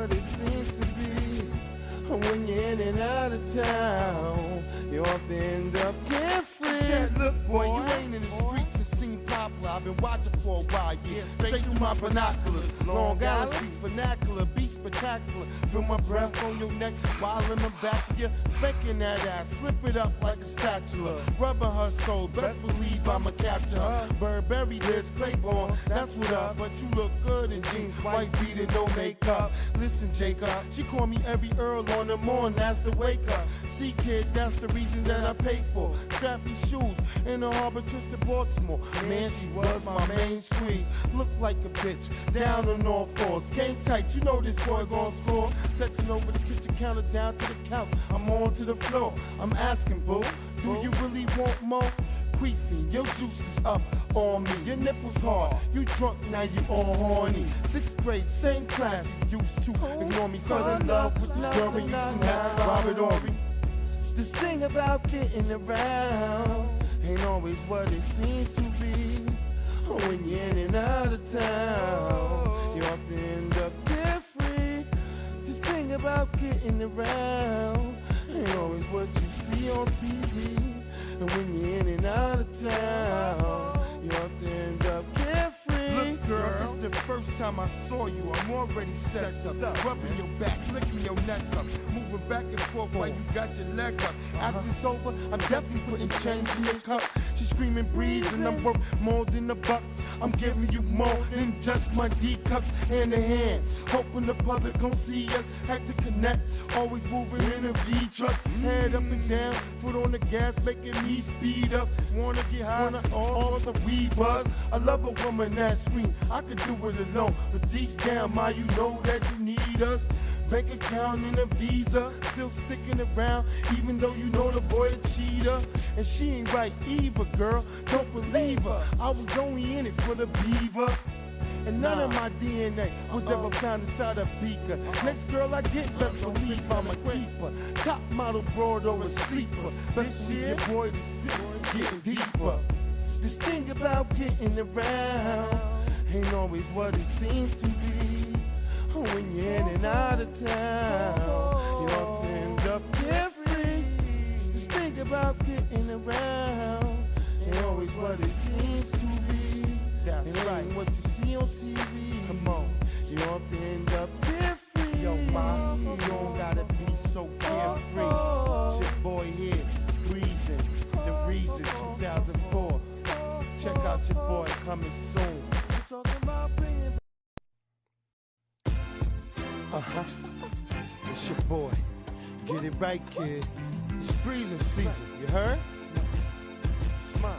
what it seems to be. When you're in and out of town, you often end up carefree. Said, look, boy, you ain't in the streets and seen popular. I've been watching for a while, yeah. Straight through my binoculars. Long Island speaks vernacular, be spectacular. Feel my breath on your neck while in the back of you. Spanking that ass, flip it up like a spatula. Rubbing her soul, best believe I'ma capture her. Burberry, Liz Claiborne, that's what up. But you look good in jeans, white beat and no makeup. Listen, Jacob, she call me every Earl on the morning, that's the wake up. See, kid, that's the reason that I pay for strappy shoes in the harbor just to Baltimore. Man, she was my main squeeze. Looked like a bitch, down on all fours. Game tight, you know this boy gon' score. Touching over the kitchen counter down to the couch. I'm on to the floor. I'm asking, boo, do you really want more? Queefing, your juice is up on me. Your nipples hard, you drunk, now you all horny. 6th grade, same class, you used to ignore me. Fell in love with this girl and you have Robert Horry. This thing about getting around ain't always what it seems to be. When you're in and out of town, you often end up carefree. This thing about getting around ain't always what you see on TV. And when you're in and out of town, you often end up carefree. Look, girl, it's the first time I saw you. I'm already sexed up, rubbing your back, licking your neck up, moving back and forth while you got your leg up. After it's over, I'm definitely putting change in your cup. She's screaming breeze and I'm worth more than a buck. I'm giving you more than just my D cups hand in hand. Hoping the public gon' see us, had to connect. Always moving in a V truck, head up and down, foot on the gas, making me speed up. Wanna get high, wanna all of the weed buzz. I love a woman that scream, I could do it alone, but deep down, ma, you know that you need us. Bank account and a visa, still sticking around, even though you know the boy a cheater. And she ain't right either, girl, don't believe her. I was only in it for the beaver. And none of my DNA was ever found inside a beaker. Next girl I get, best believe I'm a keeper. Top model broad or a sleeper. Best believe your boy is getting deeper. This thing about getting around ain't always what it seems to be. When you're in and out of town, you often end up carefree. This thing about getting around ain't always what it seems to be. That's it right. Ain't what you see on TV. Come on, you often end up carefree. Yo, ma, you don't gotta be so carefree. It's your boy here, breezing, the reason 2004. Check out your boy coming soon. Talking about bringing. It's your boy. Get it right, kid. It's breezing season, you heard? Smile.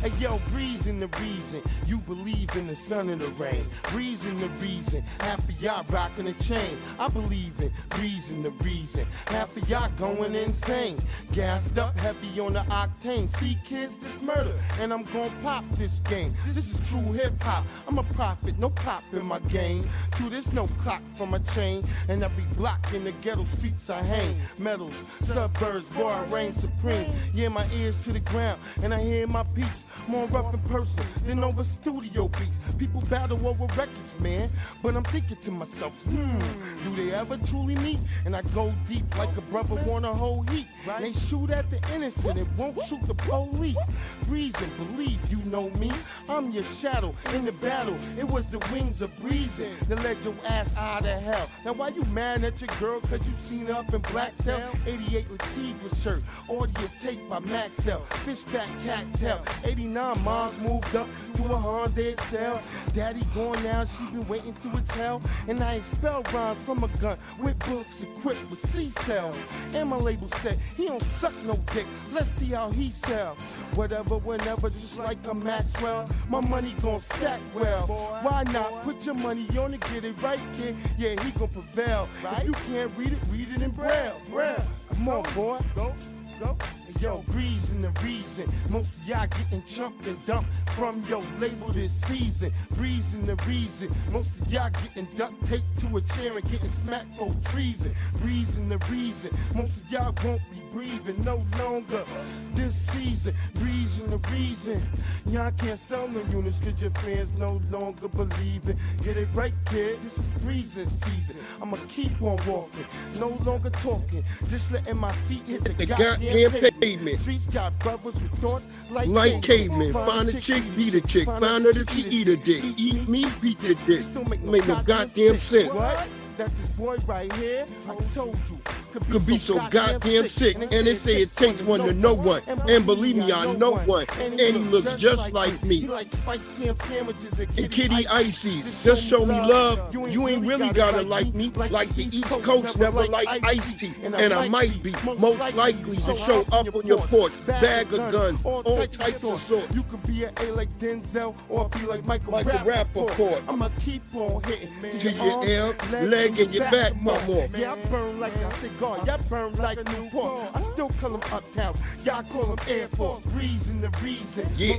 Hey yo, reason the reason you believe in the sun and the rain. Reason the reason half of y'all rocking a chain. I believe in reason the reason half of y'all going insane. Gassed up heavy on the octane. See kids, this murder, and I'm gon' pop this game. This is true hip hop. I'm a prophet, no pop in my game. To this no clock from my chain, and every block in the ghetto streets I hang. Metals, suburbs, boy I reign supreme. Yeah, my ears to the ground, and I hear my peeps. More rough in person than over studio beats. People battle over records, man. But I'm thinking to myself, do they ever truly meet? And I go deep like a brother wanna hold heat. They shoot at the innocent, it won't shoot the police. Breezing, believe you know me. I'm your shadow in the battle. It was the wings of breezing that led your ass out of hell. Now why you mad at your girl cause you seen her up in Blacktail? 88 Latigua shirt, audio tape by Maxell, Fishback Cattail. 89 moms moved up to a Honda Excel. Daddy gone now, she been waiting to exhale. And I expel rhymes from a gun with bullets equipped with C-cells. And my label said, he don't suck no dick, let's see how he sell. Whatever, whenever, just like a Maxwell. My money gon' stack well. Why not put your money on it, get it right, kid? Yeah, he gon' prevail. If you can't read it in Braille. Come on, boy, go. Yo, reason the reason most of y'all getting chumped and dumped from your label this season. Reason the reason most of y'all getting duct taped to a chair and getting smacked for treason. Reason the reason most of y'all won't be breathing no longer. This season, reason the reason. Y'all can't sell no units cause your fans no longer believe it. Get it right, kid, this is breezing season. I'ma keep on walking, no longer talking, just letting my feet hit the goddamn pavement. Streets got brothers with thoughts like cavemen. Find a chick, beat a chick. Find her that she eat a dick. Eat me, beat your dick. Make no goddamn sense. What? That this boy right here, I told you, could be so goddamn sick. And they say it takes one to know one. And believe me, I know one. And he looks just like me. He likes spiced ham sandwiches and kitty ices. Just show me love. You ain't really gotta like me. Like the East Coast never liked iced tea. And I might be most likely to show up on your porch. Bag of guns, all types of sorts. You can be an A like Denzel or be like Michael Rappaport. I'ma keep on hitting to your ear, leg, and your back more. Yeah, I burn like a cigar. Y'all burn like a Newport. I still call them uptown. Y'all call them Air Force. Reason the reason. Yeah.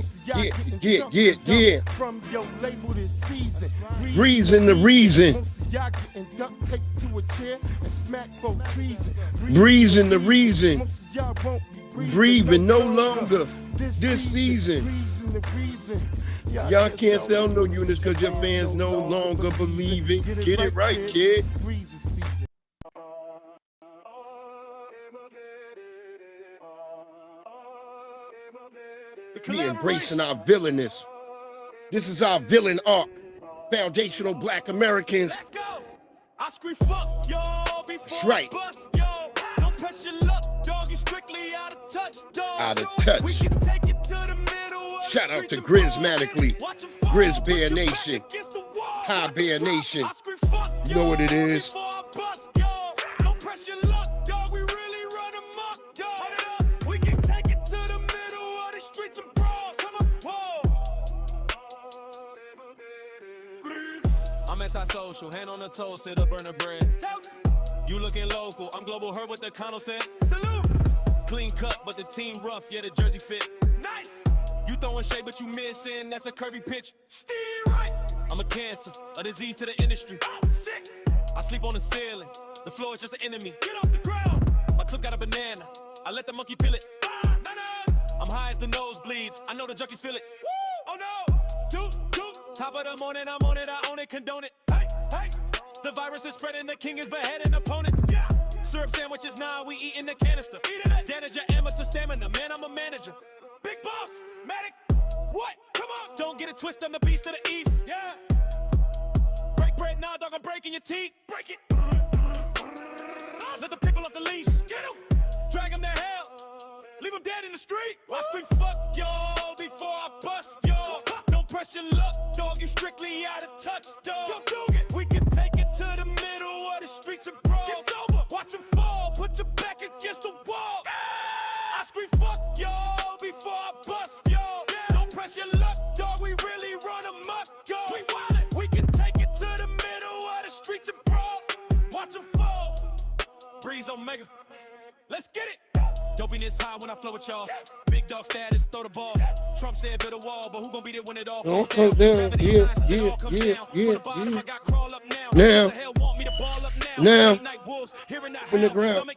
From your label this season. Reason the reason. Y'all getting duct taped to a chair and smack for treason. Reason the reason. Y'all won't be breathing no longer this season. Y'all can't sell no units because your fans no longer believe it. Get it right, kid. We embracing our villainous. This is our villain arc. Foundational Black Americans. Let's go. I scream fuck y'all before that's right. Bust y'all. Don't press your luck, dog. You strictly out of touch, dog. Out of touch. We can take it to the middle. Shout out to Grizmatically. Grizz Bear Nation. High Bear Nation. You know what it is. Don't press your luck, dog. We really run amok, dog. We can take it to the middle of the streets and brawl. Come on, whoa. I'm antisocial, hand on the toe, sit up, burn the bread. You looking local, I'm global, heard what the Connell said. Salute! Clean cut, but the team rough, yeah, the jersey fit. Nice! You throwing shade, but you missing, that's a curvy pitch. Steer right! I'm a cancer, a disease to the industry. Oh, sick! I sleep on the ceiling, the floor is just an enemy. Get off the ground! My clip got a banana, I let the monkey peel it. Bananas! I'm high as the nosebleeds, I know the junkies feel it. Woo! Oh no! Doot! Top of the morning, I'm on it, I own it, condone it. Hey! The virus is spreading, the king is beheading opponents. Yeah. Syrup sandwiches, nah, we eating the canister. Damage your amateur stamina, man, I'm a manager. Big boss, medic, what? Come on. Don't get it twisted, I'm the beast of the east. Yeah. Break bread, nah, dog, I'm breaking your teeth. Break it. Let the people off the leash. Get them. Drag them to hell. Leave them dead in the street. I scream fuck y'all before I bust y'all. Don't press your luck, dog, you strictly out of touch, dog. We can take it to the middle of the streets and brawl. It's over. Watch them fall, put your back against the wall. I scream fuck y'all before I bust y'all. Don't press your luck, dog, we really run amok, dog. We want it. We can take it to the middle of the streets and brawl. Watch them fall. Breeze Omega. Let's get it. Dopiness high when I flow with y'all. Big dog status, throw the ball. Trump said build a wall, but who gon' beat it when it all falls down? Yeah. Now. In the ground.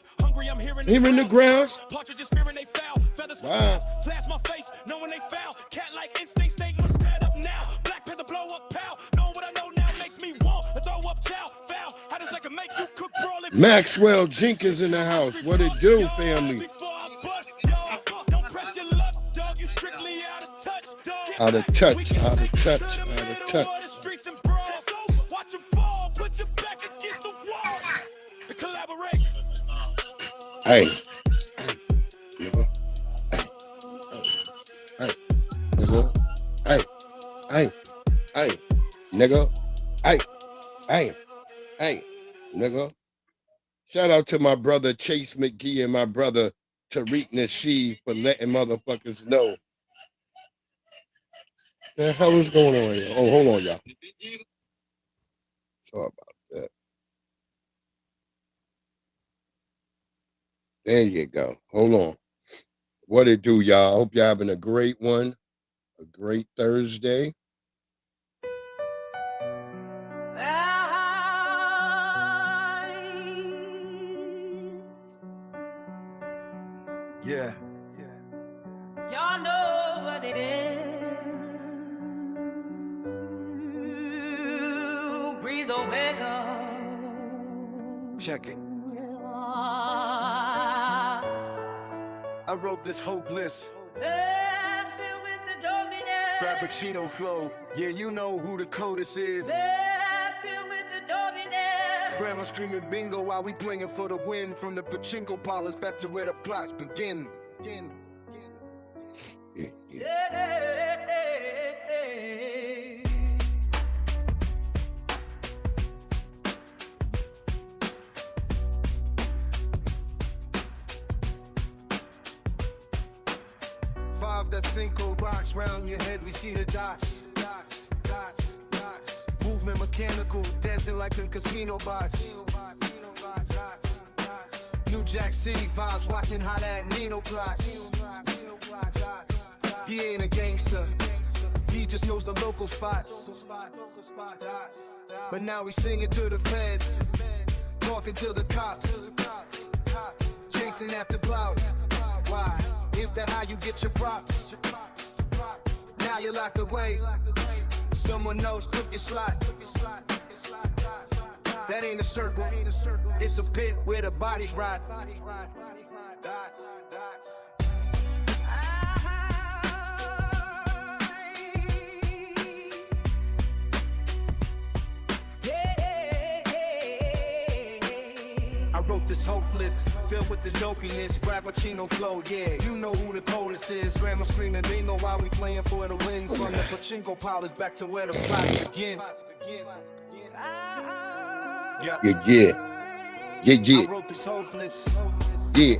Hearing the ground. Partridges fearing they foul. Feathers flash my face, knowing they foul. Cat like instincts, they must stand up now. Black Panther blow up, pal. Knowing what I know now makes me want to throw up chow. Foul. How does like a make you cook brawl? Maxwell Jenkins in the house. What it do, family? Out of touch. Watch them fall, put your back against the wall. The collaboration. Hey, nigga. Hey, nigga. Hey, nigga. Shout out to my brother Chase McGee and my brother Tariq Nasheed for letting motherfuckers know. The hell is going on here? Oh, hold on, y'all. Sorry about that. There you go. Hold on. What it do, y'all? I hope y'all having a great one. A great Thursday. Yeah. Y'all know what it is. Breeze Omega. Check it. I wrote this hopeless Filled with the dominance. Frappuccino flow. Yeah, you know who the codist is. Filled with the dominance. Grandma screaming bingo while we playing for the win. From the pachinko parlors back to where the plots begin. Five, that cinco box round your head, we see the dots. Movement mechanical, dancing like a casino box. New Jack City vibes, watching how that Nino plots. He ain't a gangster, he just knows the local spots. But now we singing to the feds, talking to the cops, chasing after clout. Why? Is that how you get your props? Now you're locked away, someone else took your slot. That ain't a circle, it's a pit where the bodies rot. I wrote this hopeless, filled with the dopiness, Frappuccino flow, yeah, you know who the coldest is. Grandma screaming bingo while we playing for the win. From the pachinko parlors back to where the plots begin. Yeah. I wrote this hopeless. Yeah.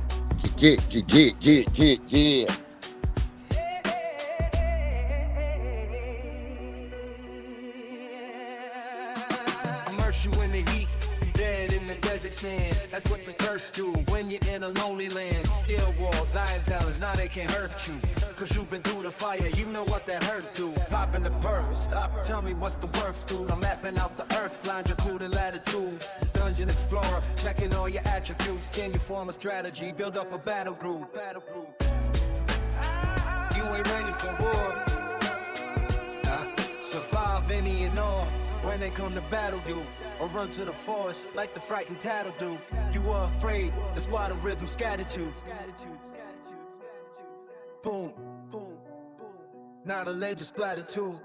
Immerse you in the heat, dead in the desert sand. That's what the curse do when you're in a lonely land. Steel walls, iron talons, now they can't hurt you. Cause you've been through the fire, you know what that hurt do. Popping the perk, stop, tell me what's the worth, dude. I'm mapping out the earth, longitude and latitude. Dungeon explorer, checking all your attributes. Can you form a strategy, build up a battle group? You ain't ready for war. Survive any and all when they come to battle you, or run to the forest like the frightened tattle do. You were afraid, that's why the rhythm scattered you. Boom, boom, boom. Now the legend splattered too.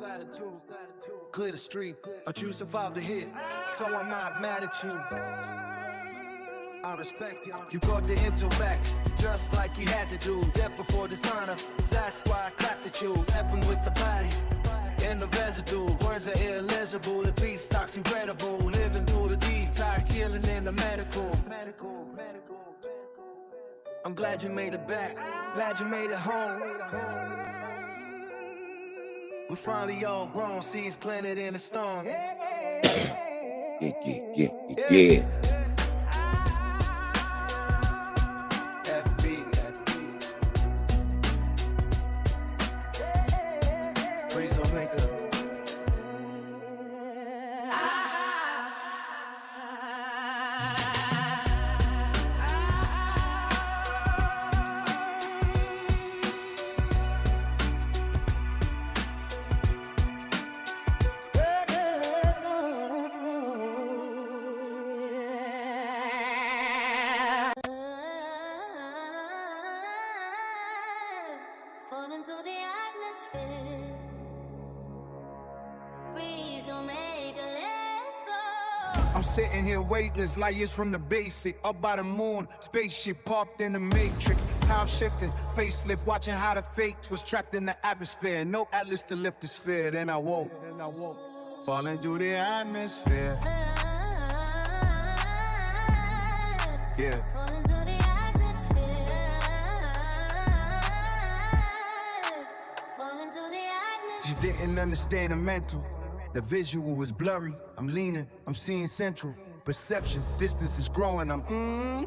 Clear the street, but you survived the hit, so I'm not mad at you. I respect you. You brought the intellect, just like you had to do. Death before dishonor, that's why I clapped at you. Happen with the body, and the residue. Words are illegible, the beat stock's incredible. Living through the detox, healing in the medical. I'm glad you made it back, glad you made it home. We're finally all grown, seeds planted in the stone. Yeah. Falling through the atmosphere. Breeze Omega, let's go. I'm sitting here weightless, light years from the basic. Up by the moon, spaceship parked in the matrix. Time shifting, facelift, watching how the fakes was trapped in the atmosphere. No atlas to lift the sphere, then I woke. Falling through the atmosphere. Yeah. Falling through the atmosphere. Falling through the She atmosphere. didn't understand the mental. The visual was blurry. I'm leaning, I'm seeing central. Perception, distance is growing. I'm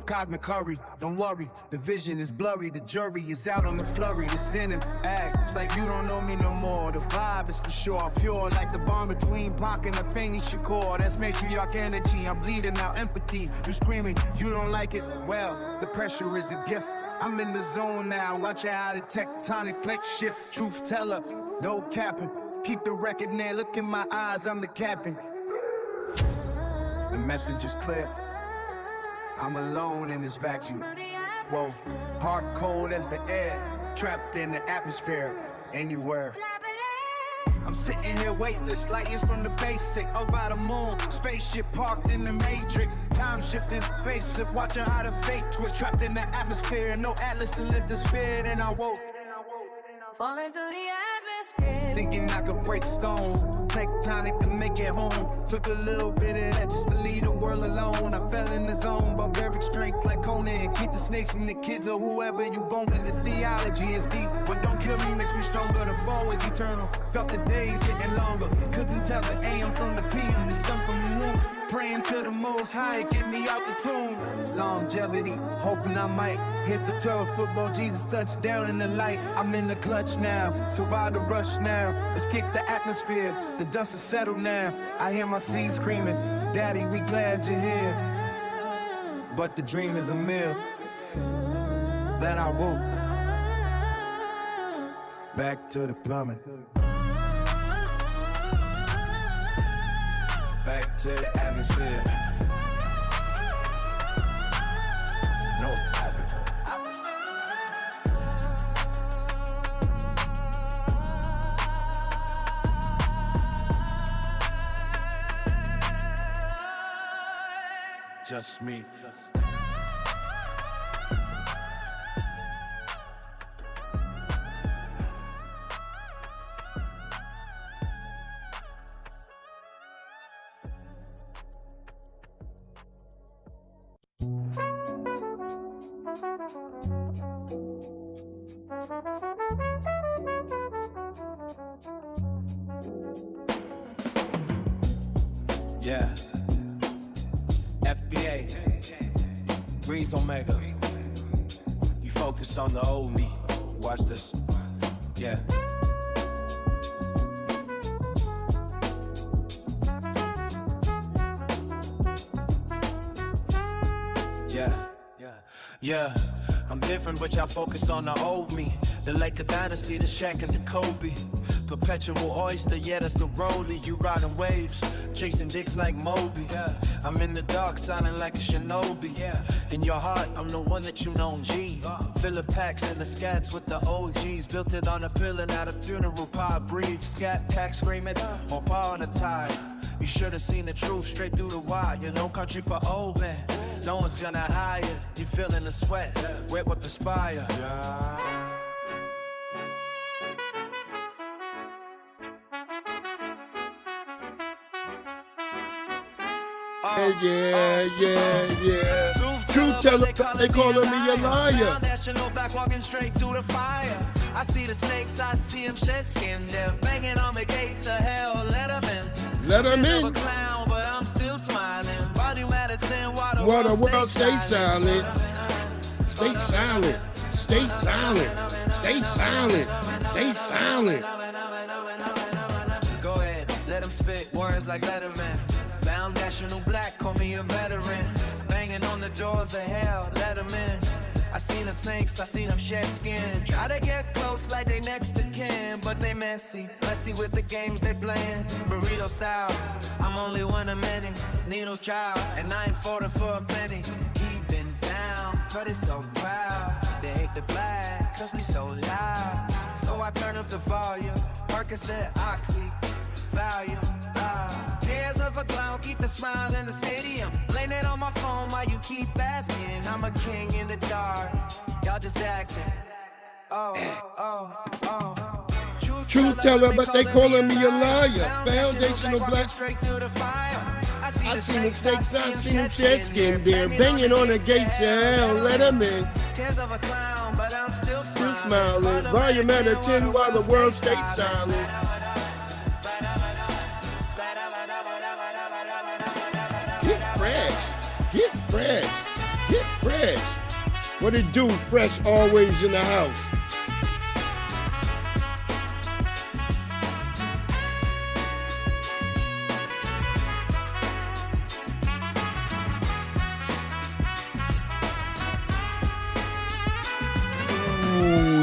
cosmic curry. Don't worry, the vision is blurry. The jury is out on the flurry. It's in him, act. It's like you don't know me no more. The vibe is for sure pure, like the bond between Blanc and the Fanny Shakur. That's matriarch energy. I'm bleeding out empathy. You screaming, you don't like it. Well, the pressure is a gift. I'm in the zone now, watch how the tectonic plate shift. Truth teller, no capping. Keep the record there, look in my eyes, I'm the captain. The message is clear. I'm alone in this vacuum. Whoa, hard cold as the air, trapped in the atmosphere, anywhere. I'm sitting here weightless, lightings from the basic, over the moon, spaceship parked in the matrix, time shifting, facelift, watching how the fate twist, trapped in the atmosphere, no atlas to lift the sphere, then I woke. Falling through the atmosphere. Thinking I could break stones, tectonic to make it home. Took a little bit of that just to leave the world alone. I fell in the zone, barbaric strength like Conan. Keep the snakes from the kids or whoever you boning. The theology is deep. What don't kill me makes me stronger. The fall is eternal. Felt the days getting longer. Couldn't tell the AM from the PM, the sun from the moon. Praying to the most high, get me out the tomb. Longevity, hoping I might hit the turf. Football, Jesus touchdown in the light. I'm in the clutch now, survive the rush now. Let's kick the atmosphere, the dust is settled now. I hear my seed screaming, Daddy, we glad you're here. But the dream is a myth. Then I woke back to the plumbing. Back to the atmosphere. No atmosphere. Just me. Yeah. FBA. Breeze Omega. You focused on the old me. Watch this. Yeah. Yeah, I'm different, but y'all focused on the old me. The Laker dynasty, the Shaq and the Kobe. Perpetual oyster, yeah, that's the rollie. You riding waves, chasing dicks like Moby. Yeah, I'm in the dark, sounding like a shinobi. Yeah, in your heart, I'm the one that you know, G. Filler packs and the scats with the OGs. Built it on a pillar, not a funeral pie. Breathe, scat pack screaming, on paw on a tie. You should have seen the truth straight through the wire. You know, country for old man. No one's gonna hire. You feeling the sweat, wet with perspire. Yeah. Truth teller, they calling me a liar. National black walking straight through the fire. I see the snakes, I see them shed skin. They're banging on the gates of hell. Let them in. Let them in. I'm a clown, but I'm still smiling. Volume at a 10 while the world stay silent. Stay silent. Stay silent. Stay silent. Stay silent. Go ahead, let them spit words like Letterman. Found national black, call me a veteran. Banging on the doors of hell, let them in. I seen the snakes, I seen them shed skin. Try to get close like they next to kin, but they messy with the games they playing. Burrito styles, I'm only one of many. Needles child, and I ain't falling for a penny. Keeping down, but it's so proud. They hate the black, cause we so loud. So I turn up the volume, Percocet, Oxy, Valium. Tears of a clown, keep the smile in the stadium. Blame it on my phone while you keep asking. I'm a king in the dark, y'all just acting. Truth teller, but they calling me a liar. Foundational black. I seen the snakes, I seen them shed skin. They're banging on the gates of hell. Let them in. Tears of a clown, but I'm still smiling. Volume at a 10 while the world stays silent. Get fresh. What it do? Fresh always in the house.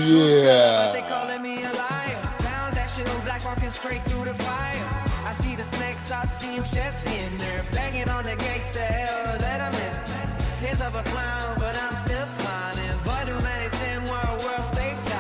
yeah. But they calling me a liar. Foundational black walking straight through the fire. I see the snakes, I see him shed skin. They're banging on the gates of hell, let them in. Tears of a clown, but I'm still smiling. Volume 10, world stay silent.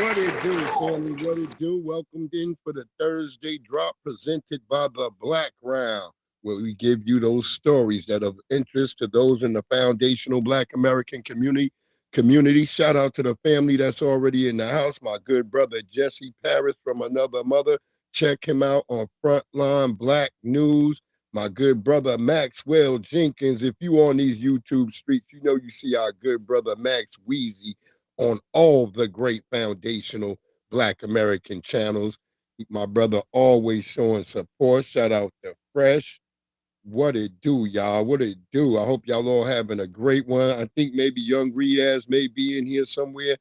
What it do, family? What it do? Welcomed in for the Thursday drop presented by the BlackRound, where we give you those stories that are of interest to those in the foundational Black American community. Shout out to the family that's already in the house. My good brother Jesse Paris from Another Mother. Check him out on Frontline Black News. My good brother Maxwell Jenkins. If you on these YouTube streets, you know you see our good brother Max Wheezy on all the great foundational Black American channels. My brother always showing support. Shout out to Fresh. What it do, y'all? What it do? I hope y'all all having a great one. I think maybe Young Riaz may be in here somewhere.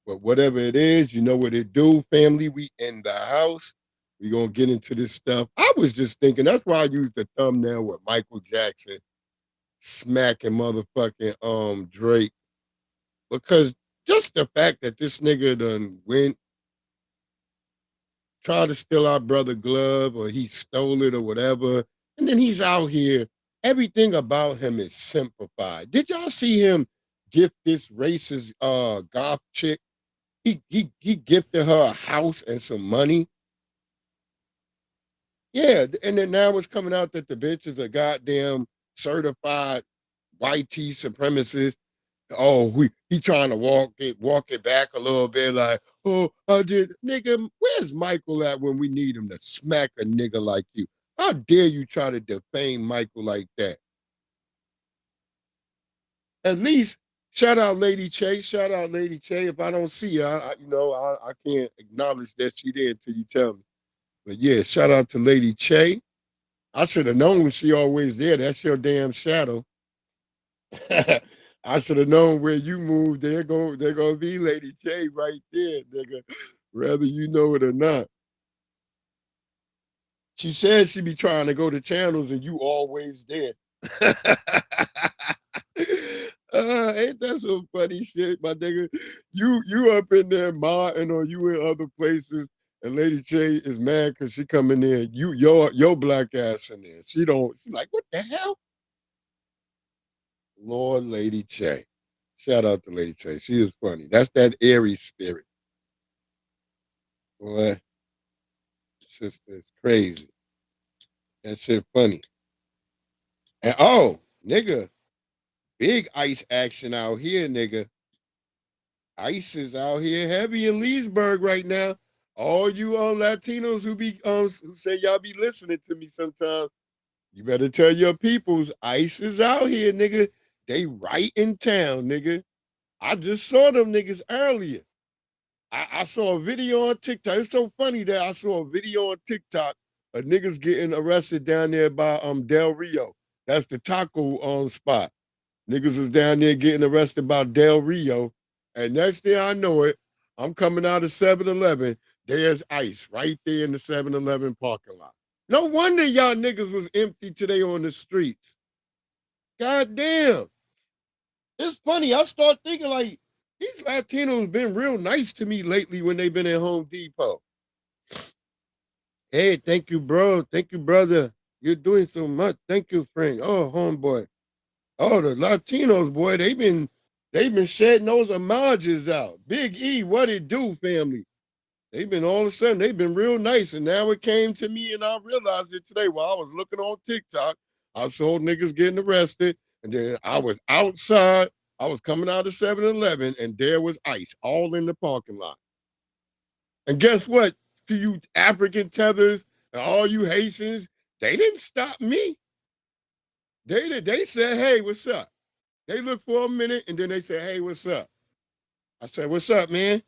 But whatever it is, you know what it do, family. We in the house. We gonna get into this stuff. I was just thinking, that's why I used the thumbnail with Michael Jackson smacking motherfucking Drake. Because just the fact that this nigga done went, tried to steal our brother glove, or he stole it or whatever, and then he's out here, everything about him is simplified. Did y'all see him gift this racist goth chick? He gifted her a house and some money. Yeah, and then now it's coming out that the bitch is a goddamn certified YT supremacist. Oh, he trying to walk it back a little bit, like, oh, I did, nigga. Where's Michael at when we need him to smack a nigga like you? How dare you try to defame Michael like that? At least shout out Lady Che. Shout out Lady Che. If I don't see her, I can't acknowledge that she there until you tell me. But yeah, shout out to Lady Che. I should have known she always there. That's your damn shadow. I should have known where you moved. They're gonna be Lady Che right there, nigga. Whether you know it or not. She said she be trying to go to channels and you always there. Ain't that some funny shit, my nigga? You up in there modding, or you in other places, and Lady Che is mad because she coming in. Your black ass in there. She like, what the hell? Lord, Lady Che. Shout out to Lady Che. She is funny. That's that Aries spirit. Boy, sister is crazy. That shit funny. And nigga, big ice action out here, nigga. Ice is out here heavy in Leesburg right now. All you Latinos who say y'all be listening to me sometimes, you better tell your peoples, Ice is out here, nigga. They right in town, nigga. I just saw them niggas earlier. I saw a video on TikTok. It's so funny that I saw a video on TikTok of niggas getting arrested down there by Del Rio. That's the taco spot. Niggas was down there getting arrested by Del Rio. And next thing I know it, I'm coming out of 7-Eleven. There's Ice right there in the 7-Eleven parking lot. No wonder y'all niggas was empty today on the streets. God damn. It's funny. I start thinking like, these Latinos been real nice to me lately when they've been at Home Depot. Hey, thank you, bro. Thank you, brother. You're doing so much. Thank you, friend. Oh, homeboy. Oh, the Latinos, boy, they've been shedding those homages out. Big E, what it do, family? They've been all of a sudden, they've been real nice. And now it came to me and I realized it today while I was looking on TikTok. I saw niggas getting arrested. And then I was outside. I was coming out of 7-Eleven and there was Ice all in the parking lot. And guess what? To you African tethers and all you Haitians, they didn't stop me. They said, hey, what's up? They looked for a minute and then they said, hey, what's up? I said, what's up, man?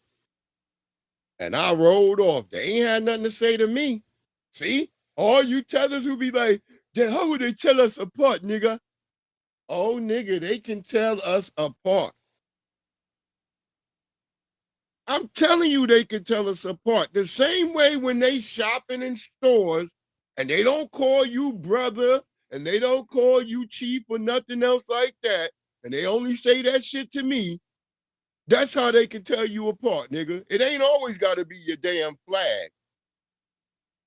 And I rolled off. They ain't had nothing to say to me. See? All you tellers who be like, then how would they tell us apart, nigga? Oh, nigga, they can tell us apart. I'm telling you, they can tell us apart. The same way when they shopping in stores and they don't call you brother and they don't call you chief or nothing else like that, and they only say that shit to me, that's how they can tell you apart, nigga. It ain't always got to be your damn flag.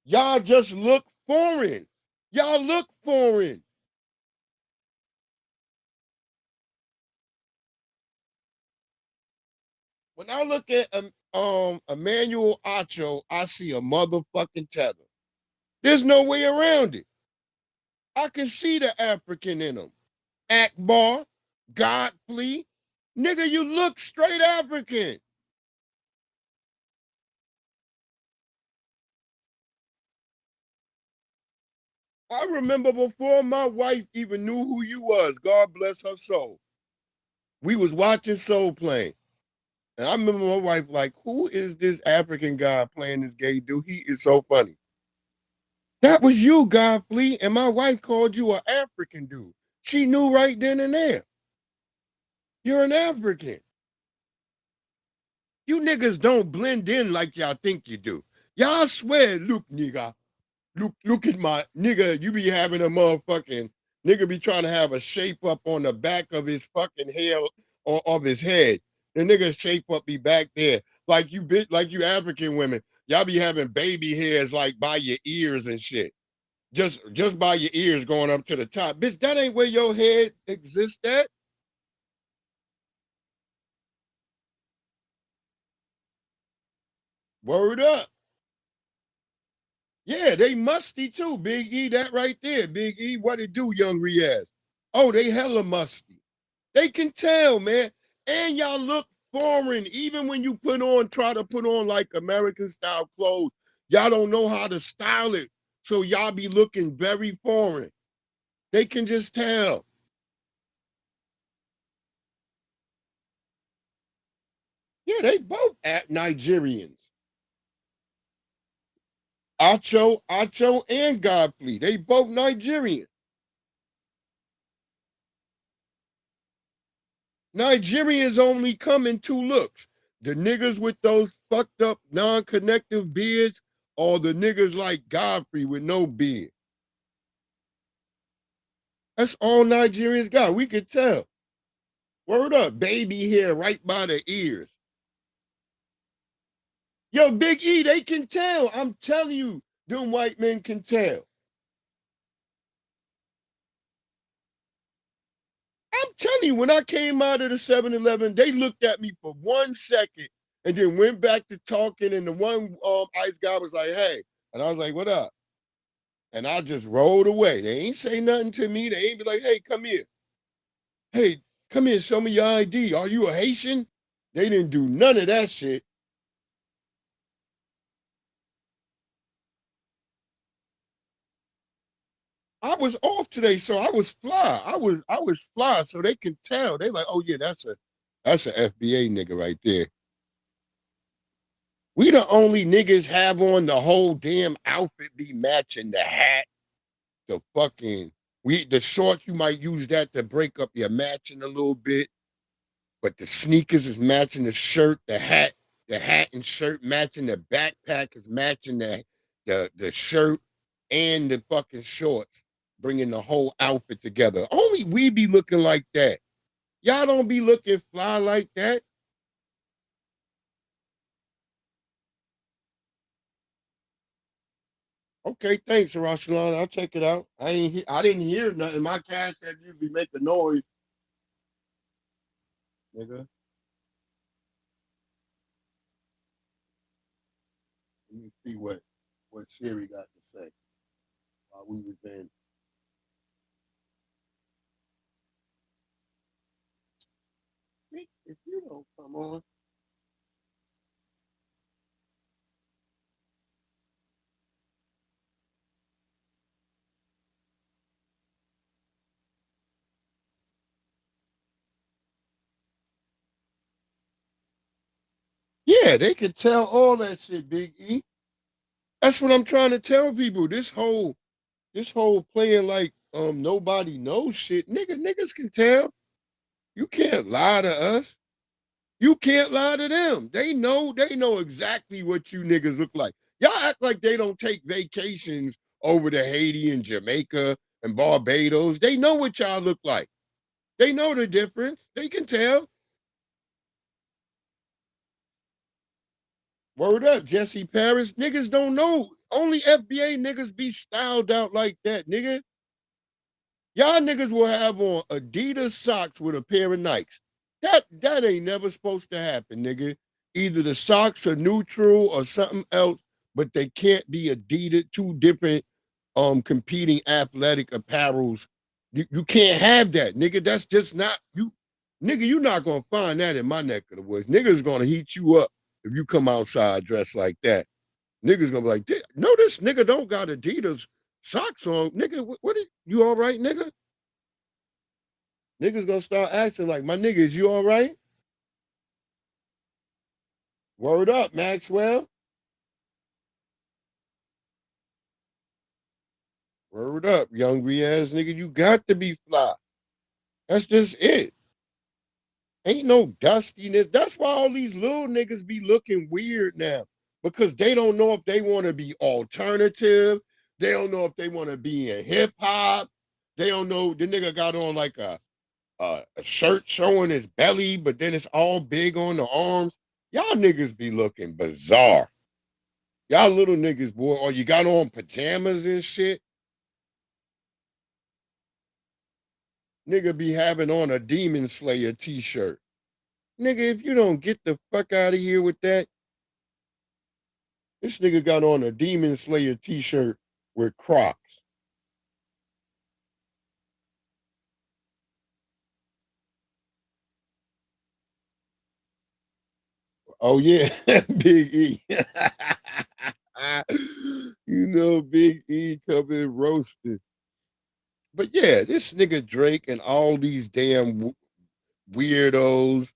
Y'all just look foreign. Y'all look foreign. When I look at Emmanuel Acho, I see a motherfucking tether. There's no way around it. I can see the African in him. Akbar, Godfrey, nigga, you look straight African. I remember before my wife even knew who you was, God bless her soul. We was watching Soul Plane. And I remember my wife like, who is this African guy playing this gay dude? He is so funny. That was you, Godfrey, and my wife called you an African dude. She knew right then and there. You're an African. You niggas don't blend in like y'all think you do. Y'all swear, look, nigga, look at my nigga. You be having a motherfucking nigga be trying to have a shape up on the back of his fucking hair or of his head. The nigga shape up be back there like you bitch, like you African women. Y'all be having baby hairs like by your ears and shit. Just by your ears going up to the top. Bitch, that ain't where your head exists at. Word up. Yeah, they musty too, Big E. That right there, Big E. What it do, young Riaz? Oh, they hella musty. They can tell, man. And y'all look foreign. Even when you try to put on like American style clothes, y'all don't know how to style it. So y'all be looking very foreign. They can just tell. Yeah, they both at Nigerians. Acho, and Godfrey. They both Nigerian. Nigerians only come in two looks. The niggas with those fucked up non-connective beards, or the niggas like Godfrey with no beard. That's all Nigerians got. We could tell. Word up, baby hair right by the ears. Yo, Big E, they can tell. I'm telling you, them white men can tell. I'm telling you, when I came out of the 7-Eleven, they looked at me for 1 second and then went back to talking. And the one ice guy was like, hey. And I was like, what up? And I just rolled away. They ain't say nothing to me. They ain't be like, hey, come here. Hey, come here, show me your ID. Are you a Haitian? They didn't do none of that shit. I was off today, so I was fly. I was fly, so they can tell. They like, oh yeah, that's an FBA nigga right there. We the only niggas have on the whole damn outfit be matching the hat, the fucking the shorts. You might use that to break up your matching a little bit, but the sneakers is matching the shirt, the hat and shirt matching the backpack is matching the shirt and the fucking shorts, bringing the whole outfit together. Only we be looking like that. Y'all don't be looking fly like that. Okay, thanks, Roshalon. I'll check it out. I didn't hear nothing. My cash app usually make a noise, nigga. Let me see what Siri got to say while we was in. If you don't come on. Yeah, Yeah, they can tell all that shit, Big E. That's what I'm trying to tell people. This whole playing like nobody knows shit. Niggas can tell. You can't lie to us. You can't lie to them. They know exactly what you niggas look like. Y'all act like they don't take vacations over to Haiti and Jamaica and Barbados. They know what y'all look like. They know the difference. They can tell. Word up, Jesse Paris. Niggas don't know. Only FBA niggas be styled out like that, nigga. Y'all niggas will have on Adidas socks with a pair of Nikes. That ain't never supposed to happen, nigga. Either the socks are neutral or something else, but they can't be Adidas, two different competing athletic apparels. You can't have that, nigga. That's just not you. Nigga, you're not gonna find that in my neck of the woods. Niggas gonna heat you up if you come outside dressed like that. Niggas gonna be like, no, this nigga don't got Adidas socks on. Nigga, what you all right, nigga? Niggas gonna start asking like, my nigga, is you all right? Word up, Maxwell. Word up, young ass nigga. You got to be fly. That's just it. Ain't no dustiness. That's why all these little niggas be looking weird now. Because they don't know if they want to be alternative. They don't know if they want to be in hip hop. They don't know. The nigga got on like a shirt showing his belly, but then it's all big on the arms. Y'all niggas be looking bizarre. Y'all little niggas, boy, or you got on pajamas and shit. Nigga be having on a Demon Slayer t-shirt. Nigga, if you don't get the fuck out of here with that. This nigga got on a Demon Slayer t-shirt with Crocs. Oh yeah, Big E. You know, Big E coming roasted. But yeah, this nigga Drake and all these damn weirdos,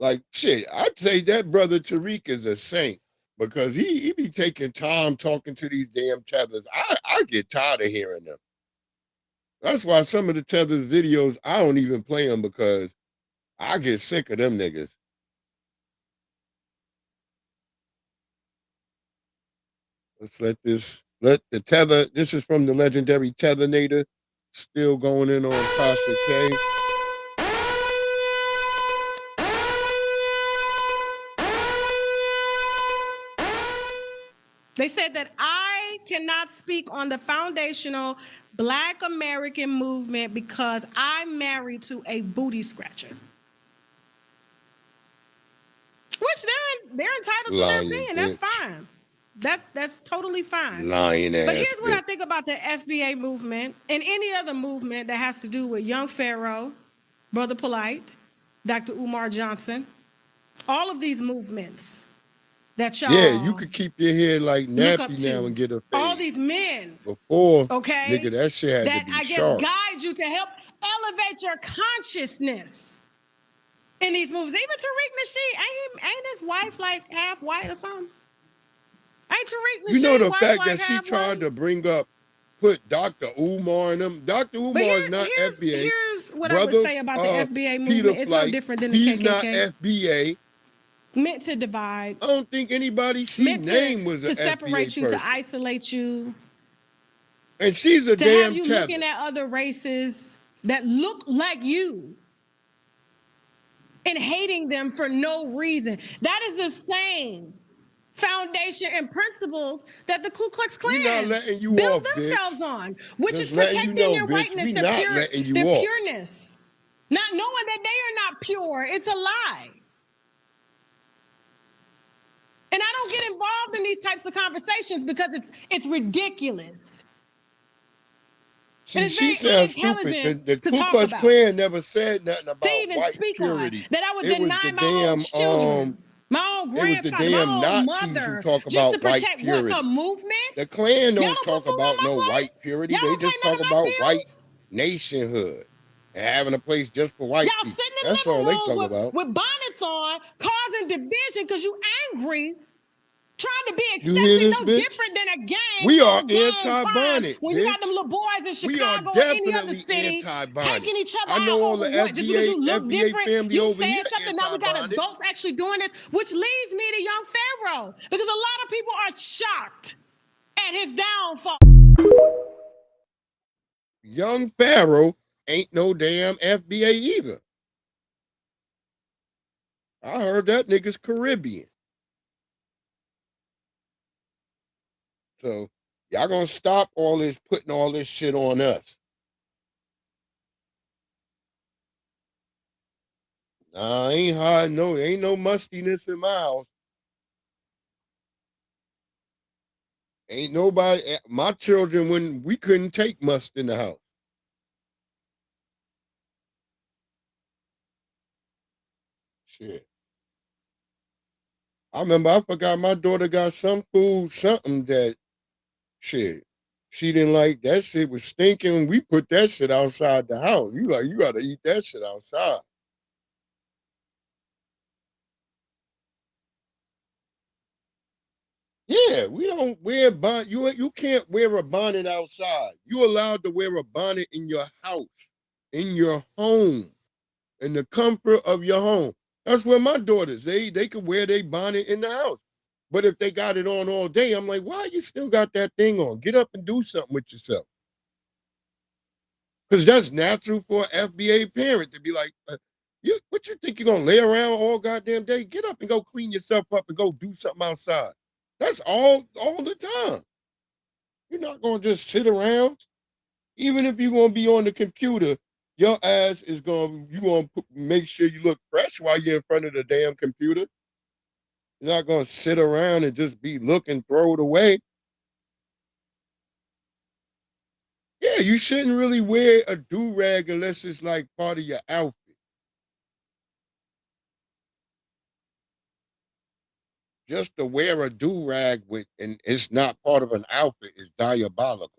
like shit. I'd say that brother Tariq is a saint because he be taking time talking to these damn tethers. I get tired of hearing them. That's why some of the tethers videos I don't even play them because I get sick of them niggas. Let's let the tether. This is from the legendary Tethernator, still going in on Tasha K. They said that I cannot speak on the foundational Black American movement because I'm married to a booty scratcher. Which they're entitled to their opinion. That's fine. That's totally fine. Lying ass. But here's what bitch. I think about the FBA movement and any other movement that has to do with Young Pharaoh, Brother Polite, Dr. Umar Johnson, all of these movements that y'all. Yeah, you could keep your hair like nappy now and get a fade. All these men. Before, okay, nigga, that shit had that to be I guess sharp. guide you to help elevate your consciousness in these movies. Even Tariq Nasheed, ain't his wife like half white or something? Ain't Tariq Nasheed You know the wife fact like that she half tried white? to bring up, put Dr. Umar in them. Dr. Umar is not FBA. Here's what I would say about the FBA movement. Peter It's Flight, no different than the he's KKK. not FBA. Meant to divide. I don't think anybody she named was an FBA to separate you, person. to isolate you. And she's a to damn have you tether. looking at other races that look like you and hating them for no reason. That is the same foundation and principles that the Ku Klux Klan build themselves on, which is protecting their whiteness, their pureness. Not knowing that they are not pure, it's a lie. And I don't get involved in these types of conversations because it's ridiculous. She sounds stupid. The Ku Klux Klan never said nothing about white purity. That I would it was deny the my damn own children, my own grandfather, it was the damn my own Nazis mother, who talk just about to protect white purity. What, a movement? The Klan don't talk put food about on my no plate? white purity. Y'all They don't just pay none talk of my about bills? white nationhood and having a place just for white Y'all people. sitting in That's living all they rooms talk about. with bonnets on, cars causing division because you angry, trying to be You hear essentially this, no bitch? different than a gang We are on gang crime anti-bonnet, when you got them bitch. little boys in We are Chicago or any other definitely city anti-bonnet. taking each other I know all out the over what? Just because you look FBA different, family you over here said something. Now we got anti-bonnet. adults actually doing this, which leads me to young Pharaoh because a lot of people are shocked at his downfall. Young Pharaoh ain't no damn FBA either. I heard that nigga's Caribbean. So y'all gonna stop all this putting all this shit on us. Nah, ain't hard. No, ain't no mustiness in my house. Ain't nobody. My children, when we couldn't take must in the house. Shit. I remember I forgot my daughter got some food, something that shit. She didn't like that shit was stinking. We put that shit outside the house. You gotta eat that shit outside. Yeah, we don't wear bonnet. You can't wear a bonnet outside. You allowed to wear a bonnet in your house, in your home, in the comfort of your home. That's where my daughters, they could wear their bonnet in the house. But if they got it on all day, I'm like, why you still got that thing on? Get up and do something with yourself. Because that's natural for an FBA parent to be like, what you think you're gonna lay around all goddamn day? Get up and go clean yourself up and go do something outside. That's all the time. You're not gonna just sit around. Even if you're gonna be on the computer, your ass is gonna make sure you look fresh while you're in front of the damn computer. You're not gonna sit around and just be looking, throw it away. Yeah, you shouldn't really wear a do-rag unless it's like part of your outfit. Just to wear a do-rag with and it's not part of an outfit is diabolical.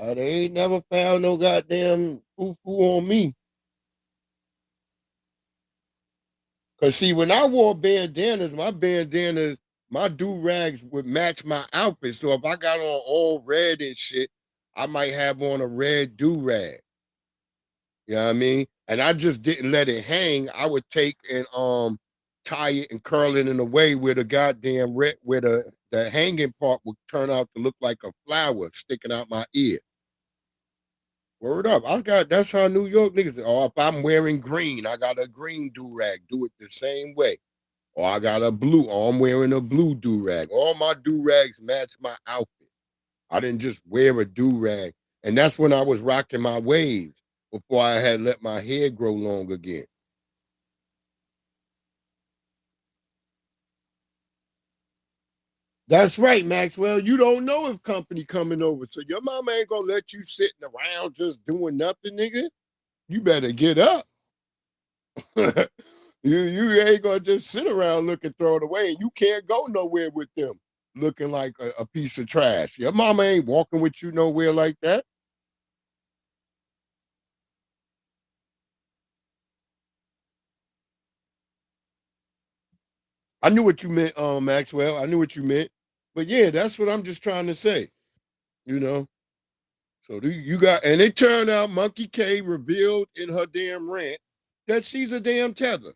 They ain't never found no goddamn foo-foo on me. Cause see, when I wore bandanas, my do-rags would match my outfit. So if I got on all red and shit, I might have on a red do-rag. You know what I mean? And I just didn't let it hang. I would take and tie it and curl it in a way where the goddamn red where the hanging part would turn out to look like a flower sticking out my ear. Word up. That's how New York niggas. Or if I'm wearing green, I got a green do-rag. Do it the same way. Or I got a blue, or I'm wearing a blue do-rag. All my do-rags match my outfit. I didn't just wear a do-rag. And that's when I was rocking my waves before I had let my hair grow long again. That's right, Maxwell. You don't know if company coming over. So your mama ain't gonna let you sitting around just doing nothing, nigga. You better get up. you ain't gonna just sit around looking throw it away. You can't go nowhere with them looking like a piece of trash. Your mama ain't walking with you nowhere like that. I knew what you meant, Maxwell. I knew what you meant. But yeah, that's what I'm just trying to say. You know. So you got, and it turned out Monkey K revealed in her damn rant that she's a damn tether.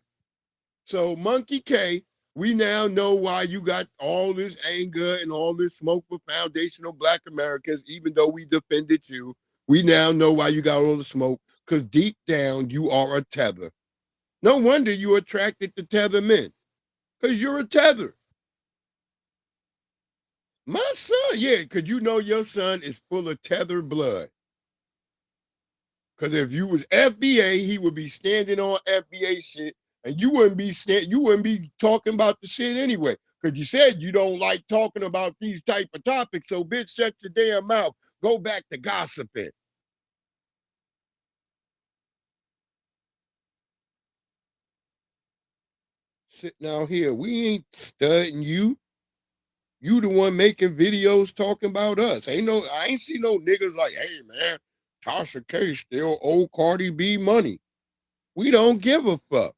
So Monkey K, we now know why you got all this anger and all this smoke for foundational Black Americans. Even though we defended you, we now know why you got all the smoke. Because deep down, you are a tether. No wonder you attracted to tether men. Because you're a tether. My son, yeah, because you know your son is full of tether blood. Because if you was FBA, he would be standing on FBA shit, and you wouldn't be talking about the shit anyway. Because you said you don't like talking about these type of topics. So bitch, shut your damn mouth. Go back to gossiping. Sitting out here, we ain't studying you. You the one making videos talking about us. I ain't see no niggas like, hey man, Tasha K still owe Cardi B money. We don't give a fuck.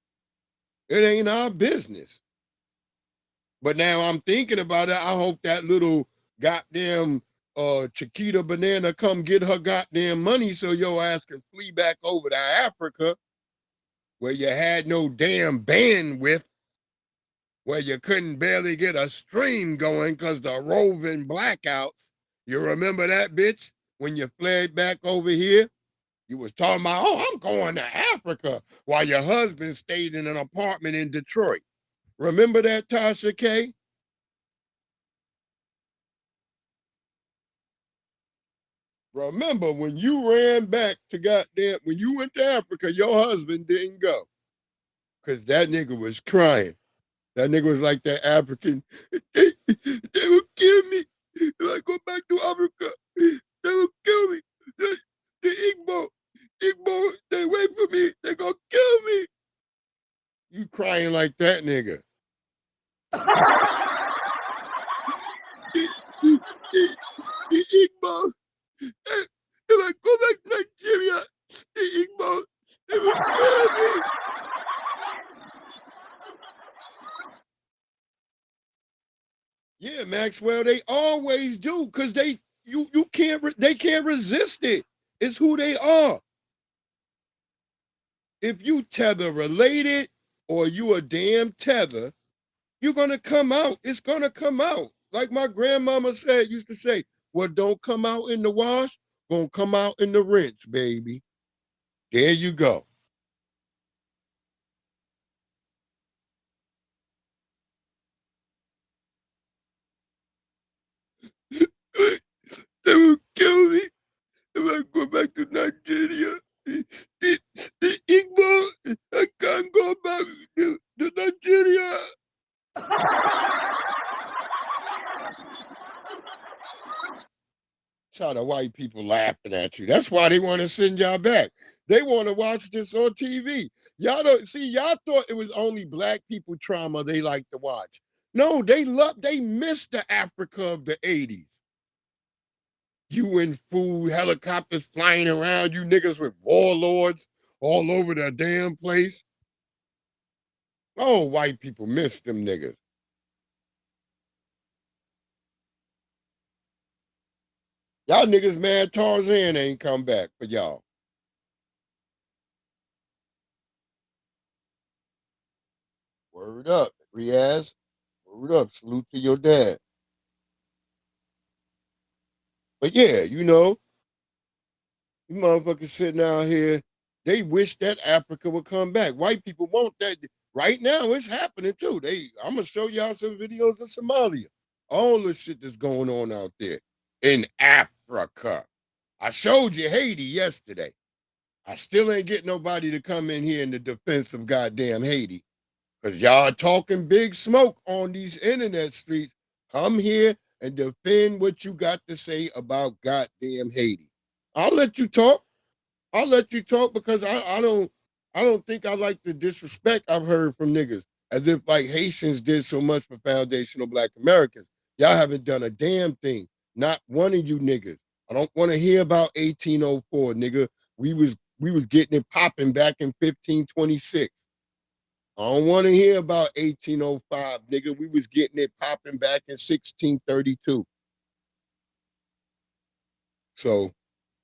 It ain't our business. But now I'm thinking about it. I hope that little goddamn Chiquita Banana come get her goddamn money so your ass can flee back over to Africa where you had no damn bandwidth, where you couldn't barely get a stream going because the roving blackouts. You remember that, bitch? When you fled back over here? You was talking about, oh, I'm going to Africa while your husband stayed in an apartment in Detroit. Remember that, Tasha K? Remember when you ran back to goddamn, when you went to Africa, your husband didn't go. Because that nigga was crying. That nigga was like that African. They will kill me if I go back to Africa. They will kill me. The Igbo, they wait for me. They gonna kill me. You crying like that nigga. The Igbo. If I go back to Nigeria, the Igbo, they will kill me. Yeah, Maxwell, they always do, because they can't resist it. It's who they are. If you tether related or you a damn tether, you're gonna come out. It's gonna come out. Like my grandmama used to say, what don't come out in the wash, gonna come out in the rinse, baby. There you go. They will kill me if I go back to Nigeria. The Igbo, I can't go back to Nigeria. Shout out white people laughing at you. That's why they want to send y'all back. They want to watch this on TV. Y'all don't see, y'all thought it was only black people trauma they like to watch. No, they missed the Africa of the 80s. UN food, helicopters flying around, you niggas with warlords all over the damn place. Oh, white people miss them niggas. Y'all niggas mad Tarzan ain't come back for y'all. Word up, Riaz. Word up, salute to your dad. But yeah, you know, you motherfuckers sitting out here, they wish that Africa would come back. White people want that. Right now, it's happening too. I'm going to show y'all some videos of Somalia. All the shit that's going on out there in Africa. I showed you Haiti yesterday. I still ain't get nobody to come in here in the defense of goddamn Haiti. Because y'all talking big smoke on these internet streets. Come here and defend what you got to say about goddamn Haiti. I'll let you talk. I'll let you talk because I don't think I like the disrespect I've heard from niggas. As if like Haitians did so much for foundational Black Americans. Y'all haven't done a damn thing. Not one of you niggas. I don't want to hear about 1804, nigga. We was getting it popping back in 1526. I don't want to hear about 1805, nigga. We was getting it popping back in 1632. So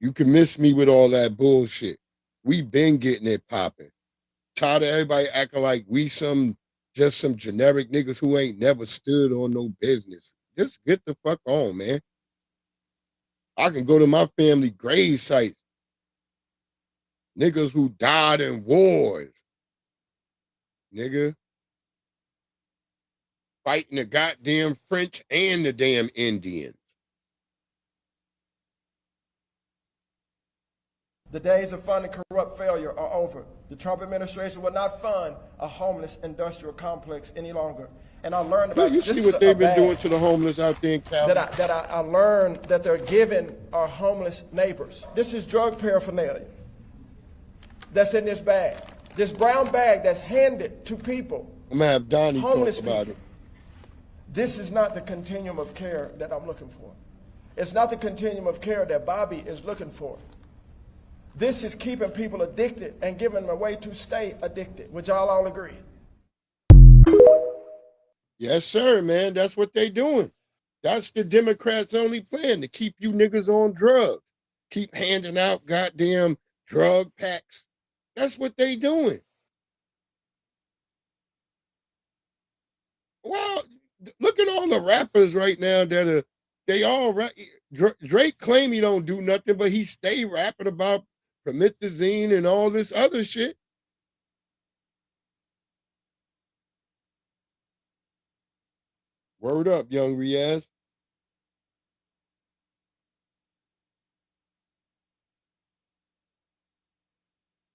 you can miss me with all that bullshit. We been getting it popping. Tired of everybody acting like we just some generic niggas who ain't never stood on no business. Just get the fuck on, man. I can go to my family grave sites. Niggas who died in wars. Nigga. Fighting the goddamn French and the damn Indians. The days of funding corrupt failure are over. The Trump administration will not fund a homeless industrial complex any longer. And I learned about you see what they've been doing to the homeless out there in Cali? I learned that they're giving our homeless neighbors. This is drug paraphernalia that's in this bag. This brown bag that's handed to people. I'm gonna have Donnie talk about it. This is not the continuum of care that I'm looking for. It's not the continuum of care that Bobby is looking for. This is keeping people addicted and giving them a way to stay addicted. Would y'all all agree? Yes, sir, man. That's what they doing. That's the Democrats' only plan, to keep you niggas on drugs. Keep handing out goddamn drug packs. That's what they doing. Well, look at all the rappers right now that are, they all Drake claim he don't do nothing, but he stay rapping about promethazine and all this other shit. Word up, young Riaz.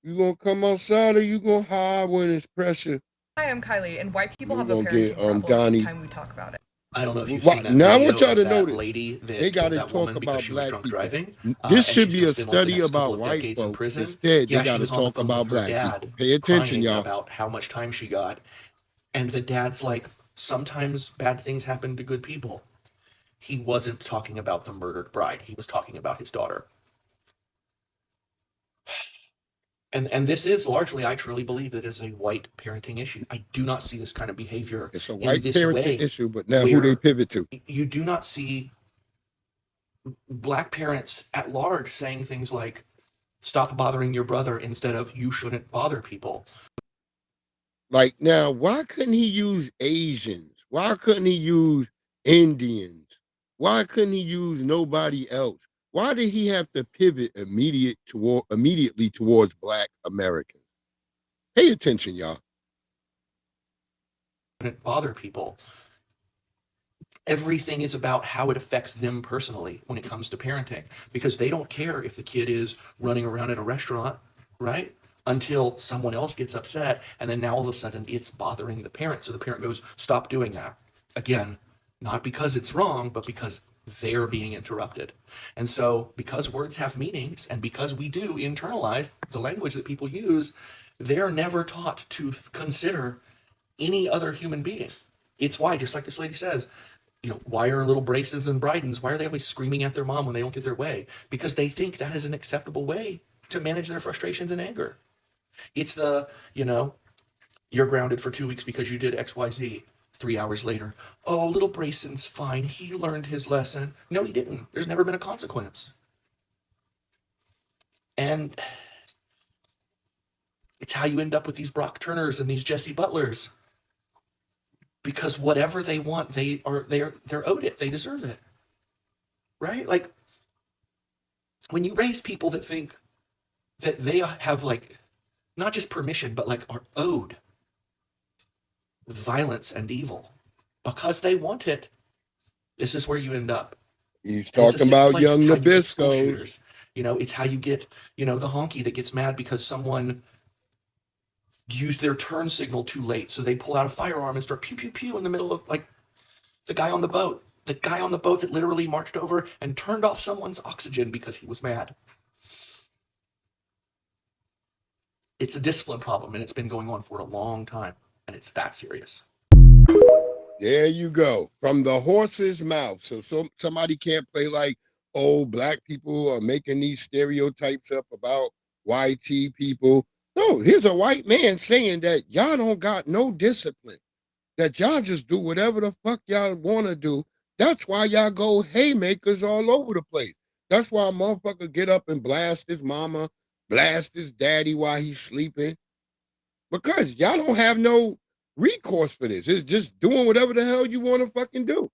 You gonna come outside or you gonna hide when it's pressure? Hi, I'm Kylie, and white people You have a gonna parenting get problem. Donnie. It's time we talk about it. I don't know if you've Why- seen that now I video want y'all of to that know that lady that they killed gotta that talk woman because about she was black drunk people. driving. This And should she's be gonna a spend like the study next couple about of white decades in folks. prison. Instead, Yeah, they she gotta was on the talk phone about with her black dad, people. Pay attention, crying y'all. about how much time she got, and the dad's like, sometimes bad things happen to good people. He wasn't talking about the murdered bride. He was talking about his daughter. And this is largely, I truly believe, that is a white parenting issue. I do not see this kind of behavior It's a in white this parenting way, issue, but now who they where pivot to? you do not see black parents at large saying things like, stop bothering your brother, instead of, you shouldn't bother people. Like, now, why couldn't he use Asians? Why couldn't he use Indians? Why couldn't he use nobody else? Why did he have to pivot immediately towards black Americans? Pay attention, y'all. Shouldn't bother people. Everything is about how it affects them personally when it comes to parenting, because they don't care if the kid is running around at a restaurant, right? Until someone else gets upset, and then now all of a sudden it's bothering the parent. So the parent goes, stop doing that. Again, not because it's wrong, but because they're being interrupted. And so, because words have meanings, and because we do internalize the language that people use, they're never taught to consider any other human being. It's why, just like this lady says, why are little Braces and Bridens, why are they always screaming at their mom when they don't get their way? Because they think that is an acceptable way to manage their frustrations and anger. It's the, you're grounded for 2 weeks because you did XYZ. 3 hours later, oh, little Brayson's fine. He learned his lesson. No, he didn't. There's never been a consequence. And it's how you end up with these Brock Turners and these Jesse Butlers. Because whatever they want, they're owed it. They deserve it. Right? Like, when you raise people that think that they have, like, not just permission, but like are owed violence and evil because they want it, this is where you end up. He's talking about young Nabiscos. It's how you get, the honky that gets mad because someone used their turn signal too late, so they pull out a firearm and start pew pew pew in the middle of, like, the guy on the boat that literally marched over and turned off someone's oxygen because he was mad. It's a discipline problem, and it's been going on for a long time, and it's that serious. There you go. From the horse's mouth. So somebody can't play like, oh, black people are making these stereotypes up about YT people. No, here's a white man saying that y'all don't got no discipline, that y'all just do whatever the fuck y'all want to do. That's why y'all go haymakers all over the place. That's why a motherfucker get up and blast his mama, blast his daddy while he's sleeping. Because y'all don't have no recourse for this. It's just doing whatever the hell you want to fucking do.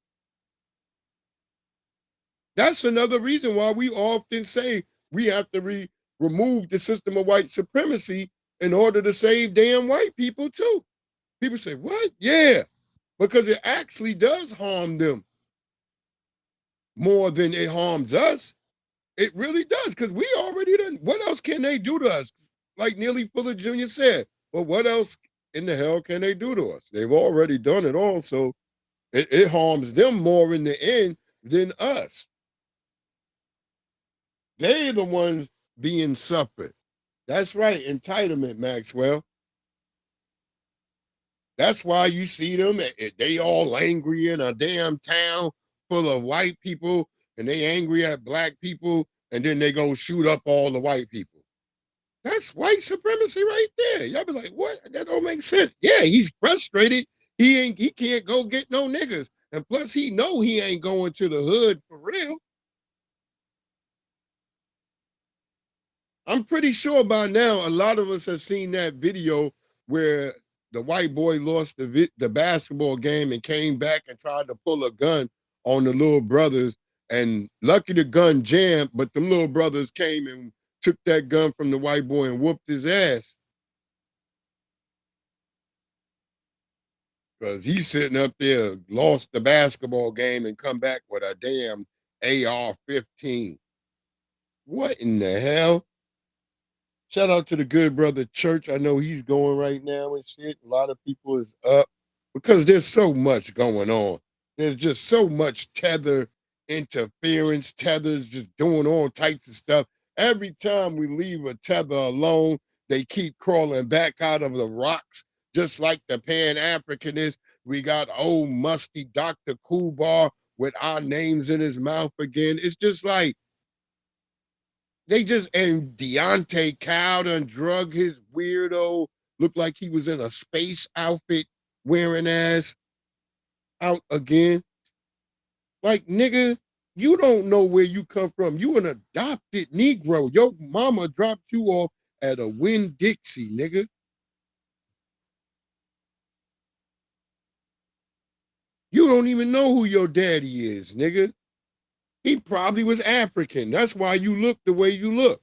That's another reason why we often say we have to remove the system of white supremacy in order to save damn white people too. People say, what? Yeah, because it actually does harm them more than it harms us. It really does, because we already done. What else can they do to us? Like Neely Fuller Jr. said, well, what else in the hell can they do to us? They've already done it all, so it harms them more in the end than us. They're the ones being suffered. That's right, entitlement, Maxwell. That's why you see them, they all angry in a damn town full of white people, and they angry at black people, and then they go shoot up all the white people. That's white supremacy right there. Y'all be like, what? That don't make sense. Yeah, he's frustrated. He can't go get no niggas. And plus he know he ain't going to the hood for real. I'm pretty sure by now a lot of us have seen that video where the white boy lost the basketball game and came back and tried to pull a gun on the little brothers. And lucky the gun jammed, but them little brothers came and took that gun from the white boy and whooped his ass. Because he's sitting up there, lost the basketball game and come back with a damn AR-15. What in the hell? Shout out to the good brother Church. I know he's going right now and shit. A lot of people is up because there's so much going on. There's just so much tether interference, tethers just doing all types of stuff. Every time we leave a tether alone, they keep crawling back out of the rocks, just like the Pan-Africanists. We got old musty Dr. Kubar with our names in his mouth again. It's just like, and Deontay Cow done drug his weirdo, looked like he was in a space outfit wearing ass out again. Like, nigga, you don't know where you come from. You an adopted Negro. Your mama dropped you off at a Winn-Dixie, nigga. You don't even know who your daddy is, nigga. He probably was African. That's why you look the way you look.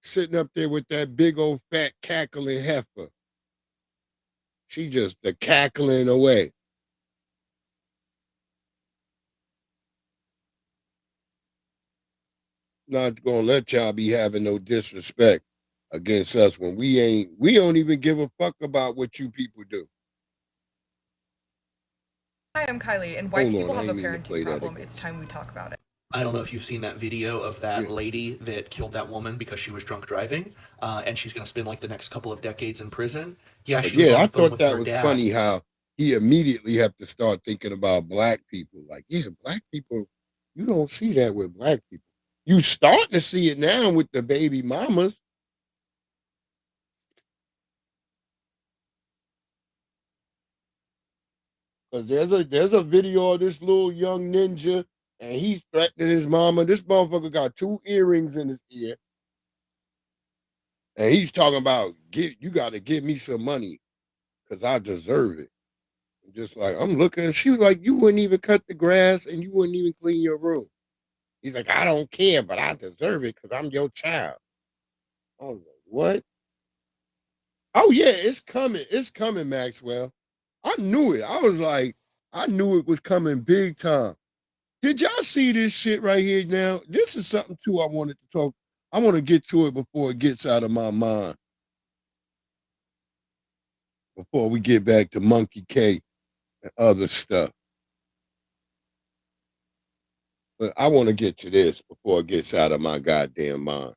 Sitting up there with that big old fat cackling heifer. She just the cackling away. Not gonna let y'all be having no disrespect against us when we don't even give a fuck about what you people do. Hi, I'm Kylie, and white people have a parenting problem. It's time we talk about it. I don't know if you've seen that video of that lady that killed that woman because she was drunk driving, and she's going to spend like the next couple of decades in prison. Yeah, she was on the phone with her dad. I thought that was funny how he immediately have to start thinking about black people. Like, yeah, black people, you don't see that with black people. You starting to see it now with the baby mamas. Because there's a video of this little young ninja, and he's threatening his mama. This motherfucker got 2 earrings in his ear. And he's talking about, you got to give me some money because I deserve it. And just like, I'm looking, she was like, you wouldn't even cut the grass and you wouldn't even clean your room. He's like, I don't care, but I deserve it because I'm your child. I was like, what? Oh, yeah, it's coming. It's coming, Maxwell. I knew it. I was like, I knew it was coming big time. Did y'all see this shit right here now? This is something, too, I wanted to talk. I want to get to it before it gets out of my mind. Before we get back to Monkey K and other stuff. But I want to get to this before it gets out of my goddamn mind.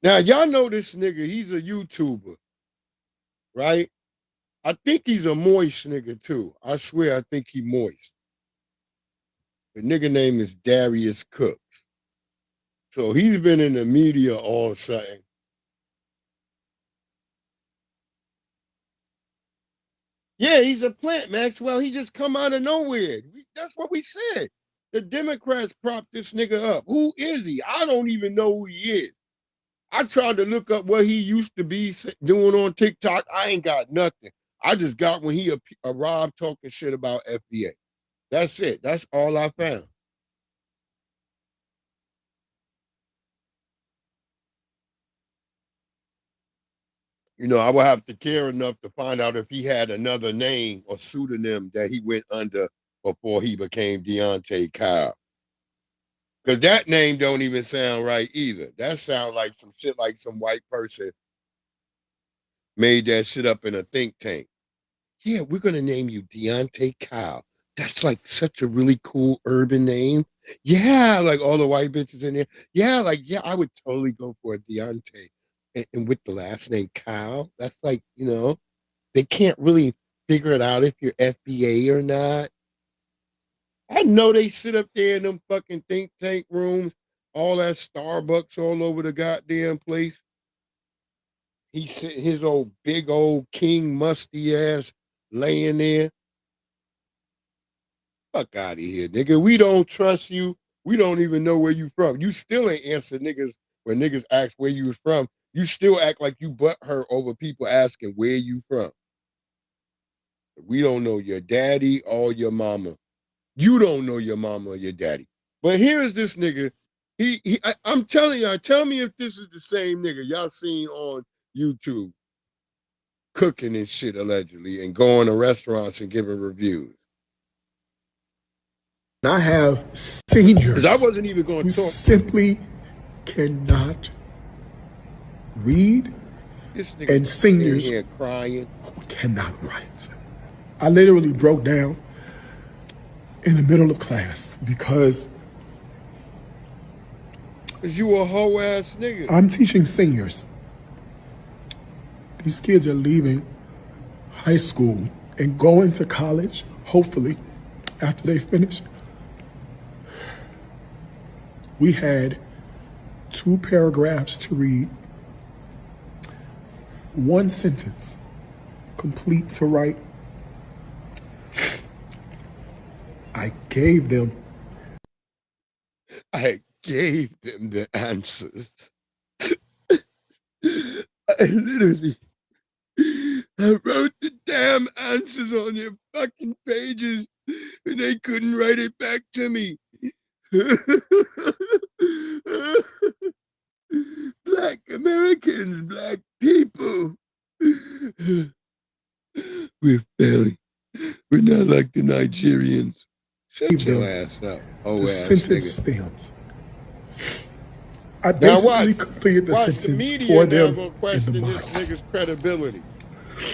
Now, y'all know this nigga, he's a YouTuber, right? I think he's a moist nigga, too. I swear I think he moist. The nigga name is Darius Cooks. So he's been in the media all of a sudden. Yeah, he's a plant, Maxwell. He just come out of nowhere. That's what we said. The Democrats propped this nigga up. Who is he? I don't even know who he is. I tried to look up what he used to be doing on TikTok. I ain't got nothing. I just got when he arrived talking shit about FBA. That's it. That's all I found. You know, I would have to care enough to find out if he had another name or pseudonym that he went under before he became Deontay Kyle. Because that name don't even sound right either. That sounds like some shit like some white person made that shit up in a think tank. Yeah, we're going to name you Deontay Kyle. That's like such a really cool urban name. Yeah, like all the white bitches in there. Yeah, like, yeah, I would totally go for a Deontay. And with the last name Kyle, that's like, you know, they can't really figure it out if you're FBA or not. I know they sit up there in them fucking think tank rooms, all that Starbucks all over the goddamn place. He sitting his old big old king musty ass laying there. Fuck out of here, nigga. We don't trust you. We don't even know where you from. You still ain't answer niggas when niggas ask where you was from. You still act like you butt hurt over people asking where you from. We don't know your daddy or your mama. You don't know your mama or your daddy. But here's this nigga. I'm telling y'all, tell me if this is the same nigga y'all seen on YouTube cooking and shit allegedly and going to restaurants and giving reviews. I have seniors. Because I wasn't even going to talk. Simply cannot read, this nigga and seniors in here crying who cannot write. I literally broke down in the middle of class because you a hoe ass nigga. I'm teaching seniors. These kids are leaving high school and going to college, hopefully, after they finish. We had 2 paragraphs to read, 1 sentence complete to write. I gave them the answers. I wrote the damn answers on your fucking pages and they couldn't write it back to me. Black Americans, black people. We're failing. We're not like the Nigerians. Shut your ass up, oh ass nigga. Stems. I basically completed the sentence the media for now them gonna question in the this nigga's credibility.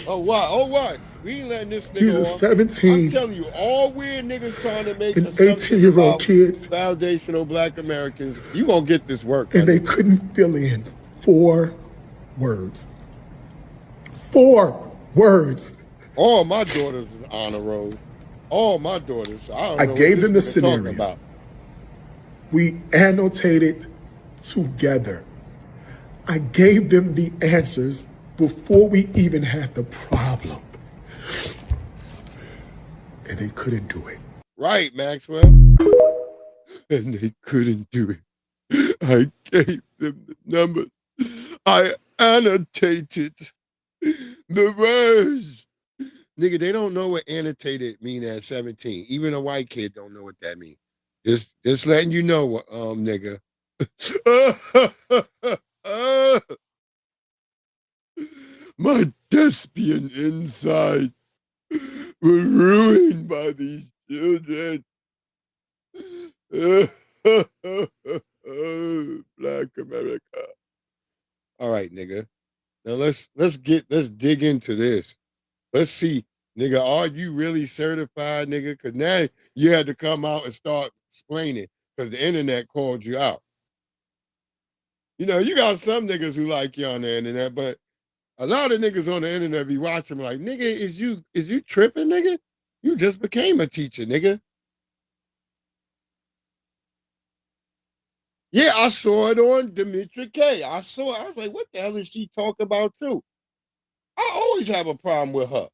Oh what? Oh what? We ain't letting this These nigga are off. 17 I'm telling you, all weird niggas trying to make and assumptions 18-year-old about kids, foundational black Americans. You gonna get this work, and they nigga. couldn't fill in 4 words. 4 words. All my daughters is honor rolls. All my daughters. I don't know gave what them the this nigga talking scenario. about. We annotated together. I gave them the answers before we even had the problem. And they couldn't do it. Right, Maxwell. And they couldn't do it. I gave them the numbers. I annotated the words. Nigga, they don't know what annotated mean at 17. Even a white kid don't know what that means. Just letting you know, nigga. My thespian inside were ruined by these children. Black America. All right, nigga. Now let's dig into this. Let's see, nigga, are you really certified, nigga? Because now you had to come out and start explaining because the internet called you out. You know, you got some niggas who like you on the internet, but a lot of niggas on the internet be watching like, nigga, is you tripping, nigga? You just became a teacher, nigga. Yeah, I saw it on Demetra K. I was like, what the hell is she talking about too? I always have a problem with her.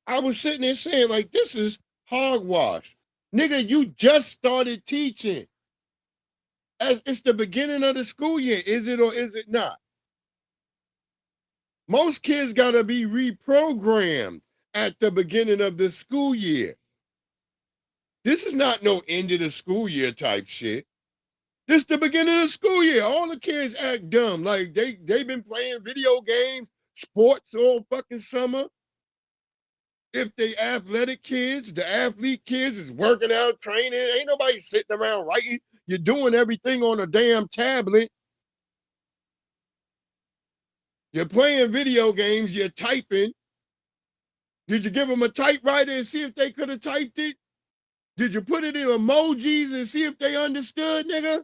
I was sitting there saying, like, this is hogwash. Nigga, you just started teaching. It's the beginning of the school year. Is it or is it not? Most kids got to be reprogrammed at the beginning of the school year. This is not no end of the school year type shit. This the beginning of the school year. All the kids act dumb. Like, they've been playing video games, sports all fucking summer. If they athletic kids, the athlete kids is working out, training. Ain't nobody sitting around writing. You're doing everything on a damn tablet. You're playing video games. You're typing. Did you give them a typewriter and see if they could have typed it? Did you put it in emojis and see if they understood, nigga?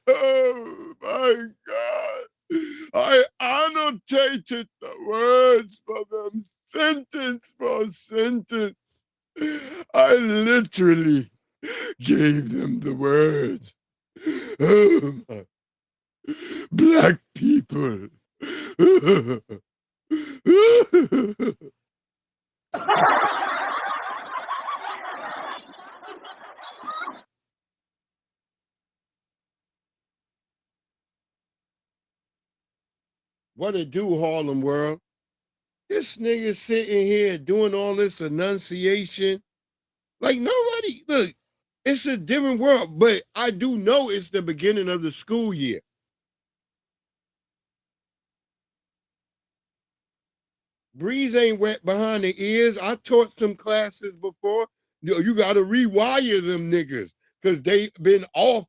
Oh, my God. I annotated the words for them, sentence for sentence. I literally gave them the words. Black people. What it do, Harlem World? This nigga sitting here doing all this enunciation. Like nobody, look, it's a different world, but I do know it's the beginning of the school year. Breeze ain't wet behind the ears. I taught some classes before. You got to rewire them niggas because they've been off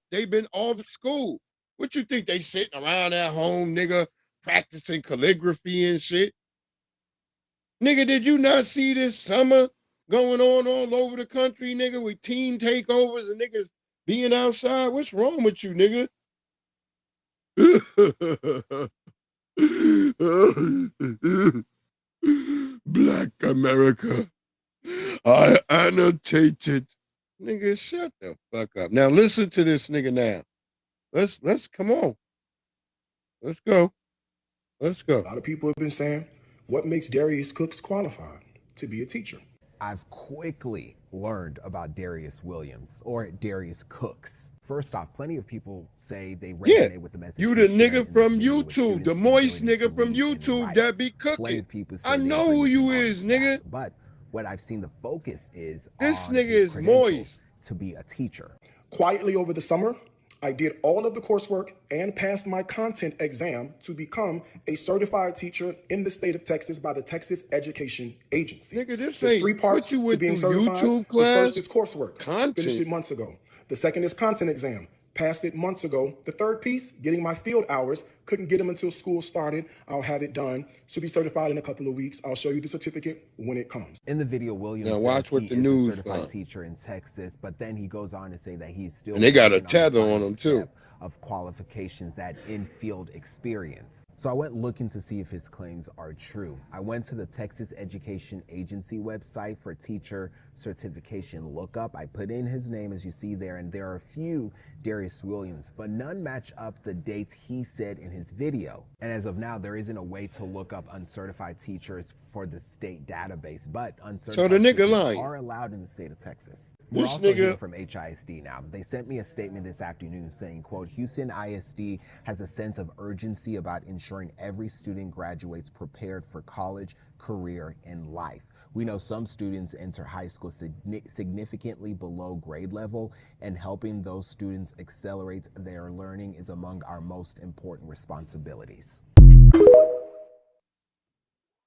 school. What you think they sitting around at home, nigga, practicing calligraphy and shit? Nigga, did you not see this summer going on all over the country, nigga, with teen takeovers and niggas being outside? What's wrong with you, nigga? Black America. I annotated. Nigga, shut the fuck up. Now listen to this nigga now. Let's come on. Let's go. Let's go. A lot of people have been saying, what makes Darius Cooks qualified to be a teacher? I've quickly learned about Darius Williams or Darius Cooks. First off, plenty of people say they resonate with the message. You the nigga from YouTube, the moist nigga from YouTube that be cooking. I know who you is, nigga. But what I've seen the focus is this on nigga his is moist to be a teacher. Quietly over the summer, I did all of the coursework and passed my content exam to become a certified teacher in the state of Texas by the Texas Education Agency. Nigga, this There's ain't 3 parts what you went to being through certified. YouTube The class. first is coursework. Content. Finished it months ago. The second is content exam. Passed it months ago. The third piece, getting my field hours. Couldn't get them until school started. I'll have it done. Should be certified in a couple of weeks. I'll show you the certificate when it comes. In the video, Williams Now says watch what he the is news a certified found. teacher in Texas, but then he goes on to say that he's still And they got a working tether the final on him, too. step of qualifications, that in-field experience. So I went looking to see if his claims are true. I went to the Texas Education Agency website for teacher certification lookup. I put in his name, as you see there, and there are a few Darius Williams, but none match up the dates he said in his video. And as of now, there isn't a way to look up uncertified teachers for the state database, but uncertified nigga teachers lying. are allowed in the state of Texas. We're This also nigga- hearing from HISD now. They sent me a statement this afternoon saying, quote, Houston ISD has a sense of urgency about ensuring every student graduates prepared for college, career, and life. We know some students enter high school significantly below grade level, and helping those students accelerate their learning is among our most important responsibilities.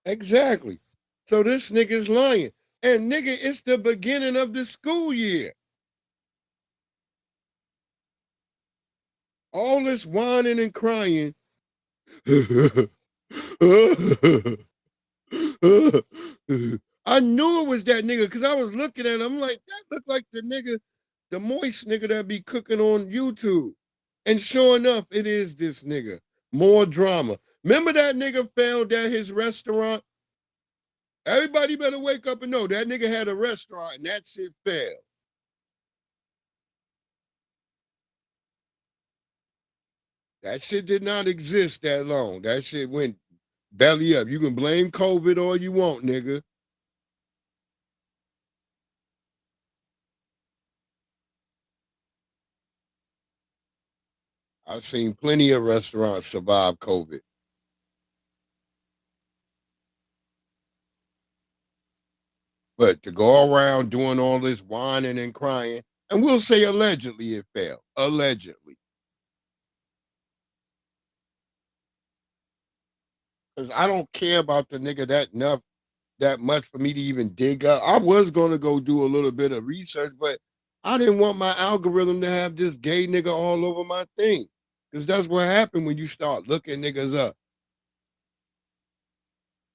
Exactly. So this nigga's lying. And nigga, it's the beginning of the school year. All this whining and crying. I knew it was that nigga because I was looking at him. I'm like, that looked like the nigga, the moist nigga that be cooking on YouTube. And sure enough, it is this nigga. More drama. Remember that nigga failed at his restaurant? Everybody better wake up and know that nigga had a restaurant and that shit failed. That shit did not exist that long. That shit went belly up. You can blame COVID all you want, nigga. I've seen plenty of restaurants survive COVID. But to go around doing all this whining and crying, and we'll say allegedly it failed. Allegedly. Because I don't care about the nigga that much for me to even dig up. I was going to go do a little bit of research, but I didn't want my algorithm to have this gay nigga all over my thing. Because that's what happened when you start looking niggas up.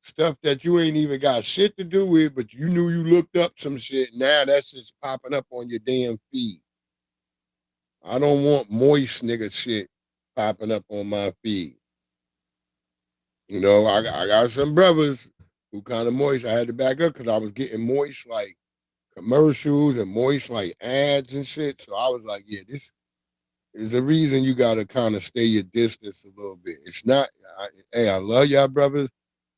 Stuff that you ain't even got shit to do with, but you knew you looked up some shit. Now that's just popping up on your damn feed. I don't want moist nigga shit popping up on my feed. You know, I got some brothers who kind of moist. I had to back up because I was getting moist like commercials and moist like ads and shit. So I was like, yeah, this is the reason you got to kind of stay your distance a little bit. It's not, hey, I love y'all brothers,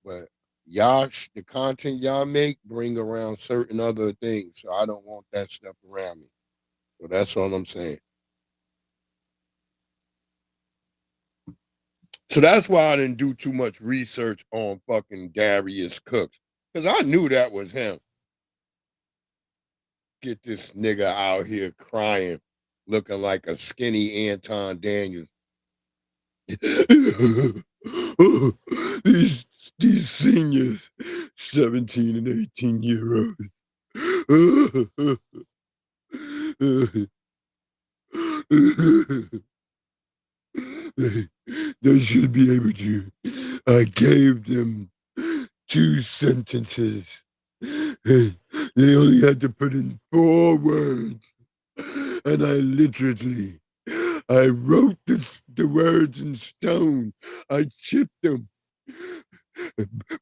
but y'all, the content y'all make bring around certain other things. So I don't want that stuff around me. So that's all I'm saying. So that's why I didn't do too much research on fucking Darius Cooks. Because I knew that was him. Get this nigga out here crying, looking like a skinny Anton Daniels. these seniors, 17 and 18-year-olds. They should be able to. I gave them 2 sentences. They only had to put in 4 words. And I wrote the words in stone. I chipped them.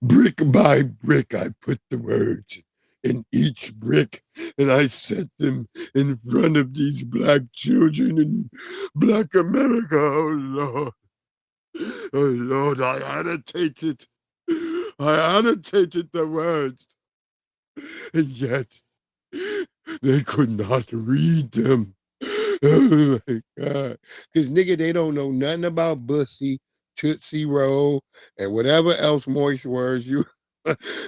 Brick by brick, I put the words in each brick, and I set them in front of these black children in Black America. Oh, Lord. Oh, Lord, I annotated the words, and yet they could not read them. Oh, my God. Because, nigga, they don't know nothing about Bussy, Tootsie Roll, and whatever else moist words you,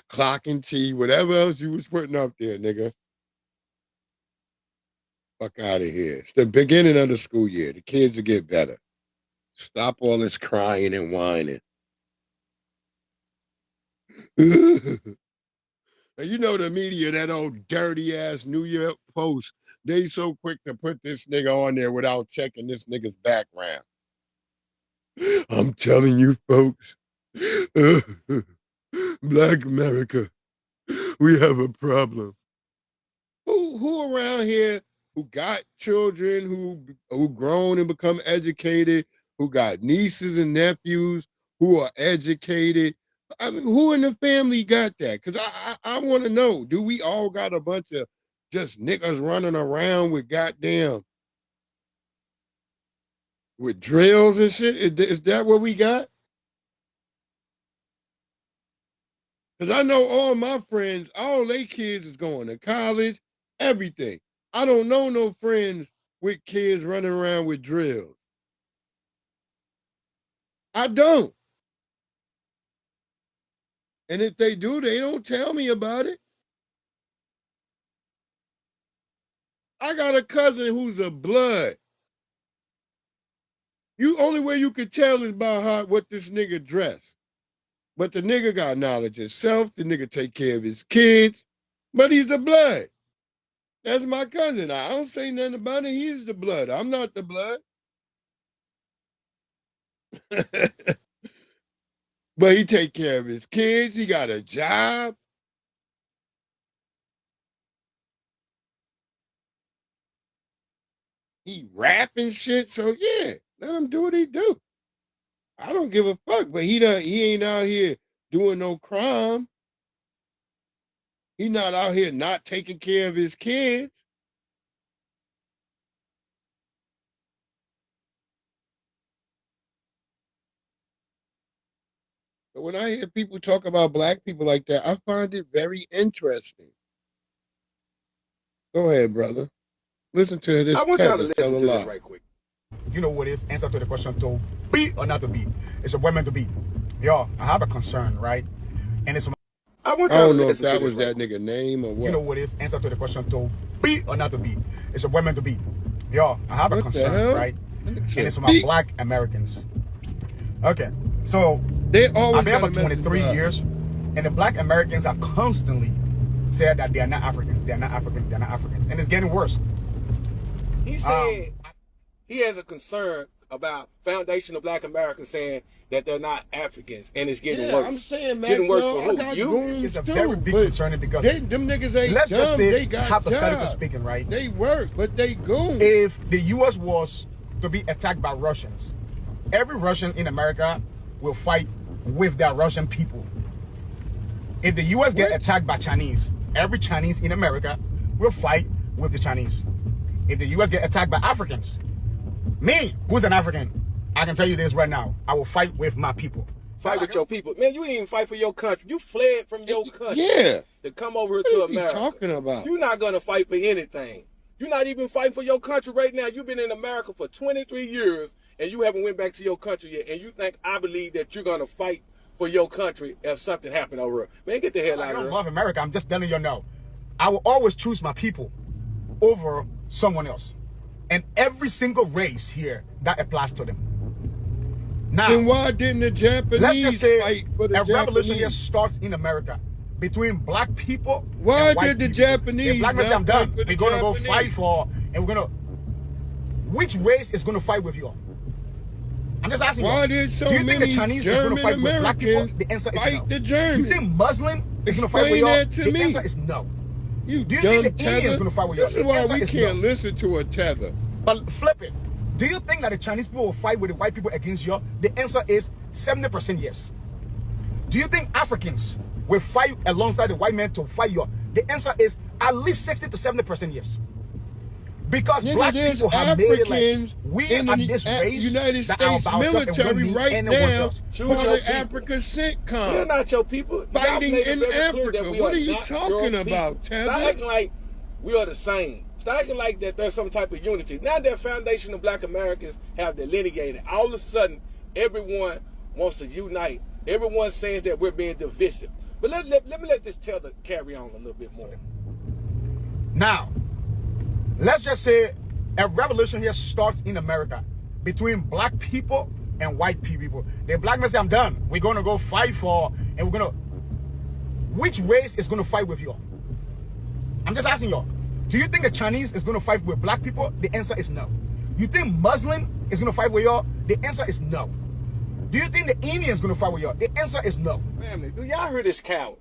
clock and tea, whatever else you was putting up there, nigga. Fuck out of here. It's the beginning of the school year. The kids will get better. Stop all this crying and whining. And you know the media, that old dirty ass New York Post, they so quick to put this nigga on there without checking this nigga's background. I'm telling you, folks, Black America, we have a problem. Who around here who got children, who grown and become educated, who got nieces and nephews who are educated? I mean, who in the family got that? Because I want to know, do we all got a bunch of just niggas running around with goddamn, with drills and shit? Is that what we got? Because I know all my friends, all their kids is going to college, everything. I don't know no friends with kids running around with drills. I don't. And if they do, they don't tell me about it. I got a cousin who's a blood. Only way you could tell is by what this nigga dressed. But the nigga got knowledge himself. The nigga take care of his kids. But he's the blood. That's my cousin. I don't say nothing about it. He's the blood. I'm not the blood. But he take care of his kids. He got a job. He rapping shit. So yeah, let him do what he do. I don't give a fuck. But he ain't out here doing no crime. He not out here not taking care of his kids. But when I hear people talk about black people like that, I find it very interesting. Go ahead, brother. Listen to this. I want y'all to Tether tell listen a to lie. this right quick. You know what is answer to the question to be or not to be? It's a woman to be. Yo, I have a concern, right? And it's I don't know if that was that nigga name or what. You know what is answer to the question to be or not to be? It's a woman to be. Yo, I have a concern, right? And it's for my black Americans. Okay, so I've been here for 23 years, and the black Americans have constantly said that they are not Africans, they are not Africans, they are not Africans, and it's getting worse. He said he has a concern about foundational black Americans saying that they're not Africans, and it's getting worse. I'm saying, man, getting worse for I got goons It's a too, very big concern because them niggas ain't let's dumb. just say, They got hypothetically jobs. speaking, right? They work, but they goons. If the U.S. was to be attacked by Russians, every Russian in America will fight with their Russian people. If the U.S. get attacked by Chinese, every Chinese in America we'll fight with the Chinese. If the US get attacked by Africans, me, who's an African, I can tell you this right now, I will fight with my people. Fight with your people. Man, you didn't even fight for your country. You fled from your country. Yeah. To come over here to America. What are you talking about? You're not going to fight for anything. You're not even fighting for your country right now. You've been in America for 23 years, and you haven't went back to your country yet. And you think I believe that you're going to fight for your country if something happened over here. Man, get the hell out of here. I don't love America. I'm just telling you no. I will always choose my people over someone else. And every single race here, that applies to them. Now, then why didn't the Japanese let's just say fight for the a revolution Japanese? here starts in America between black people. Why and white did the people. Japanese If black men say I'm not done, fight for the we're gonna go Japanese? fight for, and we're gonna. Which race is gonna fight with you? I'm just asking. Why you. did so Do you think many the Chinese German is gonna fight with black people? Americans The answer is fight no. the Do Germans? you think Muslim is gonna fight with Explain you? that to The me. answer is no. You Do you dumb think the Indians tether. gonna fight with you? This is why we can't no. listen to a tether. But flip it. Do you think that the Chinese people will fight with the white people against you? The answer is 70% yes. Do you think Africans will fight alongside the white men to fight you? The answer is at least 60 to 70% yes. Because Nigga, black there's people have made it like Africans we in are the this race United that are States about ourselves and we military don't need right anyone now else. Choose for your the people. Africa CITCOM. You're not your people. Fighting Y'all made it in very clear Africa. that we What are you not talking your about, people. Tether? Stop acting like we are the same. Stop acting like that there's some type of unity. Now that foundation of black Americans have delineated, all of a sudden, everyone wants to unite. Everyone's saying that we're being divisive. But let me let this Tether carry on a little bit more. Now, let's just say a revolution here starts in America between black people and white people. The black men say, I'm done. We're going to go fight for, and we're going to, which race is going to fight with you? I'm just asking you. Do you think the Chinese is going to fight with black people? The answer is no. You think Muslim is going to fight with you? The answer is no. Do you think the Indian is going to fight with you? The answer is no. Family, do y'all hear this coward?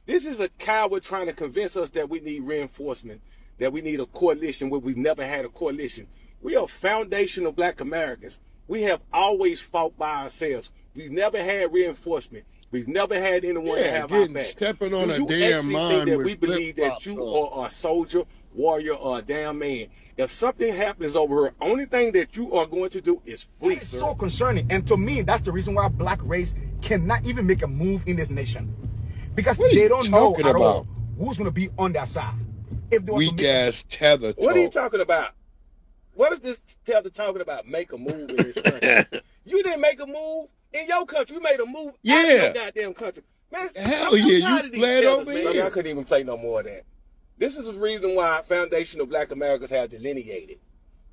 This is a coward trying to convince us that we need reinforcement, that we need a coalition where we've never had a coalition. We are foundational black Americans. We have always fought by ourselves. We've never had reinforcement. We've never had anyone to have our back. Stepping on Do a you damn actually mine think that with we believe that you flip-flops are a soldier, warrior, or a damn man? If something happens over here, only thing that you are going to do is flee, It's sir. so concerning. And to me, that's the reason why black race cannot even make a move in this nation. Because What are they you don't know talking at all about? who's going to be on their side. If they want to Weak make ass tether talk. What are you talking about? What is this Tether talking about? Make a move in this country. You didn't make a move in your country. You made a move out of your goddamn country. Man, Hell I'm yeah, tired you of these fled tethers, over man. here. I couldn't even play no more of that. This is the reason why foundational black Americans have delineated.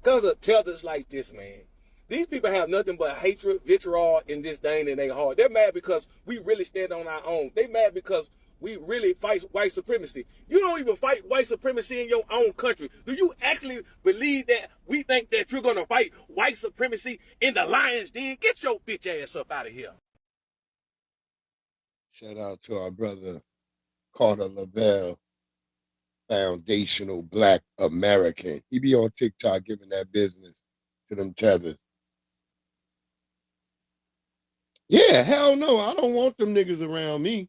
Because of tethers like this, man. These people have nothing but hatred, vitriol, and disdain in their heart. They're mad because we really stand on our own. They mad because we really fight white supremacy. You don't even fight white supremacy in your own country. Do you actually believe that we think that you're going to fight white supremacy in the lion's den? Get your bitch ass up out of here. Shout out to our brother Carter Lavelle, foundational black American. He be on TikTok giving that business to them tethers. Yeah, hell no. I don't want them niggas around me.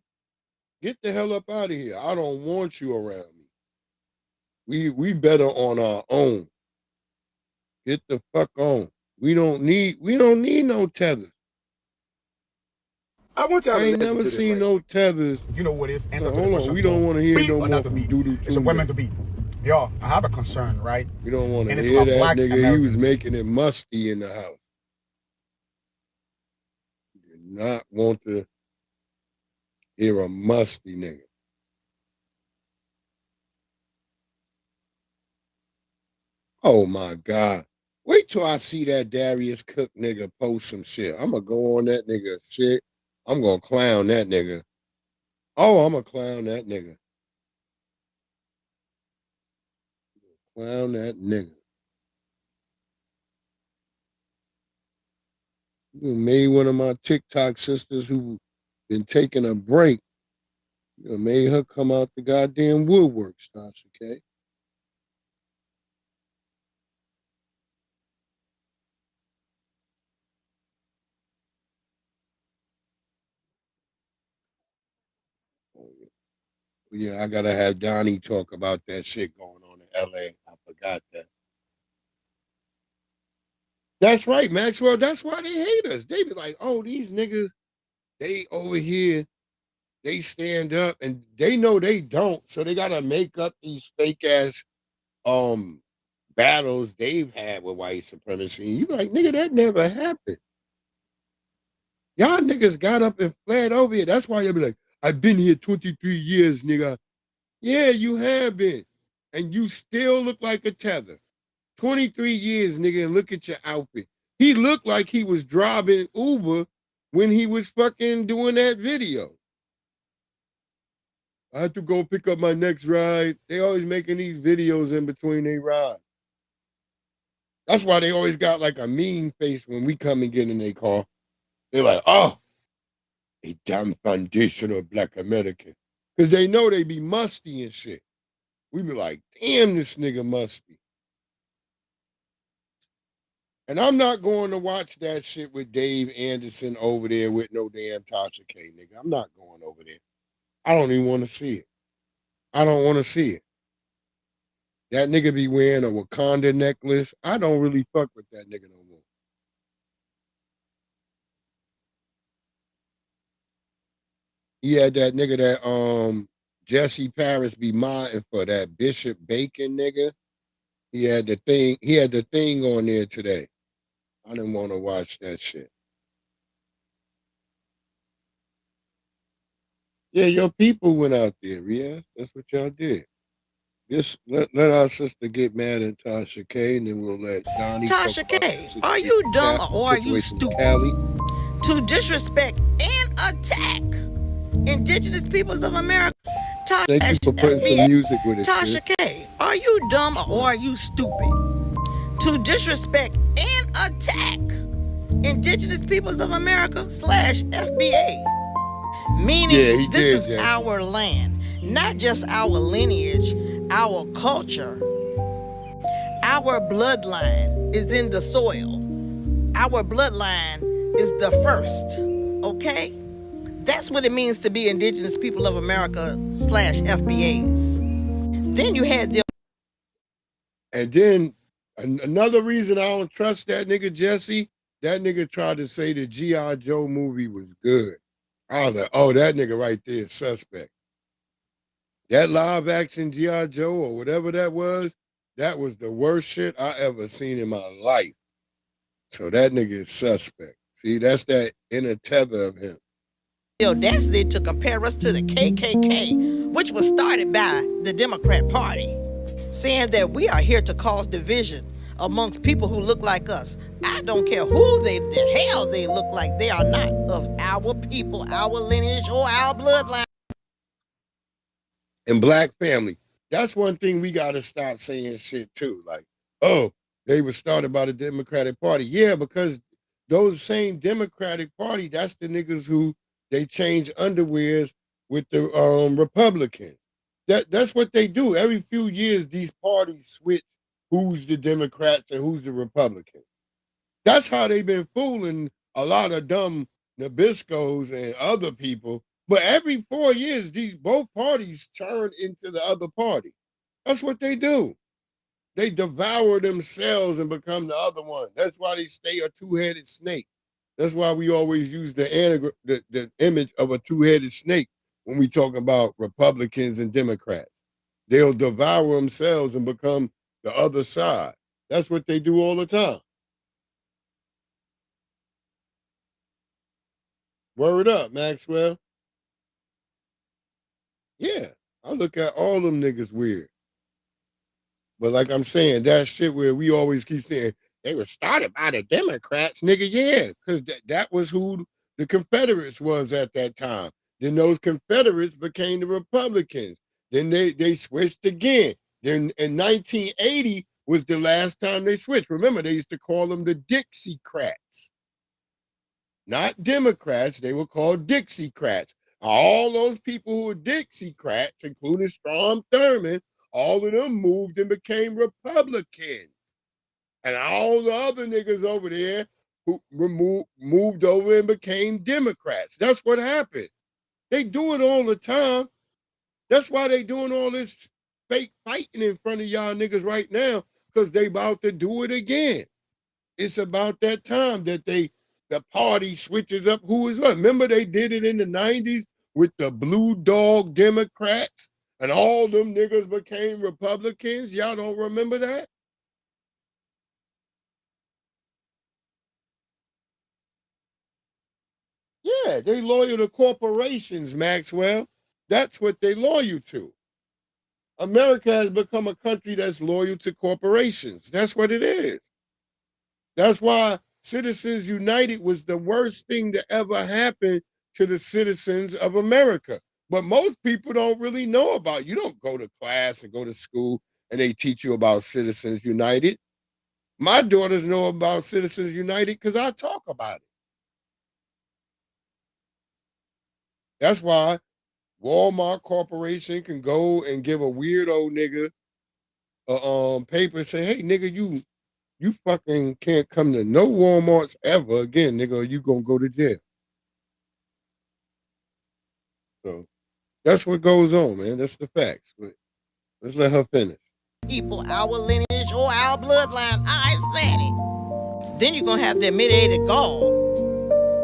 Get the hell up out of here. I don't want you around me. We better on our own. Get the fuck on. We don't need no tethers. I want y'all I to ain't listen never to this seen right. no tethers. You know what it is? Answer to the Hold on, question. we don't want to hear Be no or more not to from be. Doodoo It's a women to Tuesday. be. Yo, I have a concern, right? We don't want to And it's hear about that black nigga. He was Americans. making it musty in the house. You do not want to hear a musty nigga. Oh my God. Wait till I see that Darius Cook nigga post some shit. I'm going to go on that nigga shit. I'm going to clown that nigga. Oh, I'm going to clown that nigga. Clown that nigga. You made one of my TikTok sisters who been taking a break. You made her come out the goddamn woodwork, Stasha, okay? Yeah, I gotta have Donnie talk about that shit going on LA. I forgot that. That's right, Maxwell. That's why they hate us. They be like, oh, these niggas, they over here, they stand up and they know they don't. So they gotta make up these fake ass battles they've had with white supremacy. And you be like, nigga, that never happened. Y'all niggas got up and fled over here. That's why you'll be like, I've been here 23 years, nigga. Yeah, you have been. And you still look like a tether. 23 years, nigga, and look at your outfit. He looked like he was driving Uber when he was fucking doing that video. I have to go pick up my next ride. They always making these videos in between their rides. That's why they always got like a mean face when we come and get in their car. They're like, oh, a damn foundational black American. Because they know they be musty and shit. We be like, damn, this nigga musty. And I'm not going to watch that shit with Dave Anderson over there with no damn Tasha K, nigga. I'm not going over there. I don't even want to see it. I don't want to see it. That nigga be wearing a Wakanda necklace. I don't really fuck with that nigga no more. He had that nigga that Jesse Paris be modding for, that Bishop Bacon nigga. He had the thing on there today. I didn't want to watch that shit. Yeah, your people went out there, yeah. That's what y'all did. Just let our sister get mad at Tasha K, and then we'll let Donnie Tasha K, are you dumb or are you stupid? To disrespect and attack indigenous peoples of America. Thank you for putting some music with it, Tasha K, are you dumb or are you stupid? To disrespect and attack indigenous peoples of America / FBA. Meaning this is our land, not just our lineage, our culture. Our bloodline is in the soil. Our bloodline is the first, okay? That's what it means to be indigenous people of America / FBAs. Then you had them. And then another reason I don't trust that nigga Jesse, that nigga tried to say the G.I. Joe movie was good. I was like, oh, that nigga right there is suspect. That live action G.I. Joe or whatever that was the worst shit I ever seen in my life. So that nigga is suspect. See, that's that inner tether of him. The audacity to compare us to the KKK, which was started by the Democrat Party, saying that we are here to cause division amongst people who look like us. I don't care who the hell they look like. They are not of our people, our lineage, or our bloodline. And black family. That's one thing we got to stop saying shit too. Like, oh, they were started by the Democratic Party. Yeah, because those same Democratic Party, that's the niggas who they change underwears with the Republicans. That's what they do. Every few years, these parties switch who's the Democrats and who's the Republicans. That's how they've been fooling a lot of dumb Nabiscos and other people. But every 4 years, both parties turn into the other party. That's what they do. They devour themselves and become the other one. That's why they stay a two-headed snake. That's why we always use the image of a two-headed snake when we talk about Republicans and Democrats. They'll devour themselves and become the other side. That's what they do all the time. Word up, Maxwell. Yeah, I look at all them niggas weird. But like I'm saying, that shit where we always keep saying, they were started by the Democrats, nigga, yeah, because that was who the Confederates was at that time. Then those Confederates became the Republicans. Then they switched again. Then in 1980 was the last time they switched. Remember, they used to call them the Dixiecrats. Not Democrats, they were called Dixiecrats. All those people who were Dixiecrats, including Strom Thurmond, all of them moved and became Republicans. And all the other niggas over there who moved over and became Democrats. That's what happened. They do it all the time. That's why they doing all this fake fighting in front of y'all niggas right now because they about to do it again. It's about that time that the party switches up who is what. Remember they did it in the 90s with the blue dog Democrats and all them niggas became Republicans? Y'all don't remember that? Yeah, they loyal to corporations, Maxwell. That's what they loyal to. America has become a country that's loyal to corporations. That's what it is. That's why Citizens United was the worst thing to ever happen to the citizens of America. But most people don't really know about it. You don't go to class and go to school and they teach you about Citizens United. My daughters know about Citizens United because I talk about it. That's why Walmart Corporation can go and give a weird old nigga a paper and say, hey, nigga, you fucking can't come to no Walmarts ever again, nigga, or you gonna go to jail. So that's what goes on, man. That's the facts. But let's let her finish. People, our lineage or our bloodline, I said it. Then you're gonna have the admitted gall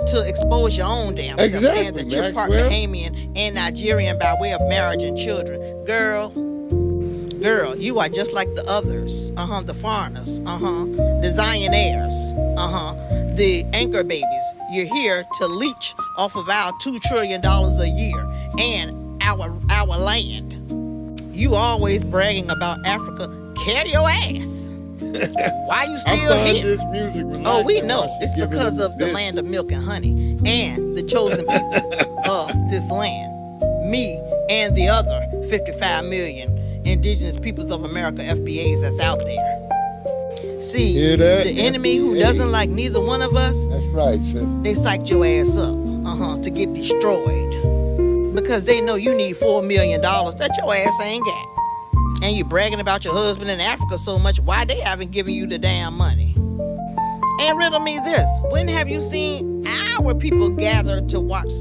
to expose your own damn self, saying that you're part Bahamian and Nigerian by way of marriage and children. Girl, you are just like the others. The foreigners. The Zionaires. The anchor babies. You're here to leech off of our $2 trillion a year and our land. You always bragging about Africa. Carry your ass. Why you still here? This music oh, we know. It's because of the land of milk and honey and the chosen people of this land. Me and the other 55 million indigenous peoples of America FBAs that's out there. See, the enemy who doesn't like neither one of us, that's right, sis. They psyched your ass up to get destroyed. Because they know you need $4 million that your ass ain't got. And you bragging about your husband in Africa so much, why they haven't given you the damn money? And riddle me this, when have you seen our people gather to watch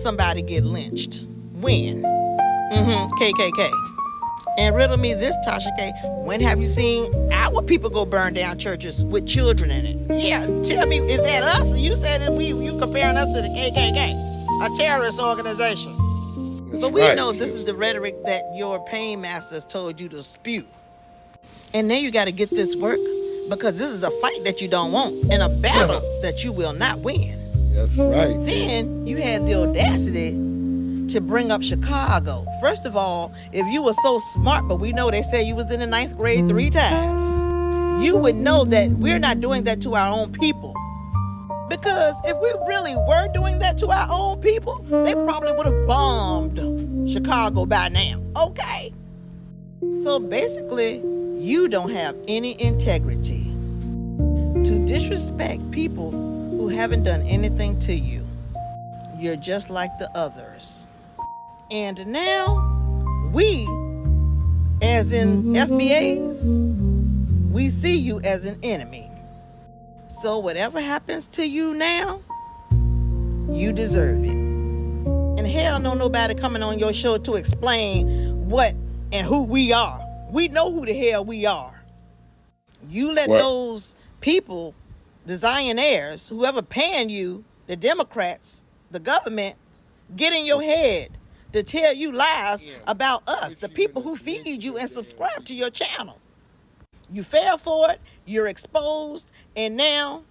somebody get lynched? When? KKK. And riddle me this, Tasha K, when have you seen our people go burn down churches with children in it? Yeah, tell me, is that us? You said that you comparing us to the KKK, a terrorist organization. But we know this is the rhetoric that your pain masters told you to spew. And now you got to get this work because this is a fight that you don't want and a battle that you will not win. That's right. Then you had the audacity to bring up Chicago. First of all, if you were so smart, but we know they say you was in the 9th grade 3 times, you would know that we're not doing that to our own people. Because if we really were doing that to our own people, they probably would have bombed Chicago by now, okay? So basically, you don't have any integrity to disrespect people who haven't done anything to you. You're just like the others. And now, we, as in FBAs, we see you as an enemy. So whatever happens to you now, you deserve it. And hell no nobody coming on your show to explain what and who we are. We know who the hell we are. You let those people, the Zionaires, whoever paying you, the Democrats, the government, get in your head to tell you lies about us, the people who feed you and subscribe to your channel. You fell for it, you're exposed, and now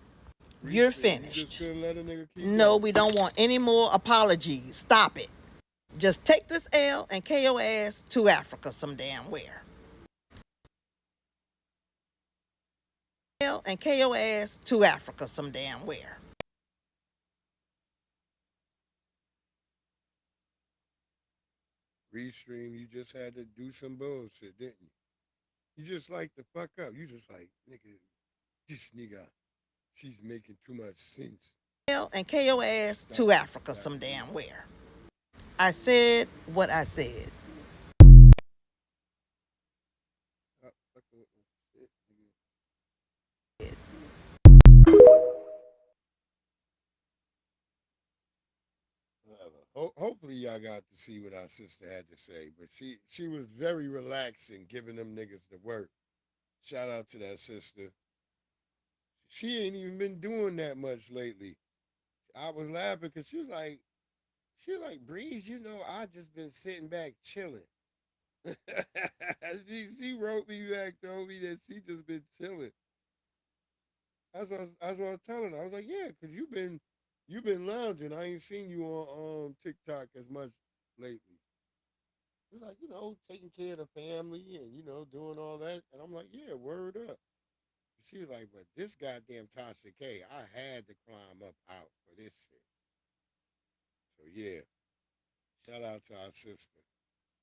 you're finished. No, we don't want any more apologies. Stop it. Just take this L and carry your ass to Africa some damn where. L and carry your ass to Africa some damn where. Restream, you just had to do some bullshit, didn't you? You just like to fuck up. You just like, nigga, this nigga, she's making too much sense. And carry your ass to Africa some damn where. I said what I said. Hopefully y'all got to see what our sister had to say, but she was very relaxing, giving them niggas the work. Shout out to that sister. She ain't even been doing that much lately. I was laughing because she was like, Breeze, I just been sitting back chilling. she wrote me back, told me that she just been chilling. That's what I was telling her. I was like, yeah, because you've been lounging. I ain't seen you on TikTok as much lately. She's like, taking care of the family and doing all that. And I'm like, yeah, word up. She was like, but this goddamn Tasha K, I had to climb up out for this shit. So yeah, shout out to our sister.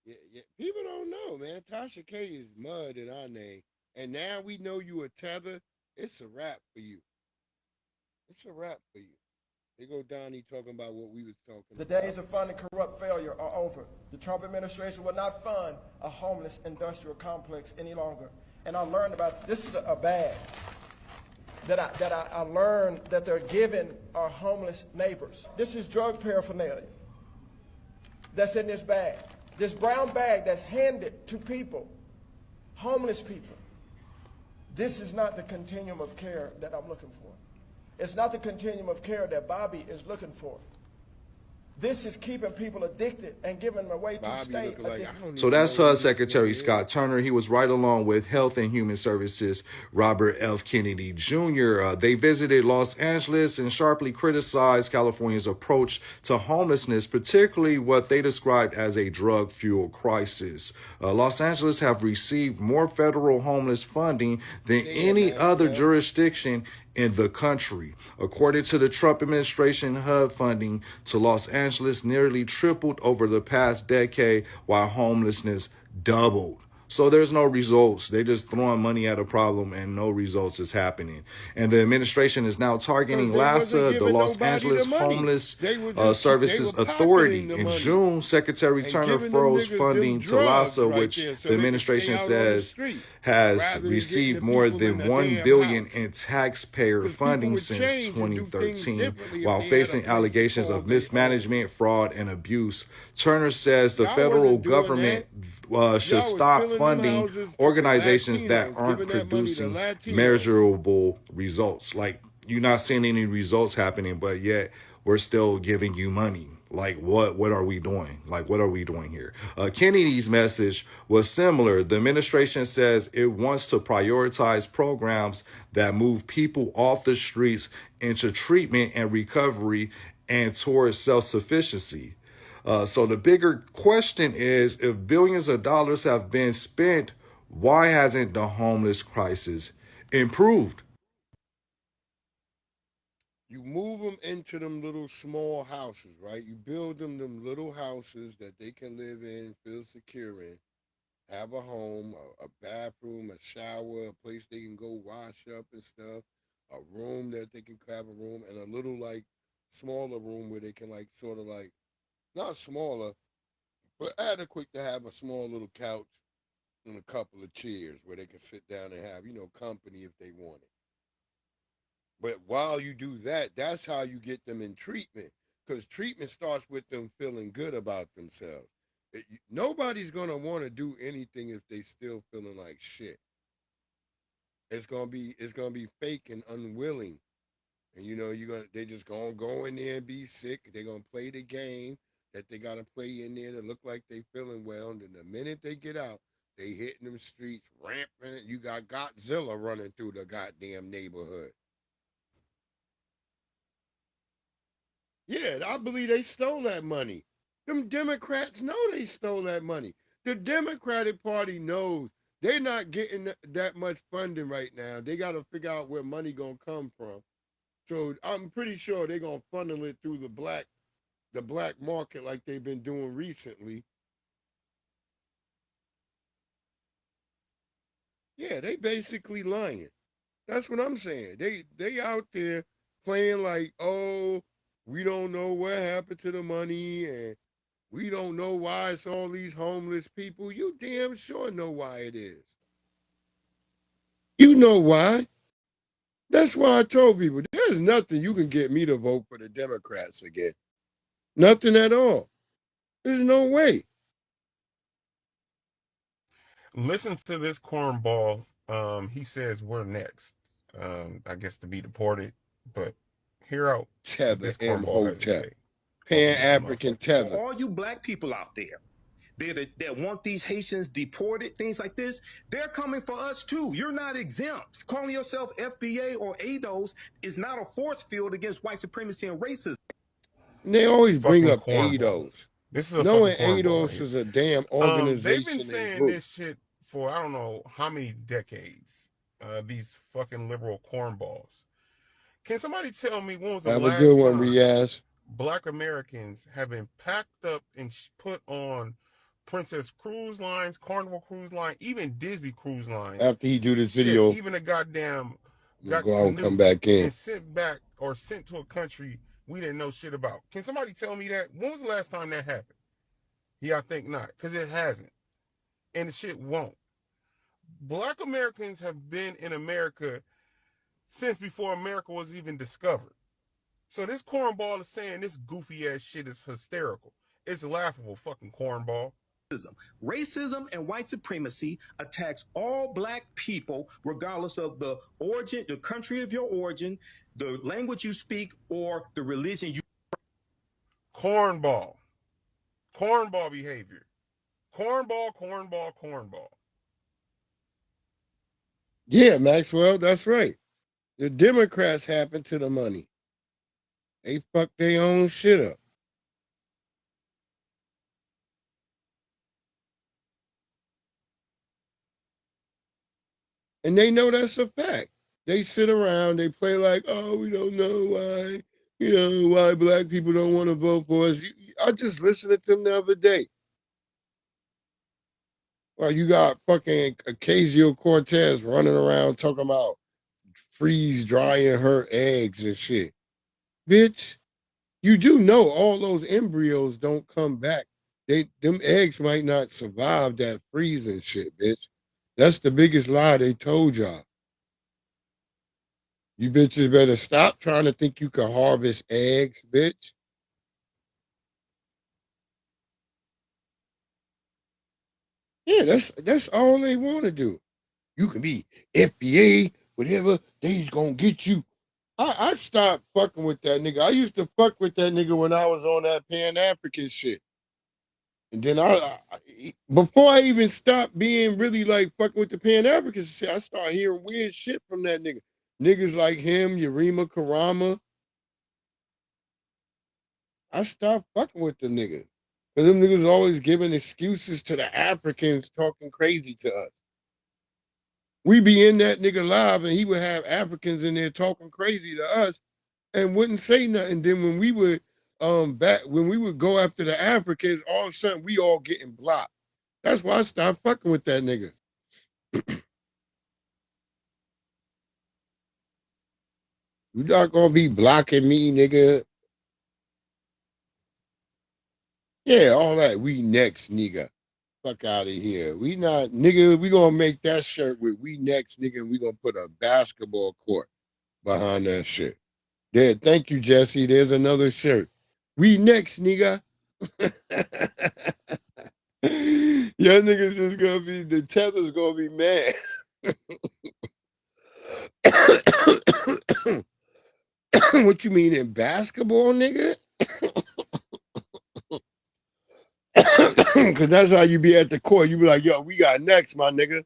Yeah, yeah. People don't know, man. Tasha K is mud in our name. And now we know you a tether. It's a wrap for you. It's a wrap for you. They go Donnie talking about what we was talking The about. days of funding corrupt failure are over. The Trump administration will not fund a homeless industrial complex any longer. And I learned about this is a bag that I learned that they're giving our homeless neighbors. This is drug paraphernalia that's in this bag. This brown bag that's handed to people, homeless people. This is not the continuum of care that I'm looking for. It's not the continuum of care that Bobby is looking for. This is keeping people addicted and giving them a way to stay addicted. So that's Secretary Scott Turner. He was right along with Health and Human Services Robert F. Kennedy Jr. They visited Los Angeles and sharply criticized California's approach to homelessness, particularly what they described as a drug-fueled crisis. Los Angeles have received more federal homeless funding than any other jurisdiction in the country. According to the Trump administration, HUD funding to Los Angeles nearly tripled over the past decade, while homelessness doubled. So there's no results. They just throwing money at a problem and no results is happening. And the administration is now targeting LASA, the Los Angeles Homeless Services Authority. In June, Secretary Turner froze funding to LASA, which the administration says has received more than $1 billion in taxpayer funding since 2013, while facing allegations of mismanagement, fraud, and abuse. Turner says the federal government should stop funding organizations that aren't producing measurable results. Like, you're not seeing any results happening, but yet we're still giving you money. Like, what are we doing? Like, what are we doing here? Kennedy's message was similar. The administration says it wants to prioritize programs that move people off the streets into treatment and recovery and towards self-sufficiency. So the bigger question is, if billions of dollars have been spent, why hasn't the homeless crisis improved? You move them into them little small houses, right? You build them little houses that they can live in, feel secure in, have a home, a bathroom, a shower, a place they can go wash up and stuff, a room that they can have a room, and a little like smaller room where they can like sort of like, not smaller, but adequate to have a small little couch and a couple of chairs where they can sit down and have, company if they want it. But while you do that, that's how you get them in treatment, because treatment starts with them feeling good about themselves. Nobody's going to want to do anything if they still feeling like shit. It's going to be fake and unwilling. And they just going to go in there and be sick. They're going to play the game that they got to play in there to look like they feeling well. And then the minute they get out, they hitting them streets, rampant. You got Godzilla running through the goddamn neighborhood. Yeah, I believe they stole that money. Them Democrats know they stole that money. The Democratic Party knows they're not getting that much funding right now. They got to figure out where money going to come from. So I'm pretty sure they're going to funnel it through the black market like they've been doing recently. Yeah, they basically lying. That's what I'm saying. They out there playing like, oh, we don't know what happened to the money and we don't know why it's all these homeless people. You damn sure know why it is. You know why. That's why I told people, there's nothing you can get me to vote for the Democrats again. Nothing at all. There's no way. Listen to this cornball. He says we're next. I guess to be deported, but hear out what Tether this M cornball has to Hotep. say. Pan-African tether. All you black people out there that want these Haitians deported, things like this, they're coming for us too. You're not exempt. Calling yourself FBA or ADOS is not a force field against white supremacy and racism. And they always bring up cornball. ADOS. This is a knowing fucking cornball ADOS is a damn organization. They've been saying group. this shit for I don't know how many decades. These fucking liberal cornballs. Can somebody tell me when was the Have last a good one, time Riaz. Black Americans have been packed up and put on Princess Cruise Lines, Carnival Cruise Line, even Disney Cruise Lines? After he do this video, even a goddamn go out and come back in. and sent back or sent to a country we didn't know shit about. Can somebody tell me that? When was the last time that happened? Yeah, I think not, because it hasn't. And the shit won't. Black Americans have been in America since before America was even discovered. So this cornball is saying this goofy ass shit is hysterical. It's laughable, fucking cornball. Racism and white supremacy attacks all black people, regardless of the origin, the country of your origin, the language you speak, or the religion you. Cornball. Cornball behavior. Cornball, cornball, cornball. Yeah, Maxwell, that's right. The Democrats happen to the money. They fuck their own shit up. And they know that's a fact. They sit around, they play like, oh, we don't know why, why black people don't want to vote for us. I just listened to them the other day. Well, you got fucking Ocasio-Cortez running around talking about freeze drying her eggs and shit. Bitch, you do know all those embryos don't come back. Them eggs might not survive that freezing shit, bitch. That's the biggest lie they told y'all. You bitches better stop trying to think you can harvest eggs, bitch. Yeah, that's all they want to do. You can be FBA, whatever, they's gonna get you. I stopped fucking with that nigga. I used to fuck with that nigga when I was on that Pan-African shit. And then before I even stopped being really like fucking with the Pan-African shit, I started hearing weird shit from that nigga. Niggas like him, Yarima Karama. I stopped fucking with the nigga. Because them niggas always giving excuses to the Africans talking crazy to us. We be in that nigga live and he would have Africans in there talking crazy to us and wouldn't say nothing. Then when we would when we would go after the Africans, all of a sudden we all getting blocked. That's why I stopped fucking with that nigga. You not gonna be blocking me, nigga. Yeah, all that. We next, nigga. Fuck out of here. We not, nigga, we gonna make that shirt with we next, nigga, and we gonna put a basketball court behind that shit. There, thank you, Jesse. There's another shirt. We next, nigga. Y'all niggas just gonna be, the tether's gonna be mad. What you mean in basketball, nigga? Cause that's how you be at the court. You be like, yo, we got next, my nigga.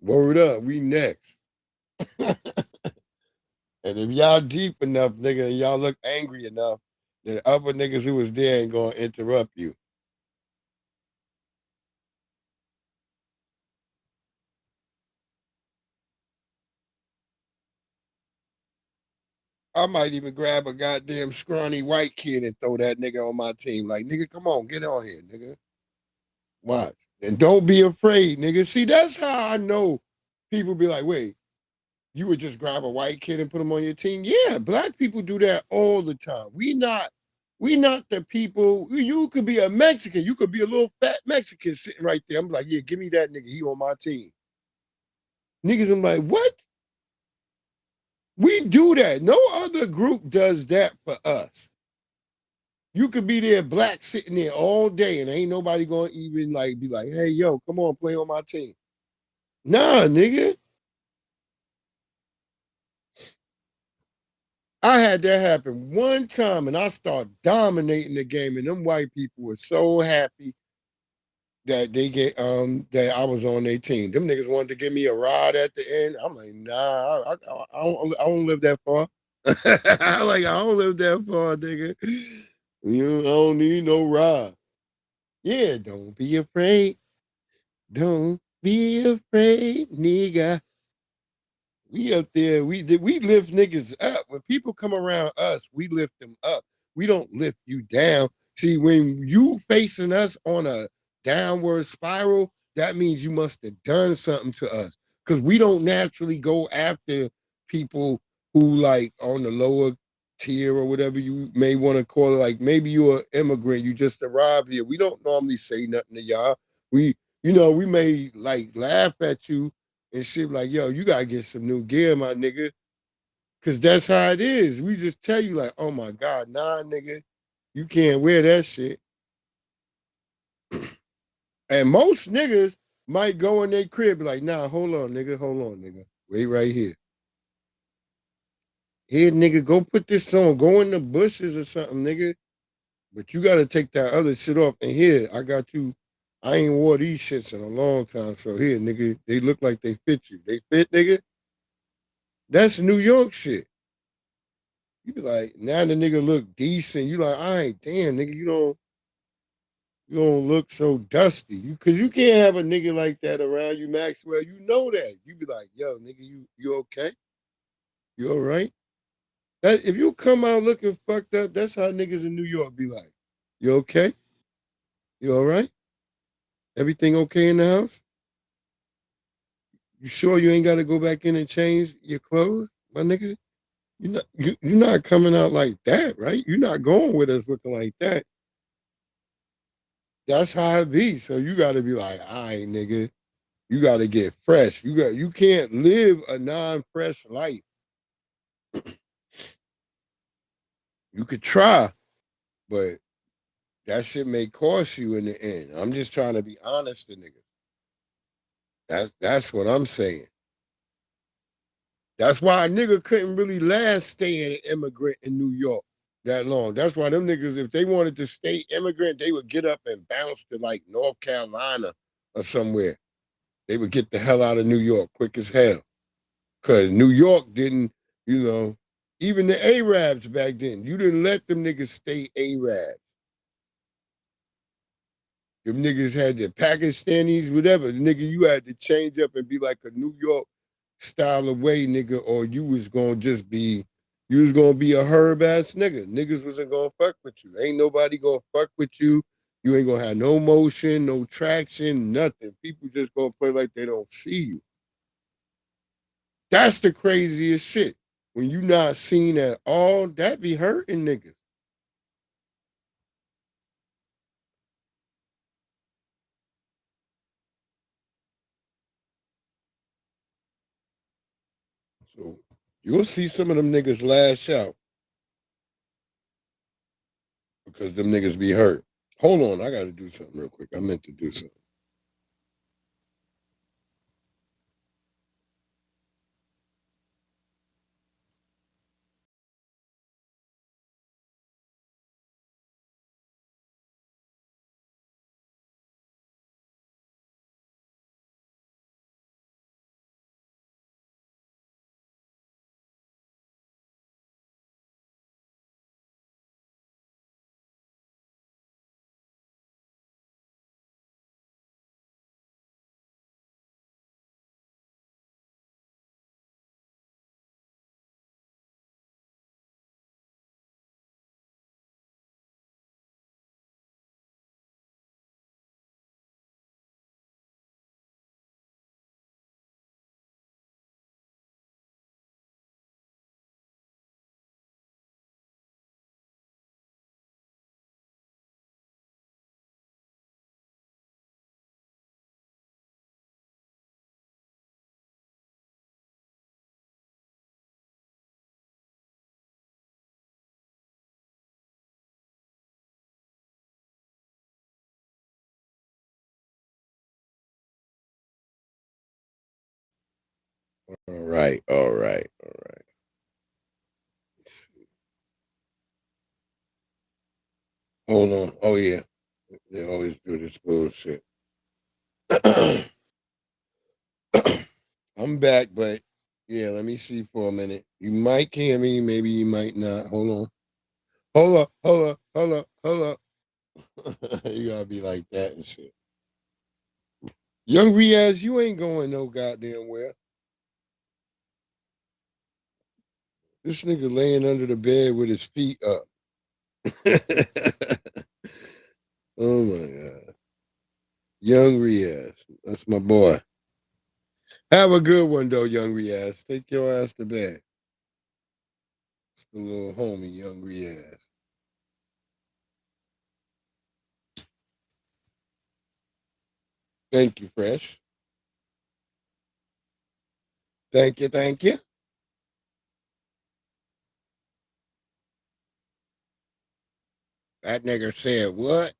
Word up, we next. And if y'all deep enough, nigga, and y'all look angry enough, then other niggas who was there ain't gonna interrupt you. I might even grab a goddamn scrawny white kid and throw that nigga on my team. Like, nigga, come on, get on here, nigga. Watch. And don't be afraid, nigga. See, that's how I know people be like, wait, you would just grab a white kid and put him on your team? Yeah, black people do that all the time. We not the people. You could be a Mexican. You could be a little fat Mexican sitting right there. I'm like, yeah, give me that nigga. He on my team. Niggas, I'm like, what? We do that. No other group does that for us. You could be there, black, sitting there all day, and ain't nobody gonna even like be like, "Hey, yo, come on, play on my team." Nah, nigga. I had that happen one time, and I started dominating the game, and them white people were so happy that they get that I was on their team. Them niggas wanted to give me a ride at the end. I'm like, nah, I don't live that far. I don't live that far, nigga. I don't need no ride. Yeah, don't be afraid. Don't be afraid, nigga. We up there, we lift niggas up. When people come around us, we lift them up. We don't lift you down. See, when you facing us on a downward spiral, that means you must have done something to us. Because we don't naturally go after people who like on the lower tier or whatever you may want to call it. Like maybe you're an immigrant, you just arrived here. We don't normally say nothing to y'all. We may like laugh at you and shit like, yo, you gotta get some new gear, my nigga. Cause that's how it is. We just tell you, like, oh my God, nah, nigga, you can't wear that shit. And most niggas might go in their crib be like, nah, hold on, nigga. Wait right here. Here, nigga, go put this on. Go in the bushes or something, nigga. But you gotta take that other shit off. And here, I got you. I ain't wore these shits in a long time. So here, nigga, they look like they fit you. They fit, nigga. That's New York shit. You be like, now the nigga look decent. You like, all right, damn, nigga, you don't look so dusty. Cause you can't have a nigga like that around you, Maxwell. You know that. You be like, yo, nigga, you okay? You all right? That if you come out looking fucked up, that's how niggas in New York be like. You okay? You all right? Everything okay in the house? You sure you ain't gotta go back in and change your clothes, my nigga? You're not coming out like that, right? You're not going with us looking like that. That's how it be. So you got to be like, all right, nigga, you got to get fresh. You can't live a non-fresh life. You could try, but that shit may cost you in the end. I'm just trying to be honest to niggas. That's what I'm saying. That's why a nigga couldn't really last staying an immigrant in New York that long. That's why them niggas, if they wanted to stay immigrant, they would get up and bounce to like North Carolina or somewhere. They would get the hell out of New York quick as hell. Cause New York didn't, even the Arabs back then, you didn't let them niggas stay Arabs. Them niggas had the Pakistanis, whatever. The nigga, you had to change up and be like a New York style of way, nigga, or you was gonna be a herb ass nigga. Niggas wasn't gonna fuck with you. Ain't nobody gonna fuck with you. You ain't gonna have no motion, no traction, nothing. People just gonna play like they don't see you. That's the craziest shit. When you not seen at all, that be hurting niggas. So you'll see some of them niggas lash out because them niggas be hurt. Hold on, I gotta do something real quick. I meant to do something. right. All right. Hold on. Oh yeah. They always do this bullshit. I'm back, but yeah, let me see for a minute. You might hear me, maybe you might not. Hold on. Hold up. You gotta be like that and shit. Young Riaz, you ain't going no goddamn where. This nigga laying under the bed with his feet up. Oh my God. Young Riaz. That's my boy. Have a good one though, Young Riaz. Take your ass to bed. It's the little homie, Young Riaz. Thank you, Fresh. Thank you. That nigga said what?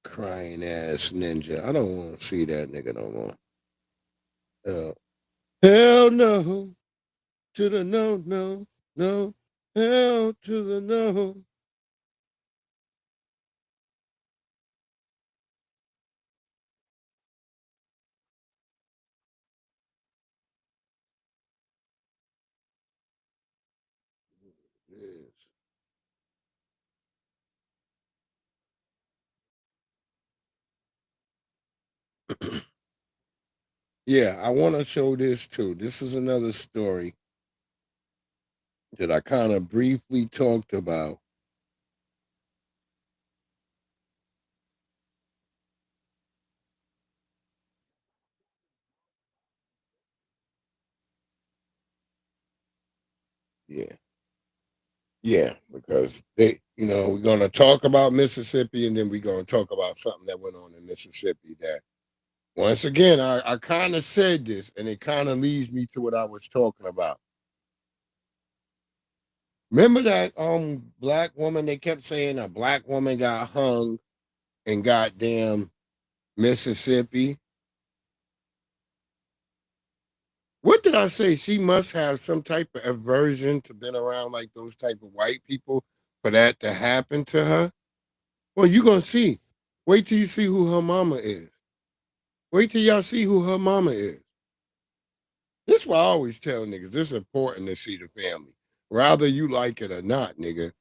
Crying ass ninja. I don't want to see that nigga no more. Hell no. To the no. Hell to the no. Yeah, I want to show this too. This is another story that I kind of briefly talked about. Yeah, because we're going to talk about Mississippi and then we're going to talk about something that went on in Mississippi that, once again, I kind of said this and it kind of leads me to what I was talking about. Remember that black woman, they kept saying a black woman got hung in goddamn Mississippi? What did I say? She must have some type of aversion to being around like those type of white people for that to happen to her. Well, you're gonna see. Wait till you see who her mama is. Wait till y'all see who her mama is. This is why I always tell niggas, this is important to see the family. Rather you like it or not, nigga.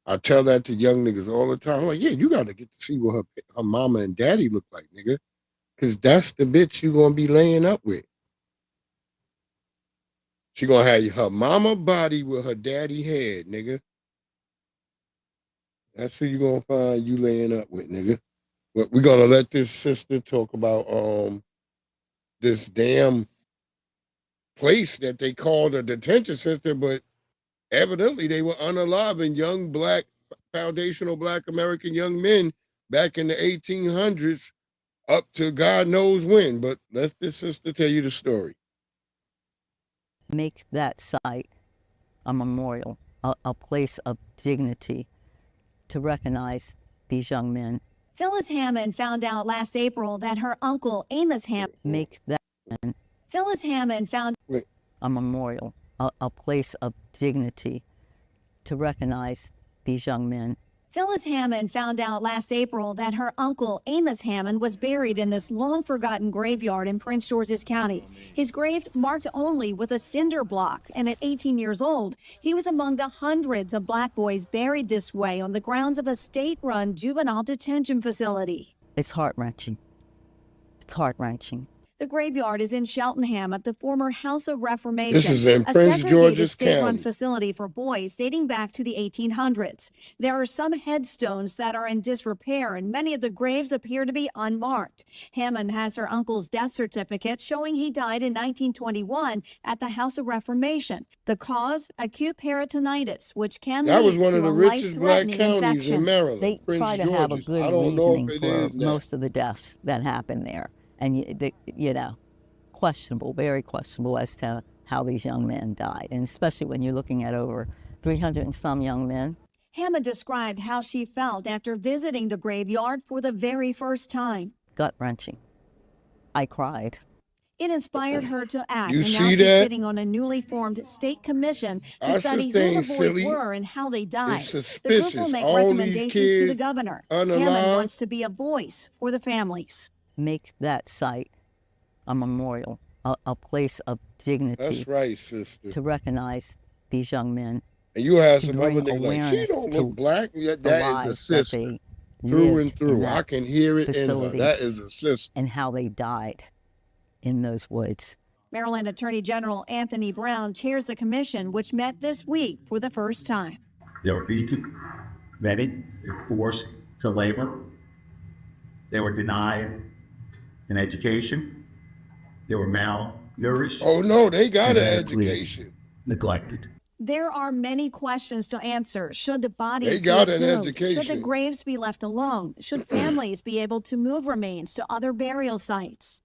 I tell that to young niggas all the time. I'm like, yeah, you gotta get to see what her mama and daddy look like, nigga. Cause that's the bitch you gonna be laying up with. She gonna have her mama body with her daddy head, nigga. That's who you gonna find you laying up with, nigga. But we're gonna let this sister talk about this damn place that they called a detention center, but evidently they were unaliving young black foundational black American young men back in the 1800s up to God knows when. But let this sister tell you the story. Make that site a memorial, a place of dignity to recognize these young men. Phyllis Hammond found out last April that her uncle Amos Hammond. Make that. Phyllis Hammond found a memorial, a place of dignity to recognize these young men. Phyllis Hammond found out last April that her uncle Amos Hammond was buried in this long-forgotten graveyard in Prince George's County. His grave marked only with a cinder block, and at 18 years old, he was among the hundreds of black boys buried this way on the grounds of a state-run juvenile detention facility. It's heart-wrenching. It's heart-wrenching. The graveyard is in Cheltenham at the former House of Reformation. This is in Prince George's state-run County. Facility for boys dating back to the 1800s. There are some headstones that are in disrepair, and many of the graves appear to be unmarked. Hammond has her uncle's death certificate showing he died in 1921 at the House of Reformation. The cause, acute peritonitis, which can That lead was one to of the a richest black life-threatening counties infection. in Maryland. They Prince try to George's. have a good I don't know reasoning if it for is now. most of the deaths that happen there. And, questionable, very questionable as to how these young men died. And especially when you're looking at over 300 and some young men. Hammond described how she felt after visiting the graveyard for the very first time. Gut-wrenching. I cried. It inspired her to act, You and now see she's that? sitting on a newly formed state commission to Our study sister who the ain't boys silly. were and how they died. It's The group will suspicious. make All these recommendations to the kids governor. unalive. Hammond wants to be a voice for the families. Make that site a memorial, a place of dignity. That's right, sister. To recognize these young men. And you have to some other bring niggas like, she awareness don't to look black. Yeah, the that is a lives that sister. they Through and lived in through. I that can hear it in her. facility That is a sister. and how they died in those woods. Maryland Attorney General Anthony Brown chairs the commission, which met this week for the first time. They were beaten, vetted, forced to labor. They were denied an education. They were malnourished. Oh no, they got and an medically education. neglected. There are many questions to answer. Should the bodies They got be an exhumed? education. Should the graves be left alone? Should families be able to move remains to other burial sites?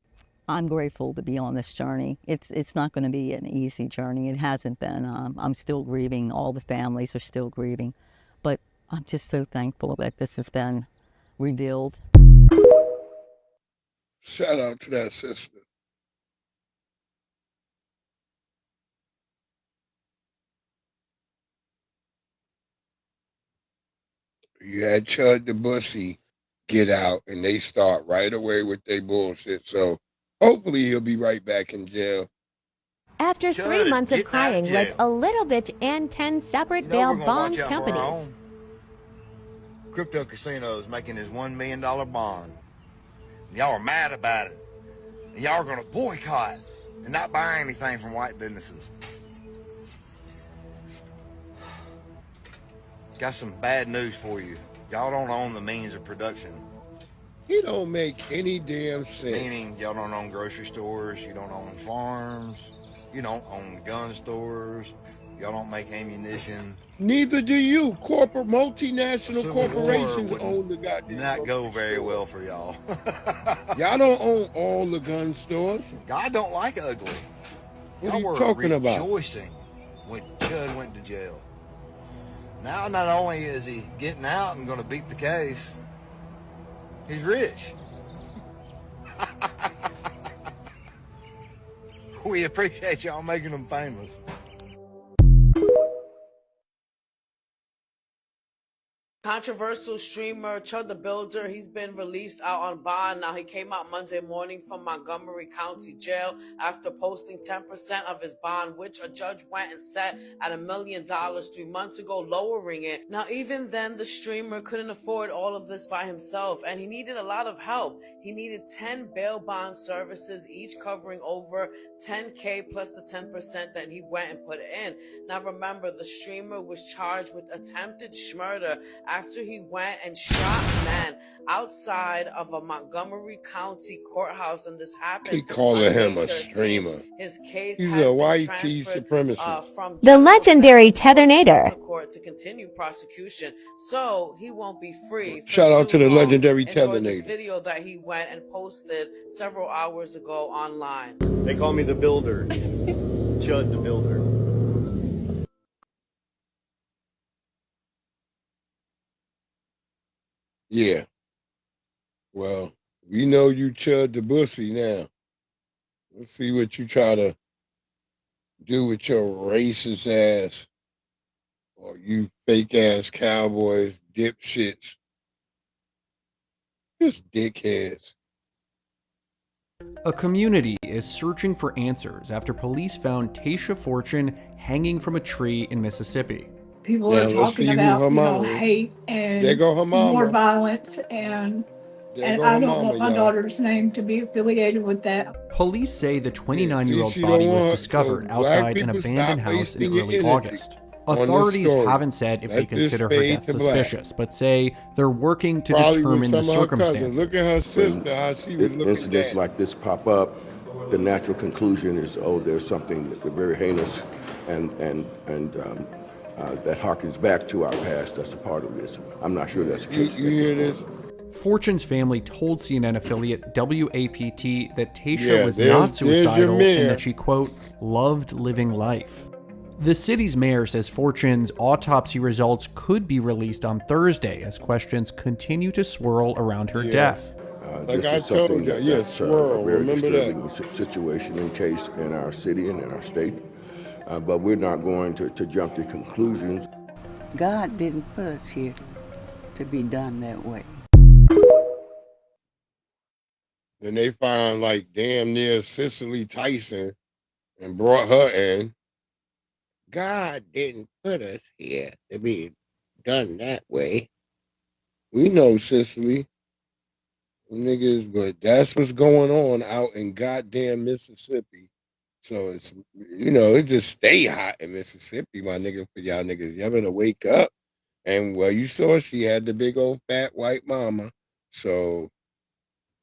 I'm grateful to be on this journey. It's not going to be an easy journey. It hasn't been. I'm still grieving. All the families are still grieving. But I'm just so thankful that this has been revealed. Shout out to that sister. You had Chud the Bussy get out, and they start right away with their bullshit. So hopefully he'll be right back in jail. After 3 months of crying with a little bitch and 10 separate bail bond companies. Crypto Casino's making his $1 million bond. Y'all are mad about it. And y'all are going to boycott and not buy anything from white businesses. Got some bad news for you. Y'all don't own the means of production. He don't make any damn sense. Meaning y'all don't own grocery stores, you don't own farms, you don't own gun stores, y'all don't make ammunition. Neither do you. Corporate multinational corporations own the goddamn. Not go very well for y'all. Y'all don't own all the gun stores. God don't like ugly. What are you Y'all were talking about? rejoicing when Chud went to jail. Now, not only is he getting out and going to beat the case, he's rich. We appreciate y'all making him famous. Controversial streamer Chud the Builder, he's been released out on bond. Now, he came out Monday morning from Montgomery County Jail after posting 10% of his bond, which a judge went and set at $1 million 3 months ago, lowering it. Now, even then, the streamer couldn't afford all of this by himself, and he needed a lot of help. He needed 10 bail bond services, each covering over $10K plus the 10% that he went and put in. Now, remember, the streamer was charged with attempted murder after he went and shot a man outside of a Montgomery County courthouse, and this happened. They calling him a 13. streamer. His case He's has a been white transferred, supremacist. from The legendary Tethernator. court to continue prosecution, so he won't be free. Shout out to the legendary Enjoy this Tethernator. video that he went and posted several hours ago online. They call me the Builder. Chud the Builder. Yeah. Well, we know you Chud the Bussy now. Let's see what you try to do with your racist ass. Or you fake ass cowboys, dipshits. Just dickheads. A community is searching for answers after police found Tasha Fortune hanging from a tree in Mississippi. People are talking about hate and There go her mama. more violence, and There go I her don't mama, want my y'all. daughter's name to be affiliated with that. Police say the 29-year-old she body don't was want- discovered so black outside an people abandoned stop house in wasting your early energy August. on this Authorities story. haven't said if they Let this consider her fade death to black. suspicious, but say they're working to Probably with determine the some of her cousins. circumstances. Look at her sister, how she was looking Incidents at. like this pop up, the natural conclusion is, oh, there's something very heinous and that harkens back to our past that's a part of this. I'm not sure that's the case. You hear this? Fortune's family told CNN affiliate WAPT that Tasha Yeah, was there's not your suicidal mayor. and that she, quote, loved living life. The city's mayor says Fortune's autopsy results could be released on Thursday as questions continue to swirl around her death. Like This I is something told you, that's a swirl, very remember disturbing that. situation and case in our city and in our state. But we're not going to jump to conclusions. God didn't put us here to be done that way. Then they found like damn near Cicely Tyson and brought her in. God didn't put us here to be done that way. We know Cicely. Niggas, but that's what's going on out in goddamn Mississippi. So it's, it just stay hot in Mississippi, my nigga, for y'all niggas. Y'all better wake up. And well, you saw she had the big old fat white mama. So,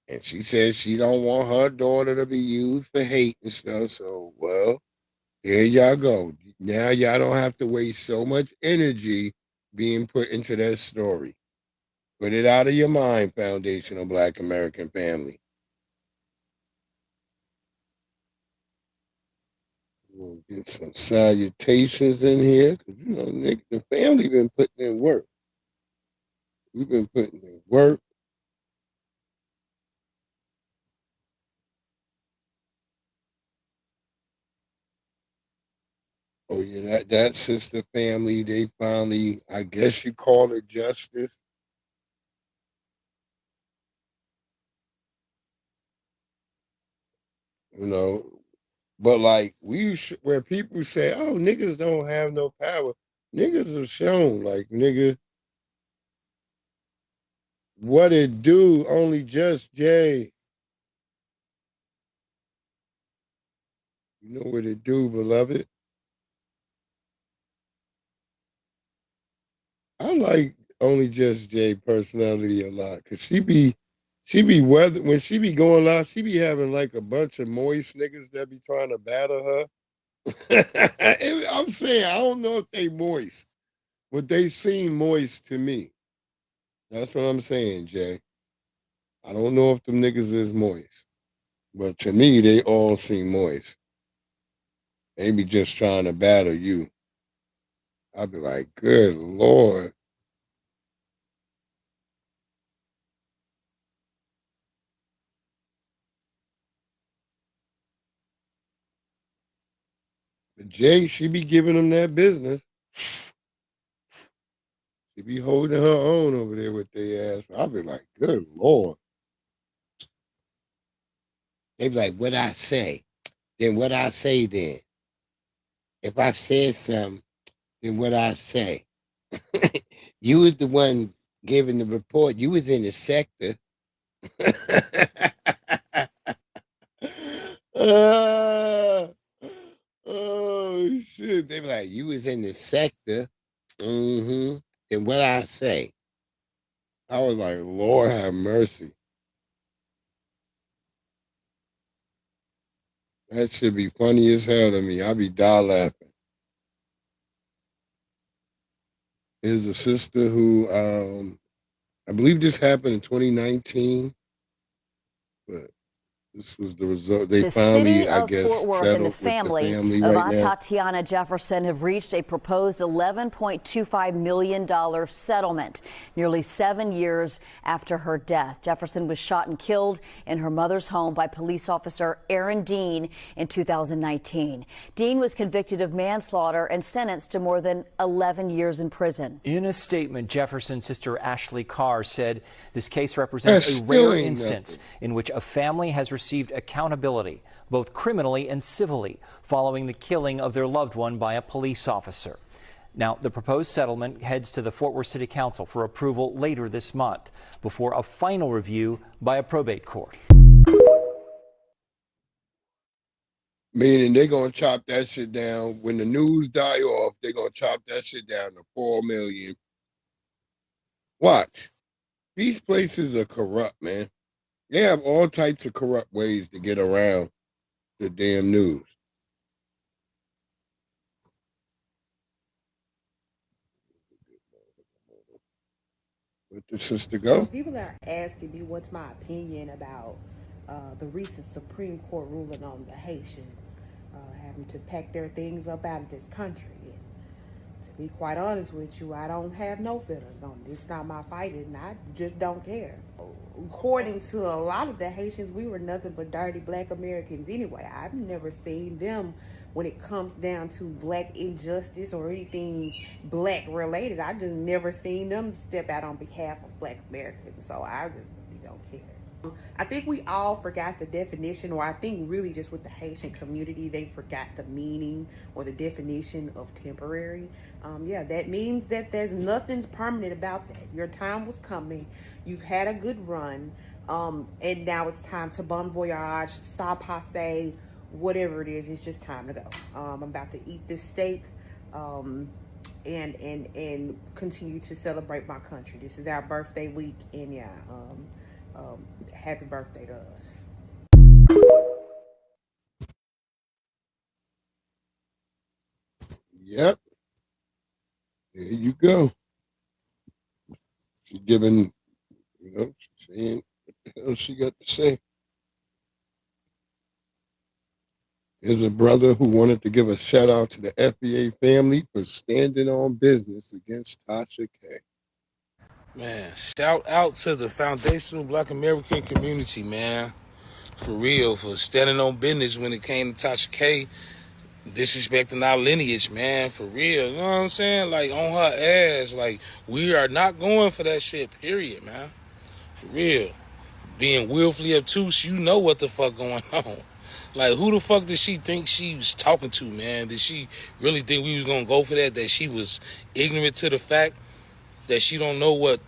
and she said she don't want her daughter to be used for hate and stuff. So, well, here y'all go. Now y'all don't have to waste so much energy being put into that story. Put it out of your mind, foundational Black American family. We'll get some salutations in here. Cause Nick, the family been putting in work. We've been putting in work. Oh yeah, that sister family, they finally, I guess you call it justice. But like where people say, oh, niggas don't have no power. Niggas have shown, like, nigga, what it do, only just Jay. You know what it do, beloved? I like only just Jay personality a lot, cause she be weather when she be going out, she be having like a bunch of moist niggas that be trying to battle her. I'm saying I don't know if they moist, but they seem moist to me. That's what I'm saying, Jay. I don't know if them niggas is moist, but to me they all seem moist. They be just trying to battle you. I'd be like, good Lord. But Jay, she be giving them that business. She be holding her own over there with their ass. I'll be like, good Lord. They be like, what I say? Then what I say then? If I said something, then what I say? You was the one giving the report. You was in the sector. Oh shit. They be like, you was in the sector. Mm-hmm. And what I say? I was like, Lord have mercy. That should be funny as hell to me. I be die laughing. There's a sister who I believe this happened in 2019, but this was the result. They finally, I guess, Fort Worth and the family of right now. Tatiana Jefferson have reached a proposed $11.25 million settlement nearly 7 years after her death. Jefferson was shot and killed in her mother's home by police officer Aaron Dean in 2019. Dean was convicted of manslaughter and sentenced to more than 11 years in prison. In a statement, Jefferson's sister Ashley Carr said this case represents a rare instance in which a family has received accountability, both criminally and civilly, following the killing of their loved one by a police officer. Now, the proposed settlement heads to the Fort Worth City Council for approval later this month, before a final review by a probate court. Meaning they're going to chop that shit down. When the news die off, they're going to chop that shit down to $4 million. Watch. These places are corrupt, man. They have all types of corrupt ways to get around the damn news. Let the sister go. So people are asking me what's my opinion about the recent Supreme Court ruling on the Haitians having to pack their things up out of this country. And to be quite honest with you, I don't have no feelings on it. It's not my fight, and I just don't care. according to a lot of the Haitians, we were nothing but dirty black Americans anyway. I've never seen them when it comes down to black injustice or anything black related. I just never seen them step out on behalf of black Americans. So I just really don't care. I think we all forgot the definition, or I think really just with the Haitian community, they forgot the meaning or the definition of temporary. Yeah, that means that there's nothing's permanent about that. Your time was coming. You've had a good run. And now it's time to bon voyage, sa passe, whatever it is. It's just time to go. I'm about to eat this steak. And continue to celebrate my country. This is our birthday week, and yeah, happy birthday to us. Yep. There you go. She's giving, she's saying what the hell she got to say. There's a brother who wanted to give a shout out to the FBA family for standing on business against Tasha K. Man, shout out to the foundational Black American community, man. For real, for standing on business when it came to Tasha K, disrespecting our lineage, man. For real, you know what I'm saying? Like, on her ass. Like, we are not going for that shit, period, man. For real. Being willfully obtuse, you know what the fuck going on. Like, who the fuck did she think she was talking to, man? Did she really think we was gonna go for that? That she was ignorant to the fact that she don't know what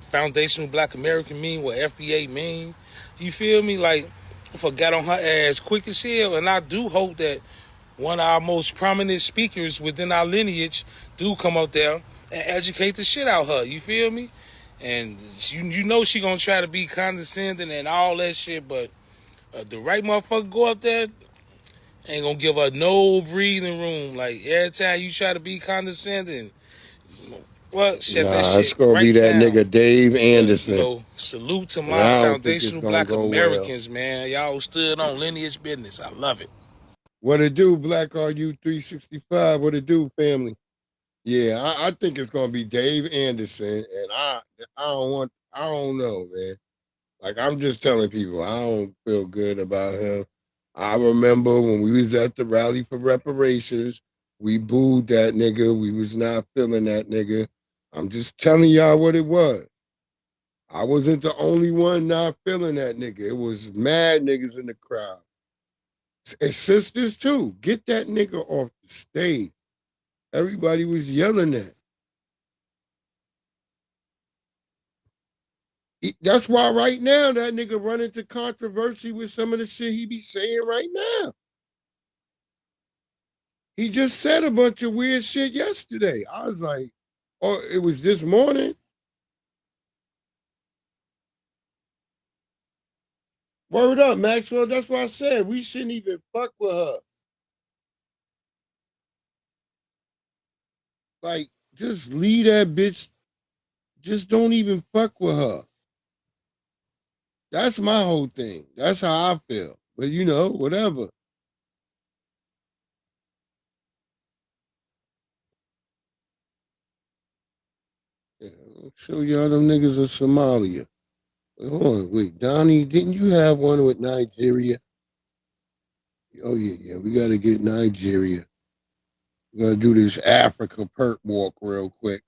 foundational Black American mean, what FBA mean? You feel me? Like, I forgot on her ass quick as hell, and I do hope that one of our most prominent speakers within our lineage do come up there and educate the shit out of her. You feel me? And you know she gonna try to be condescending and all that shit, but the right motherfucker go up there, ain't gonna give her no breathing room. Like, every time you try to be condescending, well, shut that shit It's gonna right be that down. nigga Dave Anderson. But, salute to And my I don't think it's foundational gonna Black go Americans, man. Y'all stood on lineage business. I love it. What it do, Black RU 365? What it do, family? Yeah, I think it's gonna be Dave Anderson, and I don't know, man. Like, I'm just telling people, I don't feel good about him. I remember when we was at the rally for reparations, we booed that nigga. We was not feeling that nigga. I'm just telling y'all what it was. I wasn't the only one not feeling that nigga. It was mad niggas in the crowd. And sisters too. Get that nigga off the stage. Everybody was yelling at. That's why right now that nigga run into controversy with some of the shit he be saying right now. He just said a bunch of weird shit yesterday. I was like, oh, it was this morning. Word up, Maxwell. That's what I said. We shouldn't even fuck with her. Like, just leave that bitch. Just don't even fuck with her. That's my whole thing. That's how I feel. But whatever. Yeah, I'll show y'all them niggas in Somalia. Hold on, wait, Donnie, didn't you have one with Nigeria? Oh yeah, we gotta get Nigeria. We gotta do this Africa perk walk real quick.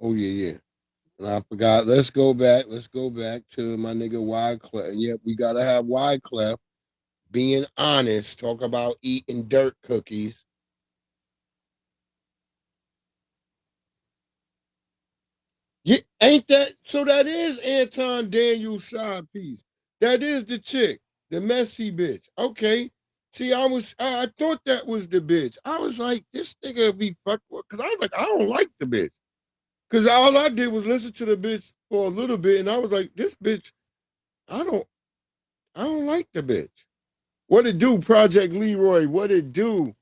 Oh yeah. And I forgot. Let's go back to my nigga Wyclef. And yep, we gotta have Wyclef being honest. Talk about eating dirt cookies. Yeah, ain't that so? That is Anton Daniels' side piece. That is the chick, the messy bitch. Okay. See, I thought that was the bitch. I was like, this nigga be fucked with, because I was like, I don't like the bitch. Because all I did was listen to the bitch for a little bit, and I was like, this bitch, I don't like the bitch. What it do, Project Leroy? What it do?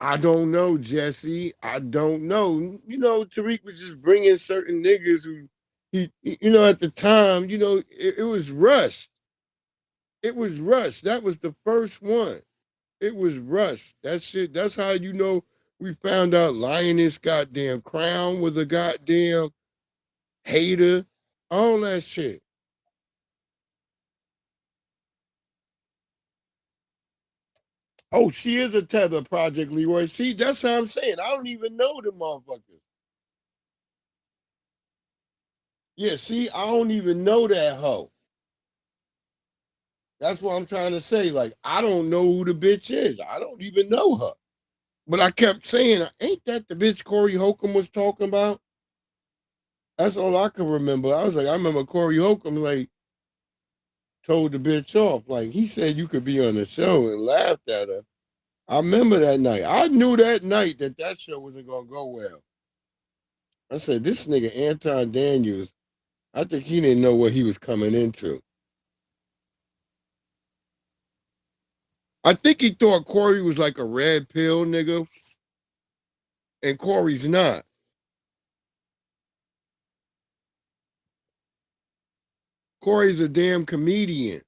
I don't know, Jesse. I don't know. Tariq was just bringing certain niggas who at the time, it was rushed. It was rushed. That was the first one. It was rushed. That shit, that's how you know we found out Lioness goddamn Crown was a goddamn hater. All that shit. Oh, she is a tether project, Leroy. See, that's what I'm saying. I don't even know the motherfuckers. Yeah, see, I don't even know that hoe. That's what I'm trying to say. Like, I don't know who the bitch is. I don't even know her. But I kept saying, ain't that the bitch Corey Holcomb was talking about? That's all I can remember. I was like, I remember Corey Holcomb like told the bitch off. Like he said you could be on the show and laughed at her. I remember that night. I knew that night that show wasn't gonna go well. I said, this nigga Anton Daniels, I think he didn't know what he was coming into. I think he thought Corey was like a red pill nigga, and Corey's not. Corey's a damn comedian.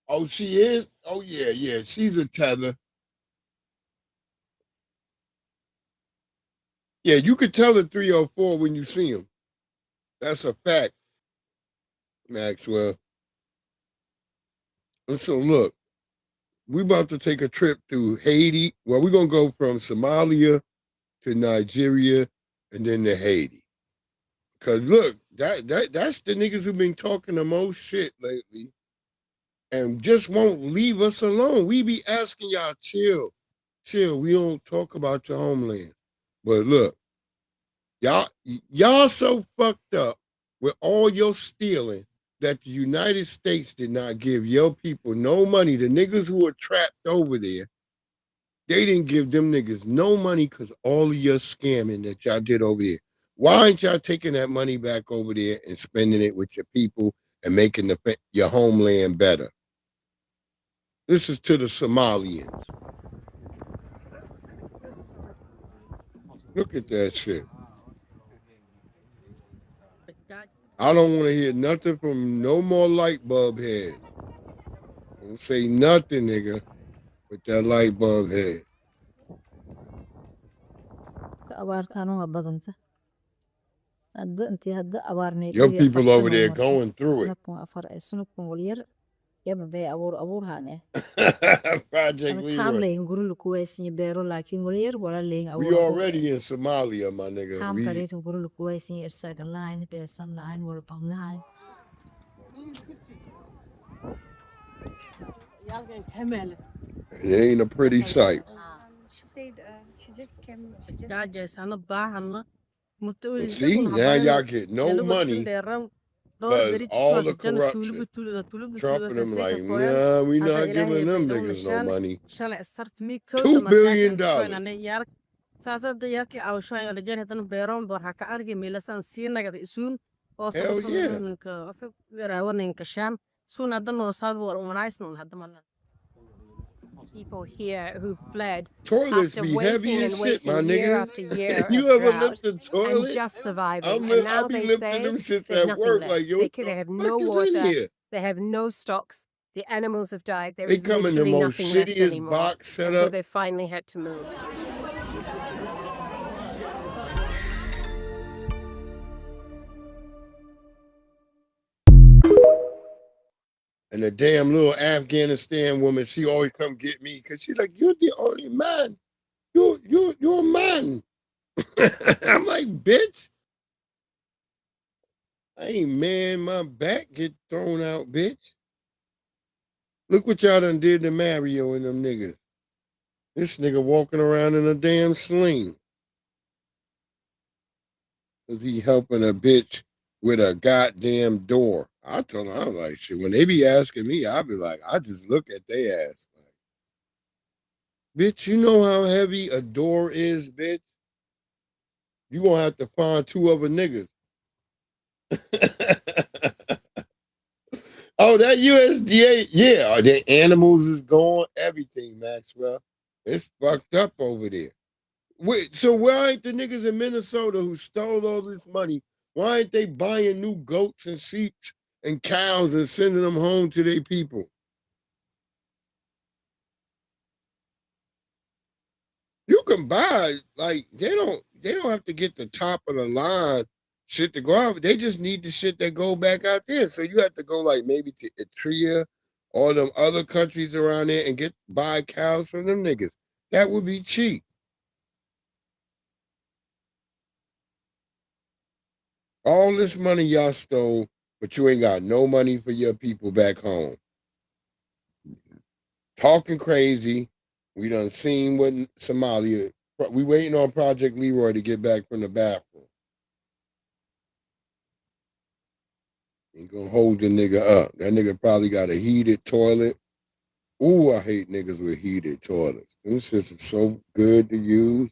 Oh, she is? Oh, yeah, yeah. She's a tether. Yeah, you could tell the 304 when you see him. That's a fact, Maxwell. And so, look, we're about to take a trip through Haiti. Well, we're going to go from Somalia to Nigeria and then to Haiti. Because, look, that's the niggas who've been talking the most shit lately and just won't leave us alone. We be asking y'all, chill. We don't talk about your homeland. But look, y'all so fucked up with all your stealing that the United States did not give your people no money. The niggas who are trapped over there, they didn't give them niggas no money because all of your scamming that y'all did over here. Why aren't y'all taking that money back over there and spending it with your people and making your homeland better? This is to the Somalians. Look at that shit. I don't want to hear nothing from no more light bulb heads. Don't say nothing, nigga, with that light bulb head. Your people over there going through it. Project Leroy. We already in Somalia, my nigga. It ain't a pretty sight. She said she just came. And see, now y'all get no money because all the corruption. Trump and them like, nah, we not giving them niggas no money. $2 billion. Hell yeah. People here who've fled toilets after be heavy waiting as and shit, my waiting year nigga. after year You of ever drought lift a toilet? and just surviving. And now I be they lifting say them shits there's at nothing work left. like, yo, what They the have fuck no is in water. here? They have no stocks. The animals have died. There They is come in the literally most nothing left shittiest anymore. box And so setup. they finally had to move. And the damn little Afghanistan woman, she always come get me because she's like, you're the only man. You're a man. I'm like, bitch. I ain't man, my back get thrown out, bitch. Look what y'all done did to Mario and them niggas. This nigga walking around in a damn sling. Cause he helping a bitch with a goddamn door. I told him, I was like, shit, when they be asking me, I be like, I just look at their ass. Like, bitch, you know how heavy a door is, bitch? You gonna have to find 2 other niggas. Oh, that USDA, yeah, the animals is gone, everything, Maxwell. It's fucked up over there. Wait, so why ain't the niggas in Minnesota who stole all this money? Why ain't they buying new goats and sheep and cows and sending them home to their people? You can buy like they don't have to get the top of the line shit to go out. They just need the shit that go back out there. So you have to go like maybe to Eritrea or them other countries around there and buy cows from them niggas. That would be cheap. All this money y'all stole, but you ain't got no money for your people back home. Talking crazy. We done seen what Somalia. We waiting on Project Leroy to get back from the bathroom. Ain't gonna hold the nigga up. That nigga probably got a heated toilet. Ooh, I hate niggas with heated toilets. This shit is so good to use.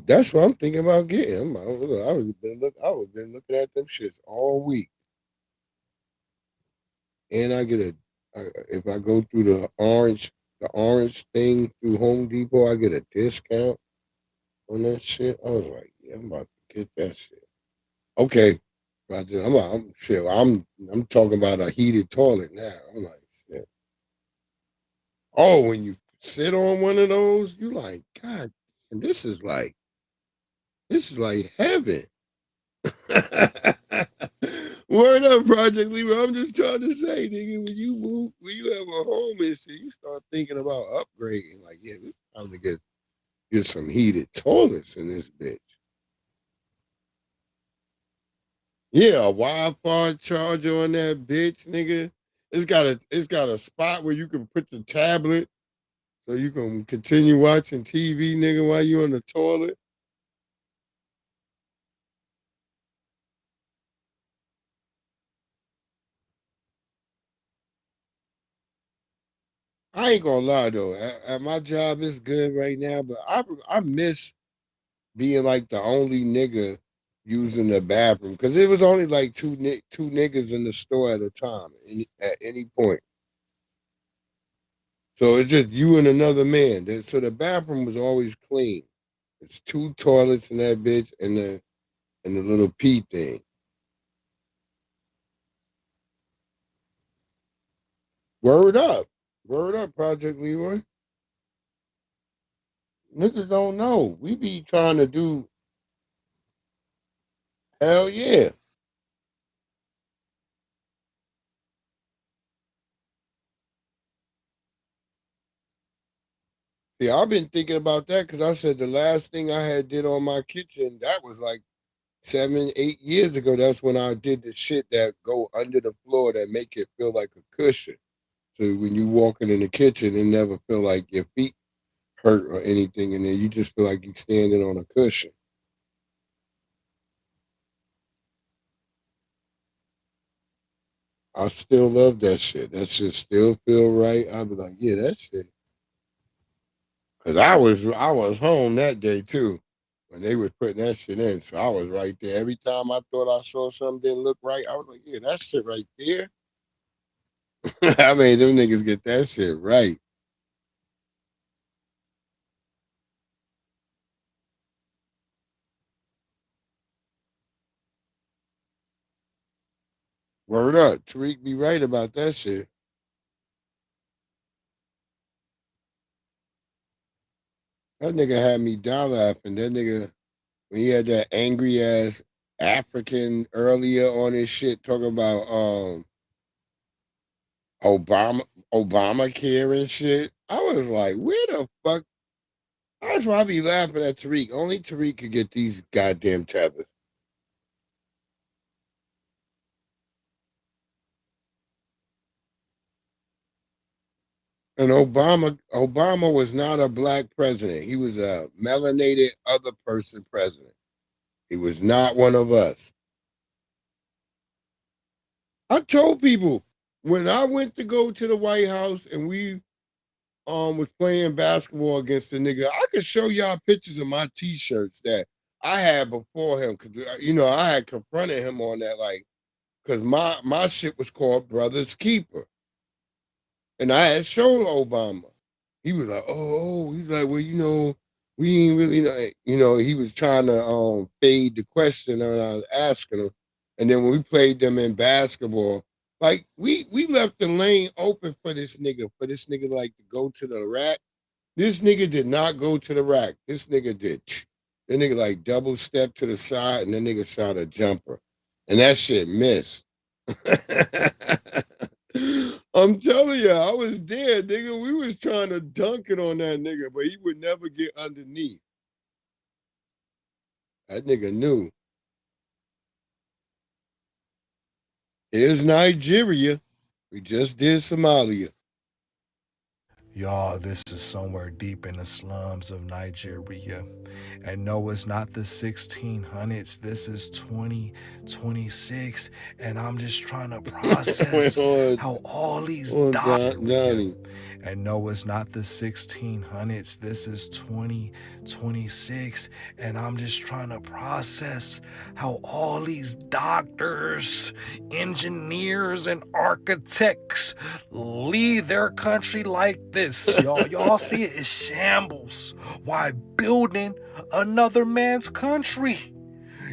That's what I'm thinking about getting. I was been looking at them shits all week. And if I go through the orange thing through Home Depot, I get a discount on that shit. I was like, yeah, I'm about to get that shit. Okay, I'm talking about a heated toilet now. I'm like, shit. Oh, when you sit on one of those, you like, God, this is like heaven. Word up, Project Libra. I'm just trying to say, nigga, when you move, when you have a home and shit, you start thinking about upgrading. Like, yeah, it's time to get some heated toilets in this bitch. Yeah, a Wi-Fi charger on that bitch, nigga. It's got a spot where you can put the tablet so you can continue watching TV, nigga, while you on the toilet. I ain't gonna lie though. At my job is good right now, but I miss being like the only nigga using the bathroom because it was only like two niggas in the store at a time at any point. So it's just you and another man. So the bathroom was always clean. It's two toilets in that bitch and the little pee thing. Word up. Word up, Project Leroy. Niggas don't know. We be trying to do hell yeah. Yeah, I've been thinking about that because I said the last thing I had did on my kitchen, that was like 7, 8 years ago. That's when I did the shit that go under the floor that make it feel like a cushion. So when you walking in the kitchen, it never feel like your feet hurt or anything, and then you just feel like you're standing on a cushion. I still love that shit. That shit still feel right. I'd be like, yeah, that shit. Cause I was home that day too when they was putting that shit in. So I was right there. Every time I thought I saw something didn't look right, I was like, yeah, that shit right there. I made them niggas get that shit right. Word up. Tariq be right about that shit. That nigga had me down laughing. That nigga, when he had that angry ass African earlier on his shit talking about Obama Obamacare and shit. I was like, where the fuck? That's why I be laughing at Tariq. Only Tariq could get these goddamn tethers. And Obama was not a black president. He was a melanated other person president. He was not one of us. I told people when I went to go to the White House and we was playing basketball against the nigga, I could show y'all pictures of my t-shirts that I had before him because I had confronted him on that like because my shit was called Brothers Keeper, and I had showed Obama. he was like, he's like, well, we ain't really, he was trying to fade the question that I was asking him. And then when we played them in basketball, like we left the lane open for this nigga like to go to the rack. This nigga did not go to the rack. This nigga did. The nigga like double step to the side and the nigga shot a jumper. And that shit missed. I'm telling you, I was there, nigga. We was trying to dunk it on that nigga, but he would never get underneath. That nigga knew. Here's Nigeria. We just did Somalia. Y'all, this is somewhere deep in the slums of Nigeria. And no, it's not the 1600s. This is 2026. And I'm just trying to process how all these doctors. And no, it's not the 1600s. This is 2026. And I'm just trying to process how all these doctors, engineers, and architects leave their country like this. Y'all see it? It's shambles. Why building another man's country?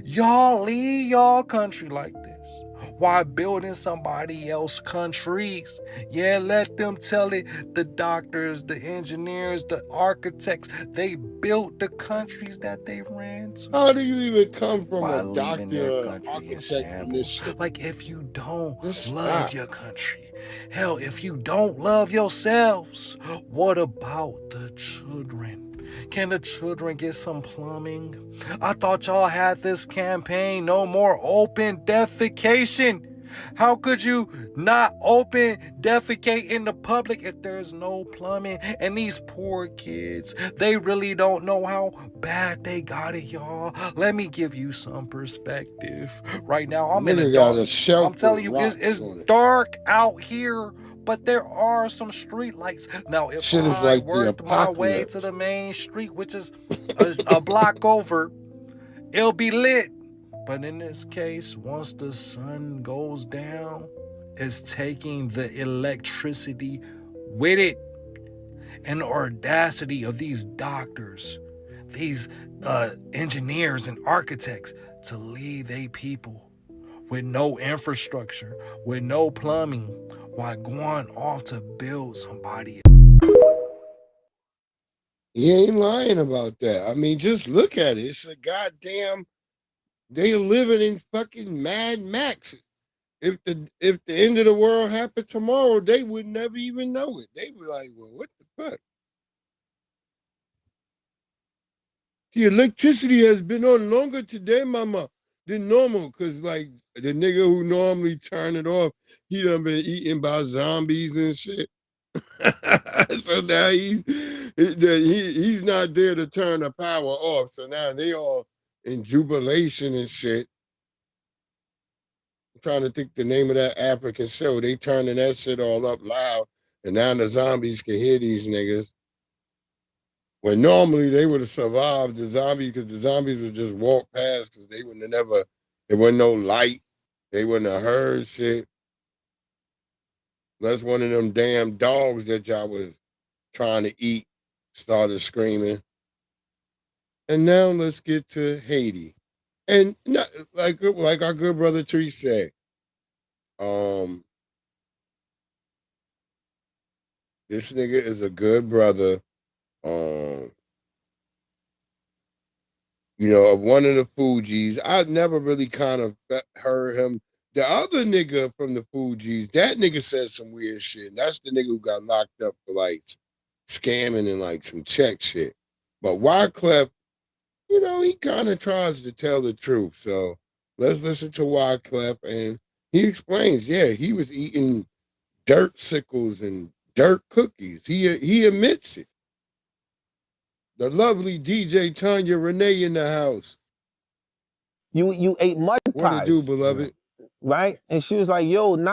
Y'all leave y'all country like this. Why building somebody else's countries? Yeah, let them tell it. The doctors, the engineers, the architects, they built the countries that they ran to. How do you even come from a doctor, architect in this shit? Like, if you don't love your country, hell, if you don't love yourselves, what about the children? Can the children get some plumbing? I thought y'all had this campaign, no more open defecation. How could you not open defecate in the public if there's no plumbing? And these poor kids, they really don't know how bad they got it, y'all. Let me give you some perspective. Right now, I'm in a dark. I'm telling you, it's dark out here. But there are some street lights. Now, if I worked my way to the main street, which is a block over, it'll be lit. But in this case, once the sun goes down, it's taking the electricity with it. And the audacity of these doctors, these engineers and architects to lead their people with no infrastructure, with no plumbing, while going off to build somebody. He ain't lying about that. I mean, just look at it. It's a goddamn, they living in fucking Mad Max. If the end of the world happened tomorrow, they would never even know it. They were like, well, what the fuck? The electricity has been on longer today, mama, than normal. Cause like the nigga who normally turn it off, he done been eaten by zombies and shit. So now he's not there to turn the power off. So now they all in jubilation and shit. I'm trying to think the name of that African show. They turning that shit all up loud, and now the zombies can hear these niggas. When normally they would have survived the zombies because the zombies would just walk past because they wouldn't have never, there wasn't no light. They wouldn't have heard shit. Unless one of them damn dogs that y'all was trying to eat started screaming. And now let's get to Haiti. And not, like our good brother Tree said, this nigga is a good brother. Of one of the Fugees. I never really kind of heard him. The other nigga from the Fugees, that nigga said some weird shit. That's the nigga who got locked up for like scamming and like some check shit. But Wyclef, he kind of tries to tell the truth. So let's listen to Wyclef, and he explains, he was eating dirt sickles and dirt cookies. He admits it. The lovely DJ Tanya Renee in the house. You ate mud pies. What to do, beloved? Right? And she was like, yo,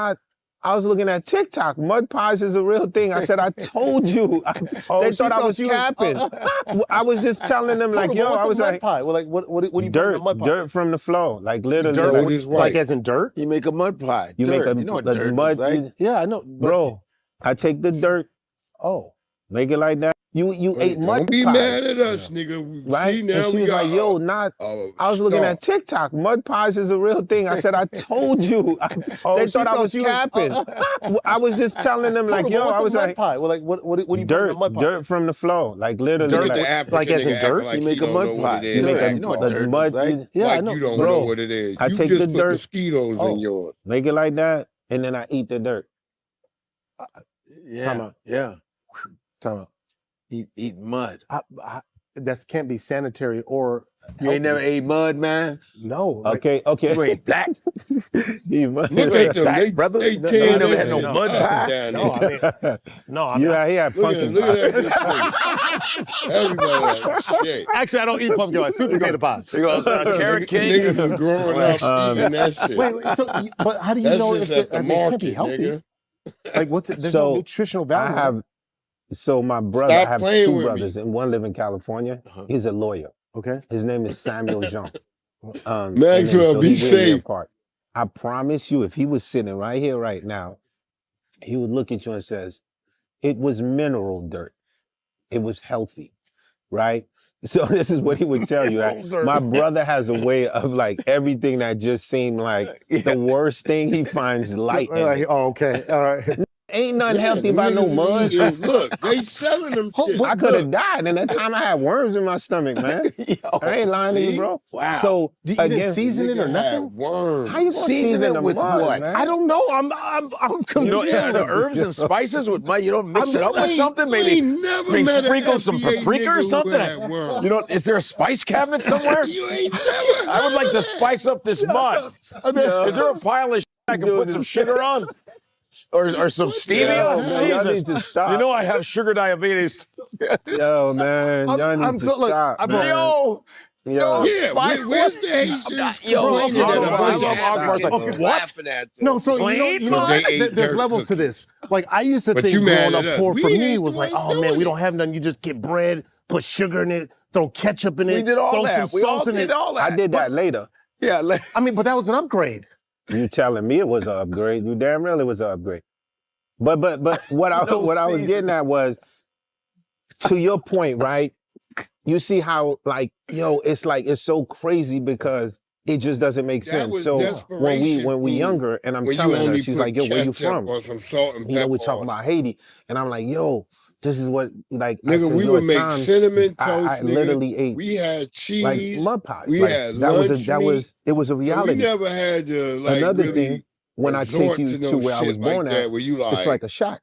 I was looking at TikTok. Mud pies is a real thing. I said, I told you. They thought I was capping. I was just telling them, like, yo, I was like, pie? Well, like, what do you dirt, put in a mud pie? dirt from the floor. Like, literally. Dirt, like as in dirt? You make a mud pie. You dirt. make a you know what like dirt mud. looks like? Yeah, I know. Bro, I take the dirt. Oh. Make it like that. You ate mud Don't be pies. mad at us, nigga. Right? See, now and she we was got like, yo, not. I was looking at start. TikTok. Mud pies is a real thing. I said, I told you. They she thought I was you was- capping. I was just telling them, like, Hold on, yo, but what's I was a mud like, pie? Well, like, what do you put in a dirt, mud pie? dirt from the floor. Like, literally. Look at like, the African like as in nigga dirt? acting like You make he a don't mud know what pie. it is. you make Dirt. a, You know what a dirt mud. looks like. Yeah, like I know. you don't Bro, know what it is. I You take just the put dirt. mosquitoes in yours. Make it like that, and then I eat the dirt. Yeah. Time out. Yeah. Time out. Eat mud. That can't be sanitary or You ain't never ate mud, man. No. Like, Okay. You ain't black. Look at them. Back, brother. They You tearing never that had no shit mud up pie. down no, there. I mean, He had Look pumpkin at pie. that bitch. Everybody like, shit. actually, I don't eat pumpkin pie. Sweet potato pie. You go carrot cake. Niggas was growing up eating that shit. Wait, so, but how do you That's know just if at the they can't market, be healthy? nigga. Like, what's it? There's So, no nutritional value. I have. So my brother, Stop I have playing two with me. brothers, and one live in California. He's a lawyer. Okay. His name is Samuel Jean. And Maxwell, so be he gave me a safe. part. I promise you, if he was sitting right here, right now, he would look at you and says, "It was mineral dirt. It was healthy, right?" So this is what he would tell you. Right? My brother has a way of like everything that just seemed like the worst thing. He finds light in it. Oh, okay. All right. Ain't nothing Yeah, healthy them about no niggas mud. is eating- Look, they selling them shit. I could have died, and that time I had worms in my stomach, man. I ain't lying to you, bro. Wow. So You didn't again, season it or Nigga nothing? had worms. how you gonna Season season it the with mud, what? man? I don't know. I'm confused. You know, the herbs and spices with mud. You don't mix it up with something. I Maybe ain't never met sprinkle an some FBA paprika nigga or who something. had worms. You know, is there a spice cabinet somewhere? You ain't never. I would like to spice up this mud. Is there a pile of shit I can put some sugar on? Or some stevia? Yo, man, y'all Jesus. need to stop. You know I have sugar diabetes. Yo, man, y'all need to stop, man. Yo, Yeah, where's the Haitians complaining I that love the Akbar's like, Africans what? laughing at them? No, so Plain you know They ate there's dirt levels to this. Like I used to But think you mad growing up at us. poor We for me ain't was like, doing oh man, we it. don't have nothing. You just get bread, put sugar in it, throw ketchup in it, We did all throw that. some We all salt in did it. all that. I did that later. Yeah, I mean, but that was an upgrade. You telling me it was an upgrade? You damn really was an upgrade. But what I No what I was season. getting at was, to your point, right? You see how like it's like it's so crazy because it just doesn't make That sense. was So when we desperation food. younger, and I'm When you telling her, only she's put like, "Yo, where you ketchup from?" or some salt and You know, we're pepper talking on it. about Haiti, and I'm like, "Yo, this is what like." I Nigga, said, we "Yo, would at make times, cinnamon I toast, nigga. literally ate We had cheese. like mud pies. We Like, had that was lunch that meat. was it was a So we reality. never had to like Another really thing, when I resort take you no to where I shit was like born that at, where you it's like a shack.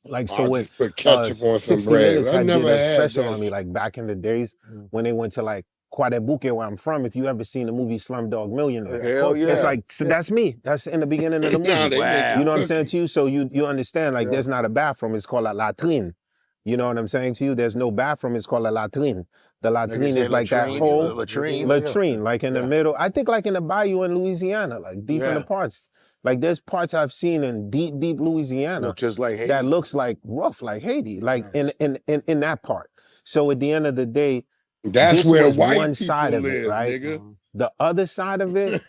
Like so I'll when just put ketchup on some 60 bread. Minutes I had never did a had special that on me, shit. like back in the days when they went to like Quadebuque, where I'm from. If you ever seen the movie Slumdog Millionaire, Hell yeah. it's like so that's me. That's in the beginning of the movie. Nah, they make You know what I'm cookies. saying to you? So you understand, like there's not a bathroom, it's called a latrine. You know what I'm saying to you? There's no bathroom, it's called a latrine. The latrine say is like that latrine, whole latrine. like in the middle. I think like in the bayou in Louisiana, like deep in the parts. Like there's parts I've seen in deep Louisiana Look just like Haiti. that looks like rough, like Haiti, like in that part. So at the end of the day, That's this where was white one people side of live, it, right? nigga. The other side of it,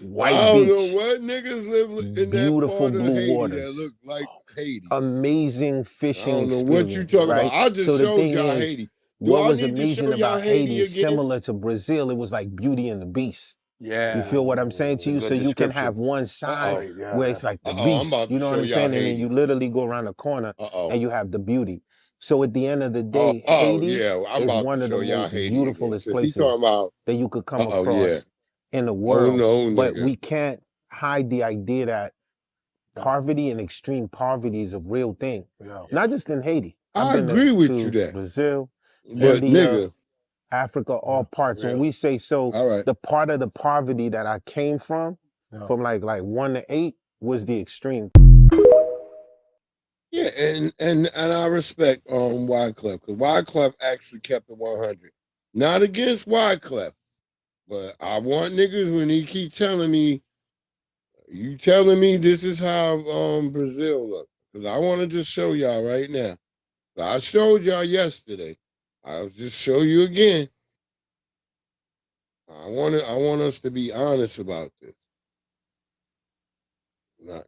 White I don't Beach, know what niggas live in that beautiful part of blue Haiti waters, that look like Haiti. amazing I fishing don't know what you experience, talking right? about. I just So the showed thing y'all is, Haiti. Do what I was need to amazing show y'all about Haiti Haiti, again? similar to Brazil, it was like Beauty and the Beast. Yeah. You feel what I'm saying to you? Good So you can description. have one side yeah, where it's like the I'm beast, about to you know what show I'm y'all saying? And then Haiti. you literally go around the corner and you have the beauty. So at the end of the day, Oh Haiti yeah, I'm is about one to of the show y'all most Haiti again. beautifulest Since he talking places about that you could come yeah. across in the Oh world. no, But nigga. we can't hide the idea that poverty and extreme poverty is a real thing. Not just in Haiti. I I've been agree with to you that. Brazil, But India, nigga, Africa, all parts. When we say so, all right. the part of the poverty that I came from like 1 to 8, was the extreme. Yeah, and I respect Wyclef, because Wyclef actually kept it 100. Not against Wyclef, but I want niggas when he keep telling me, you telling me this is how Brazil look. Because I want to just show y'all right now. I showed y'all yesterday. I'll just show you again. I want us to be honest about this.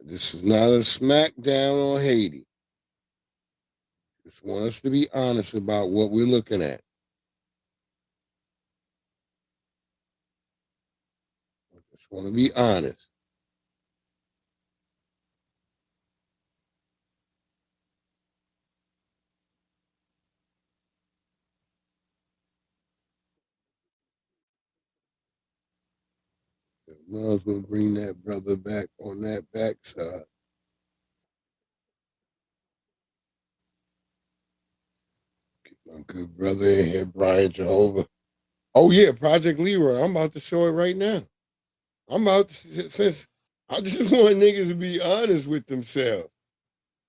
This is not a smackdown on Haiti. Just want us to be honest about what we're looking at. I just want to be honest. Might as well bring that brother back on that backside. Get my good brother in here, Brian Jehovah. Oh yeah, Project Leroy. I'm about to show it right now. I'm about to, since I just want niggas to be honest with themselves.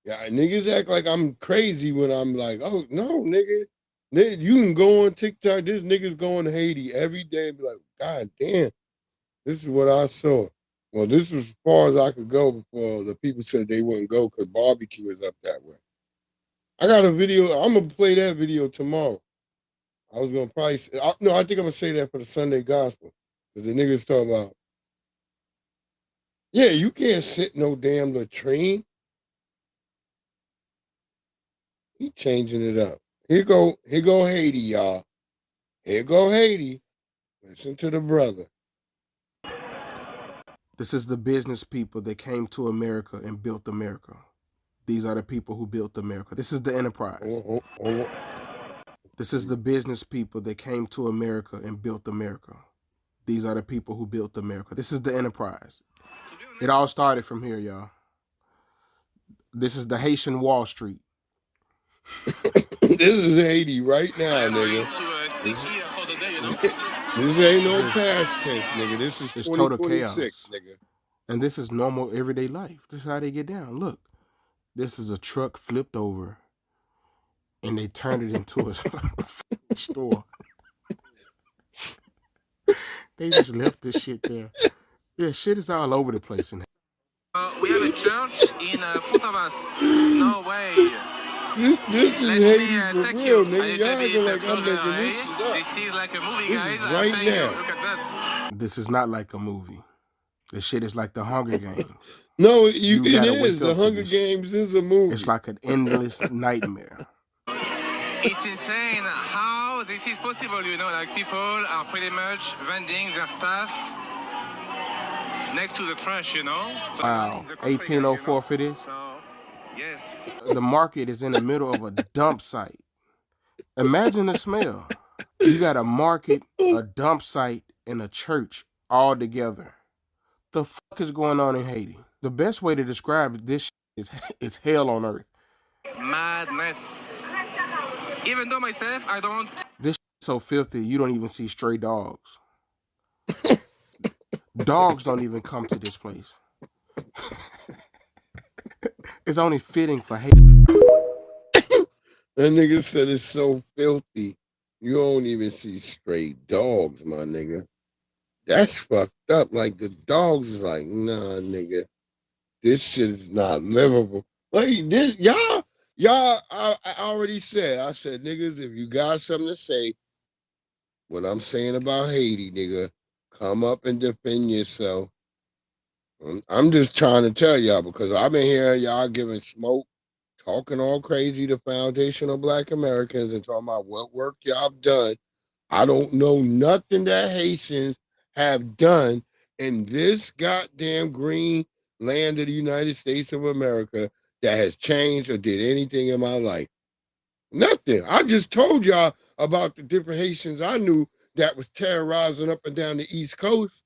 Yeah, niggas act like I'm crazy when I'm like, oh no, nigga. You can go on TikTok. This nigga's going to Haiti every day and be like, God damn, this is what I saw. Well, this was as far as I could go before the people said they wouldn't go because barbecue is up that way. I got a video. I'm gonna play that video tomorrow. I was gonna probably no, I think I'm gonna say that for the Sunday gospel because the niggas talking about, yeah, you can't sit no damn latrine. He changing it up. Here go Haiti, y'all. Here go Haiti. Listen to the brother. This is the business people that came to America and built America. These are the people who built America. This is the enterprise. This is the business people that came to America and built America. These are the people who built America. This is the enterprise. It all started from here, y'all. This is the Haitian Wall Street. This is Haiti right now, nigga. This ain't no past tense, nigga. This is 2026, nigga. And this is normal everyday life. This is how they get down. Look, this is a truck flipped over, and they turned it into a store. They just left this shit there. Yeah, shit is all over the place in we have a church in front of us. No way. This is Haiti for take real, you nigga. Y'all acting like I'm making this shit up. This is like a movie, This guys. is right now. You, look at that. This is not like a movie. This shit is like the Hunger Games. No, it is. The Hunger Games is a movie. It's like an endless nightmare. It's insane how this is possible, you know, like people are pretty much vending their stuff next to the trash, you know? So wow, 1804 for this? So, yes. The market is in the middle of a dump site. Imagine the smell. You got a market, a dump site, and a church all together. The fuck is going on in Haiti? The best way to describe this is hell on earth. Madness. Even though myself, I don't... This so filthy, you don't even see stray dogs. Dogs don't even come to this place. It's only fitting for Haiti. That nigga said it's so filthy, you don't even see stray dogs, my nigga. That's fucked up. Like, the dogs is like, nah, nigga. This shit is not livable. Like, this, y'all, I already said, niggas, if you got something to say, what I'm saying about Haiti, nigga, come up and defend yourself. I'm just trying to tell y'all because I've been hearing y'all giving smoke, talking all crazy to foundational Black Americans and talking about what work y'all done. I don't know nothing that Haitians have done in this goddamn green land of the United States of America that has changed or did anything in my life. Nothing. I just told y'all about the different Haitians I knew that was terrorizing up and down the East Coast.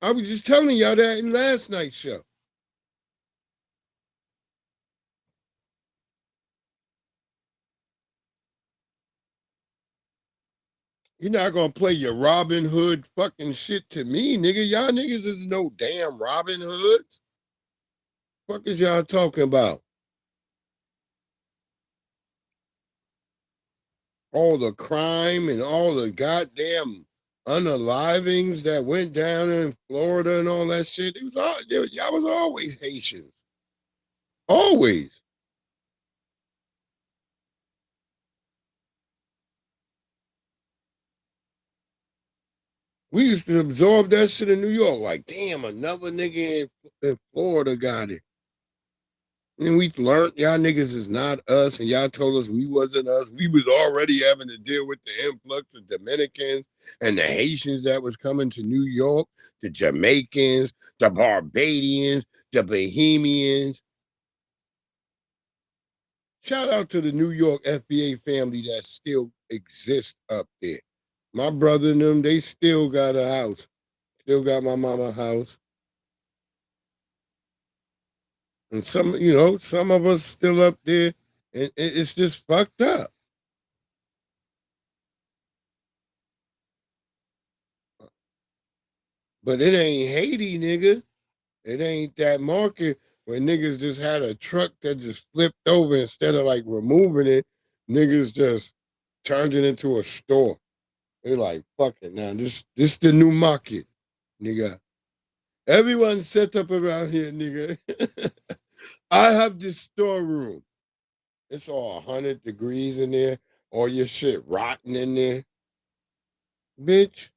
I was just telling y'all that in last night's show. You're not gonna play your Robin Hood fucking shit to me, nigga. Y'all niggas is no damn Robin Hoods. Fuck is y'all talking about? All the crime and all the goddamn unalivings that went down in Florida and all that shit. It was all y'all was always Haitians. Always. We used to absorb that shit in New York. Like, damn, another nigga in Florida got it. And we learned y'all niggas is not us, and y'all told us we wasn't us. We was already having to deal with the influx of Dominicans and the Haitians that was coming to New York, the Jamaicans, the Barbadians, the Bahamians. Shout out to the New York FBA family that still exists up there. My brother and them, they still got a house. Still got my mama house. And some of us still up there, and it's just fucked up. But it ain't Haiti, nigga. It ain't that market where niggas just had a truck that just flipped over instead of like removing it. Niggas just turned it into a store. They like, fuck it now. This the new market, nigga. Everyone set up around here, nigga. I have this storeroom. It's all 100 degrees in there. All your shit rotten in there. Bitch.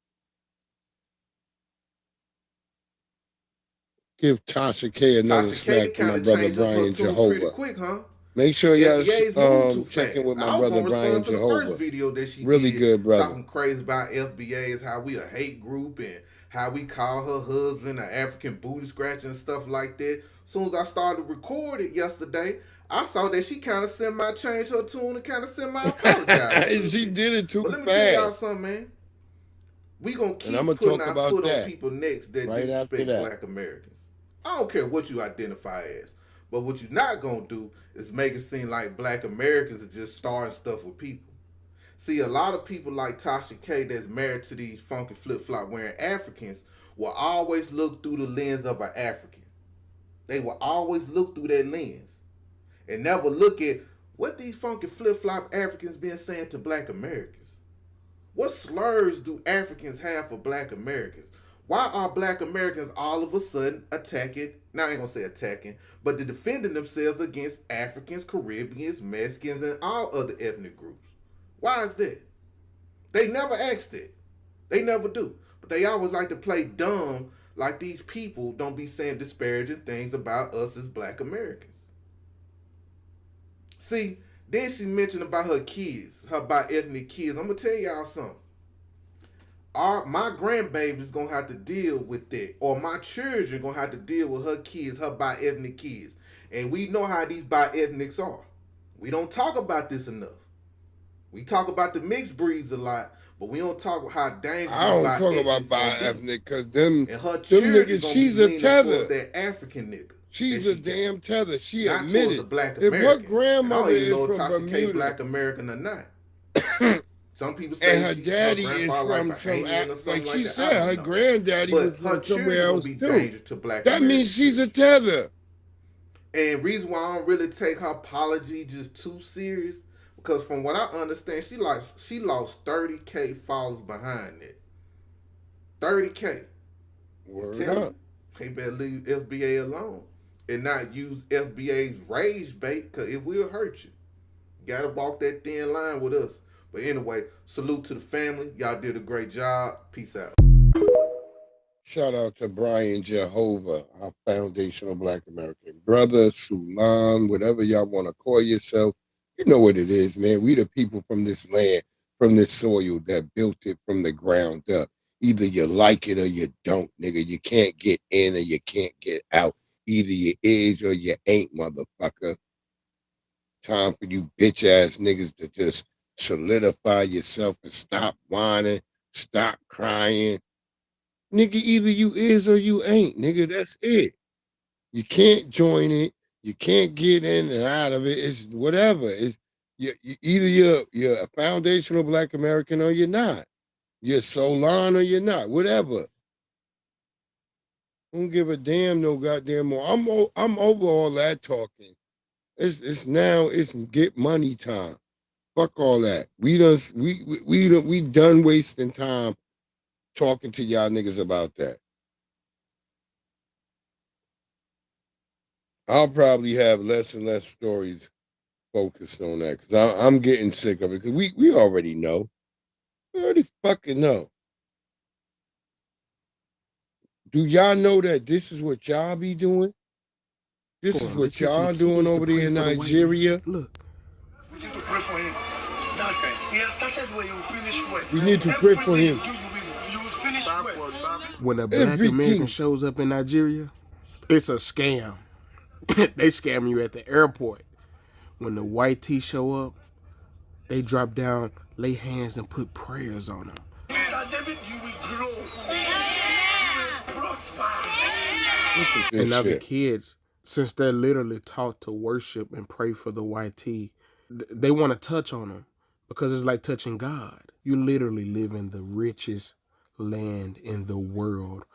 Give Tasha K another Tasha K smack for my kind of brother changed up her Brian tune pretty Jehovah. quick, huh? Make sure y'all FBA's moved too check in fast. with my I was brother gonna Brian respond to the first Jehovah. video that she Really did, good brother. talking crazy about FBA's, how we a hate group and how we call her husband an African booty scratcher and stuff like that. As soon as I started recording yesterday, I saw that she kind of semi-changed her tune and kind of semi-apologized. She did it too But let me tell y'all fast. something, man. We gonna And I'm keep gonna putting talk our about foot on that people necks that right after disrespect that. Black Americans. I don't care what you identify as. But what you're not gonna do is make it seem like Black Americans are just starting stuff with people. See, a lot of people like Tasha K that's married to these funky flip-flop wearing Africans will always look through the lens of an African. They will always look through that lens and never look at what these funky flip-flop Africans been saying to Black Americans. What slurs do Africans have for Black Americans? Why are Black Americans all of a sudden attacking, now I ain't gonna say attacking, but they're defending themselves against Africans, Caribbeans, Mexicans, and all other ethnic groups? Why is that? They never asked it. They never do. But they always like to play dumb, like these people don't be saying disparaging things about us as Black Americans. See, then she mentioned about her kids, her bi-ethnic kids. I'm gonna tell y'all something. My grandbaby's gonna have to deal with that, or my children gonna have to deal with her kids, her bi-ethnic kids. And we know how these bi-ethnics are. We don't talk about this enough. We talk about the mixed breeds a lot, but we don't talk about how dangerous I don't talk about bi-ethnic because them niggas, she's a tether. That African nigga. She's a damn tether. She not admitted. The Black if American. her grandmother is from Tasha Bermuda, K Black American or not. Some people say and her daddy is from like some like she like said, her granddaddy was from somewhere else too. That means she's a tether. And reason why I don't really take her apology just too serious, because from what I understand, she lost 30K followers behind it. 30K. Word up. They better leave FBA alone and not use FBA's rage bait, because it will hurt you. You gotta walk that thin line with us. But anyway, salute to the family. Y'all did a great job. Peace out. Shout out to Brian Jehovah, our foundational Black American brother, Sulan, whatever y'all want to call yourself. You know what it is, man. We the people from this land, from this soil that built it from the ground up. Either you like it or you don't, nigga. You can't get in or you can't get out. Either you is or you ain't, motherfucker. Time for you bitch ass niggas to just solidify yourself and stop whining, stop crying. Nigga, either you is or you ain't, nigga. That's it. You can't join it. You can't get in and out of it. It's whatever. It's either you're a foundational Black American or you're not. You're Solon or you're not. Whatever. Don't give a damn no goddamn more. I'm over all that talking. It's now it's get money time. Fuck all that. We done wasting time talking to y'all niggas about that. I'll probably have less and less stories focused on that because I'm getting sick of it because we already know. We already fucking know. Do y'all know that this is what y'all be doing? This is what y'all doing over there in Nigeria. Look. We need to pray for him. That he has started well, he will finish well. We need to pray for him. You will finish well. When a black American shows up in Nigeria, it's a scam. They scam you at the airport. When the white tee show up, they drop down, lay hands, and put prayers on them. Mr. David, you will grow. You will prosper. And now the kids, since they're literally taught to worship and pray for the white tee, they want to touch on them because it's like touching God. You literally live in the richest land in the world,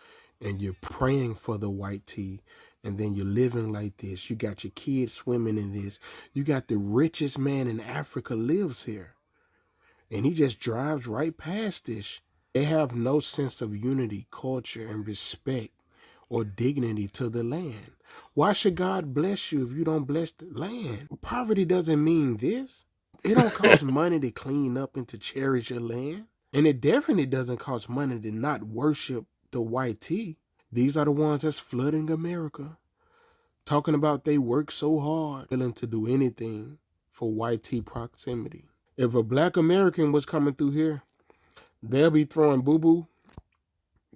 and you're praying for the white tee, and then you're living like this. You got your kids swimming in this. You got the richest man in Africa lives here, and he just drives right past this. They have no sense of unity, culture, and respect or dignity to the land. Why should God bless you if you don't bless the land? Poverty doesn't mean this. It don't cost money to clean up and to cherish your land. And it definitely doesn't cost money to not worship the white tee. These are the ones that's flooding America, talking about they work so hard, willing to do anything for white tee proximity. If a black American was coming through here, they'll be throwing boo-boo.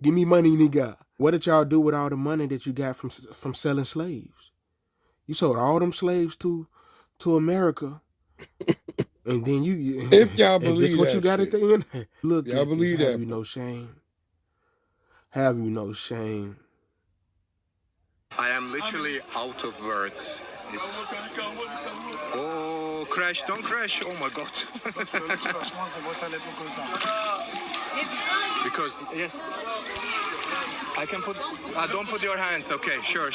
Give me money, nigga. What did y'all do with all the money that you got from selling slaves? You sold all them slaves to America, and then you if y'all believe this what that you got shit. at the end. Look, y'all believe this, that? Have you no shame? Have you no shame? I am literally out of words. Oh, crash! Don't crash! Oh my God! Because yes. I can put. Don't put your hands. Okay, sure.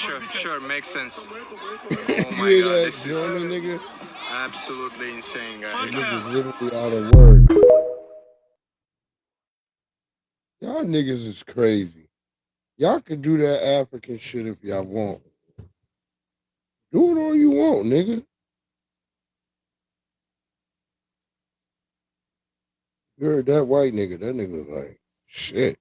Makes sense. Oh my God, this is nigga? Absolutely insane, guys. This is literally out of word. Y'all niggas is crazy. Y'all can do that African shit if y'all want. Do it all you want, nigga. You heard that white nigga? That nigga was like, shit.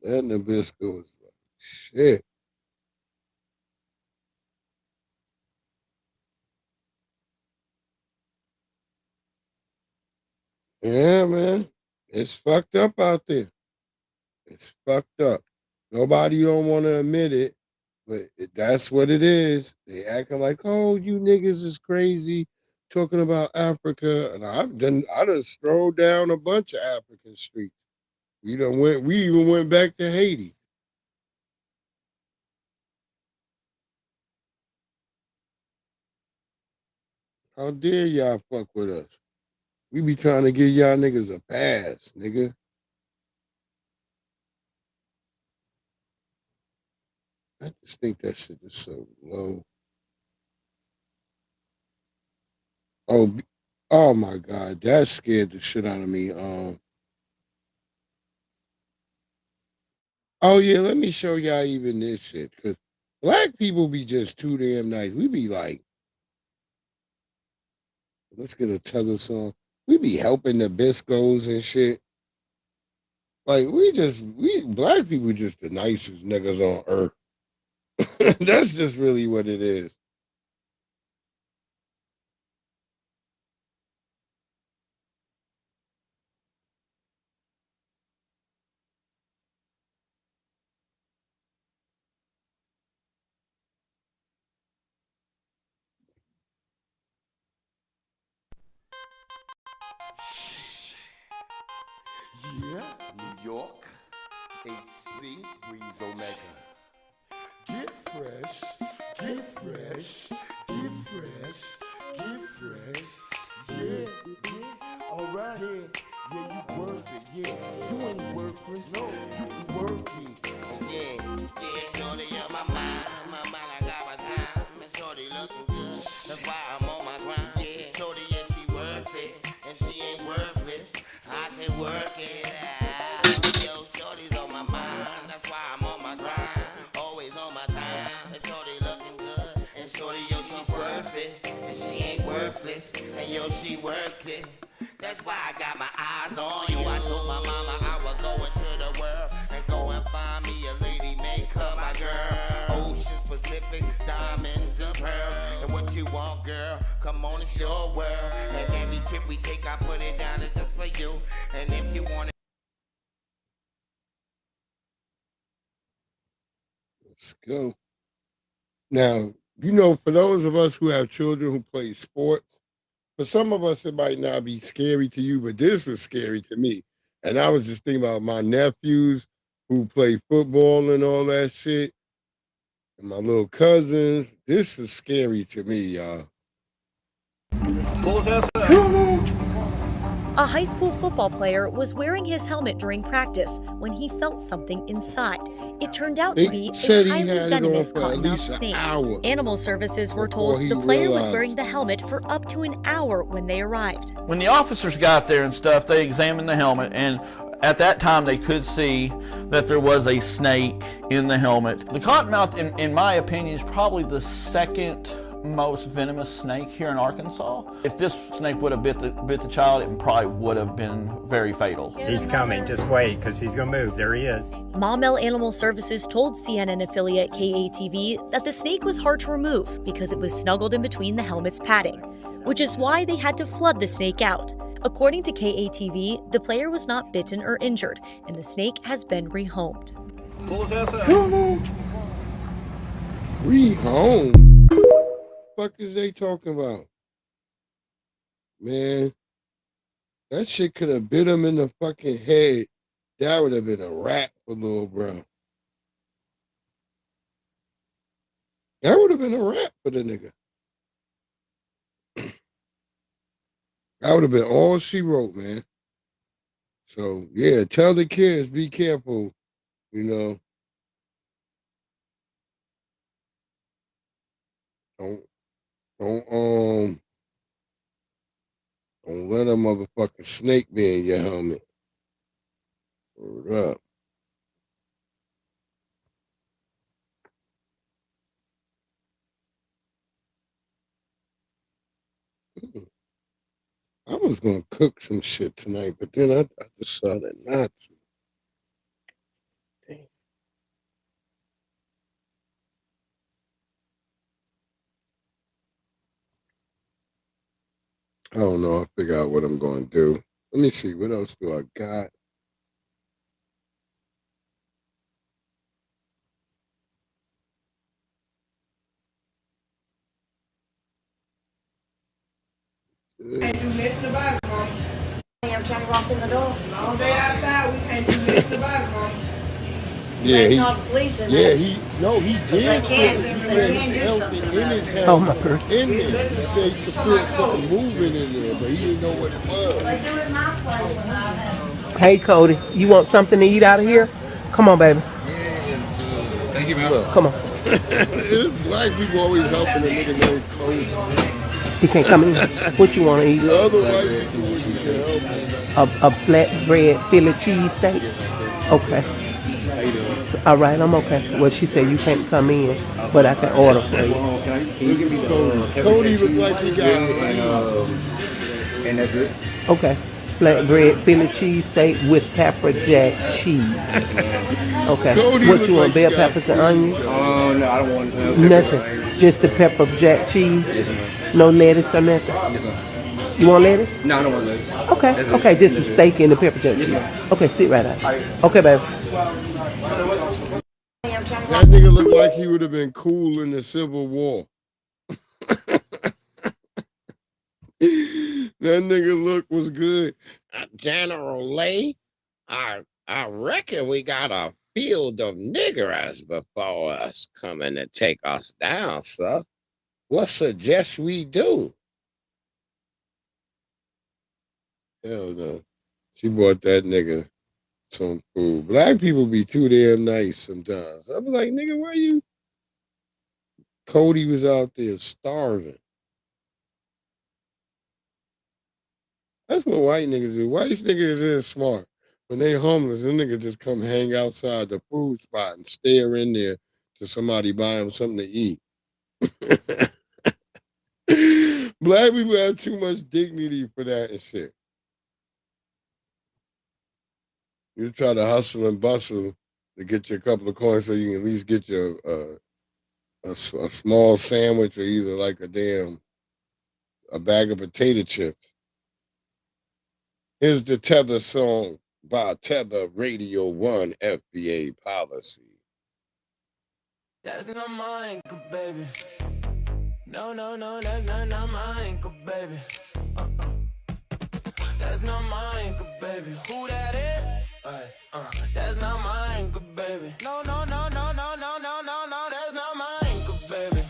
That Nabisco was like, shit. Yeah, man. It's fucked up out there. It's fucked up. Nobody don't want to admit it, but that's what it is. They acting like, oh, you niggas is crazy talking about Africa. And I done strolled down a bunch of African streets. We even went back to Haiti. How dare y'all fuck with us? We be trying to give y'all niggas a pass, nigga. I just think that shit is so low. Oh my God, that scared the shit out of me. Oh yeah, let me show y'all even this shit, cause black people be just too damn nice. We be like, let's get a Tether song. We be helping the Biscos and shit. Like we black people just the nicest niggas on earth. That's just really what it is. Yeah, New York, HC, Breeze Omega. Get fresh, get fresh, get fresh, get fresh. Yeah, yeah, alright. Yeah, you worth it. Yeah, you ain't worthless. No, you can work it. Yeah, shorty on my mind, I got my time. And shorty looking good, that's why I'm on my grind. Yeah, shorty, yeah, she worth it, and she ain't worthless. I can work it out. Yo, shorty's on my mind, that's why I'm on my grind. Always on my time, and shorty looking good. And shorty, yo, she's worth it, and she ain't worthless. And yo, she works it. That's why I got my eyes on you. I told my mama I was going to the world and going Pacific, diamonds and pearl. And what you want, girl? Come on, it's your world. And every trip we take, I put it down, it's just for you. And if you want it. Let's go. Now, you know, for those of us who have children who play sports, for some of us, it might not be scary to you, but this was scary to me. And I was just thinking about my nephews who play football and all that shit, and my little cousins. This is scary to me, y'all. A high school football player was wearing his helmet during practice when he felt something inside. It turned out to be a highly venomous cottonmouth snake. Animal services were told the player was wearing the helmet for up to an hour when they arrived. When the officers got there and stuff, they examined the helmet, and at that time they could see that there was a snake in the helmet. The cottonmouth, in my opinion, is probably the second most venomous snake here in Arkansas. If this snake would have bit the child, it probably would have been very fatal. He's coming, just wait, because he's gonna move. There he is. Maumelle Animal Services told CNN affiliate KATV that the snake was hard to remove because it was snuggled in between the helmet's padding, which is why they had to flood the snake out. According to KATV, the player was not bitten or injured, and the snake has been rehomed. Pull his ass out. Rehomed? Fuck is they talking about? Man, that shit could have bit him in the fucking head. That would have been a wrap for Lil Bro. That would have been a wrap for the nigga. That would have been all she wrote, man. So yeah, tell the kids, be careful, you know. Don't let a motherfucking snake be in your helmet. Hold up. I was gonna cook some shit tonight, but then I decided not to. Damn. I don't know. I'll figure out what I'm gonna do. Let me see. What else do I got? Can't do nothing about it, Mom. I'm trying to walk in the door. Long day outside, we can't do nothing about it, Mom. Yeah, he did. He said he felt it in his hand. Oh my God. In there. He said he could feel something moving in there, but he didn't know what it was. Hey Cody, you want something to eat out of here? Come on, baby. Thank you, man. Come on. Black people always helping a nigga named Cody. He can't come in. What you want to eat? The other white people would need to help him. A flatbread Philly cheesesteak. Okay. How you doing? All right, I'm okay. Well, she said you can't come in, but I can order for you. Can you give me the Cody looked like he got and that's it? Okay. Flatbread Philly cheesesteak with pepper jack cheese. Okay. Cody What you want? like Bell peppers and onions? No, I don't want Nothing. Just the pepper jack cheese. Yes, ma'am. No lettuce or nothing. Yes, ma'am. You want lettuce? No, I don't want lettuce. Okay. That's Okay. it. Just That's a it. steak and the pepper jack cheese. Okay. Sit right out. Okay, baby. That nigga looked like he would have been cool in the Civil War. That nigga look was good. General Lee, I reckon we got a field of niggers before us coming to take us down, sir. What suggest we do? Hell no. She bought that nigga some food. Black people be too damn nice sometimes. I was like, nigga, why you? Cody was out there starving. That's what white niggas do. White niggas is smart. When they homeless, them niggas just come hang outside the food spot and stare in there till somebody buy them something to eat. Black people have too much dignity for that and shit. You try to hustle and bustle to get you a couple of coins so you can at least get your a small sandwich or either like a bag of potato chips. Here's the Tether song by Tether Radio 1 FBA Policy. That's not my ankle, baby. No, that's not my ankle, baby. That's not my ankle, baby. Who that is? That's not my ankle, baby. No, that's not my ankle, baby.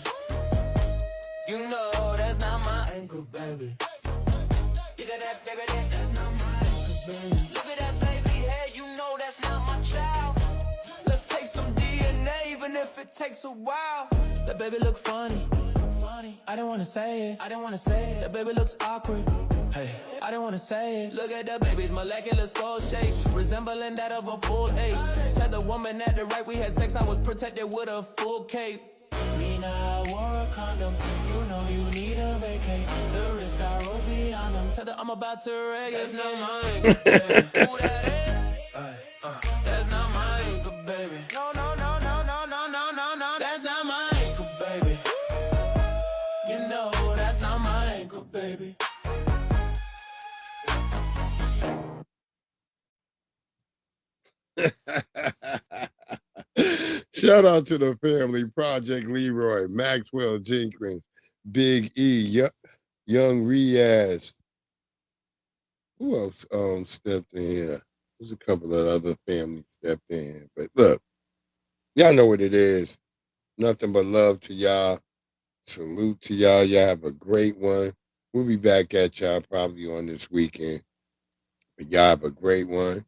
You know that's not my ankle, baby. Look at that, baby, that's not my ankle, baby. Look at that, baby, hey, you know that's not my child. Let's take some DNA, even if it takes a while. That baby look funny. I don't wanna say it. That baby looks awkward. Hey, I don't wanna say it. Look at the baby's molecular skull shape, resembling that of a full 8. Tell the woman at the right we had sex, I was protected with a full cape. Me now, I wore a condom. You know you need a vacate. The risk I rose beyond them. Tell her I'm about to reggae. That's not my ankle, baby. Who that is? That's not my ankle, baby. No, that's not my ankle, baby. You know that's not my ankle, baby. Shout out to the family, Project Leroy, Maxwell Jenkins, Big E, Young Riaz. Who else stepped in here? There's a couple of other families stepped in. But look, y'all know what it is. Nothing but love to y'all. Salute to y'all. Y'all have a great one. We'll be back at y'all probably on this weekend. But y'all have a great one.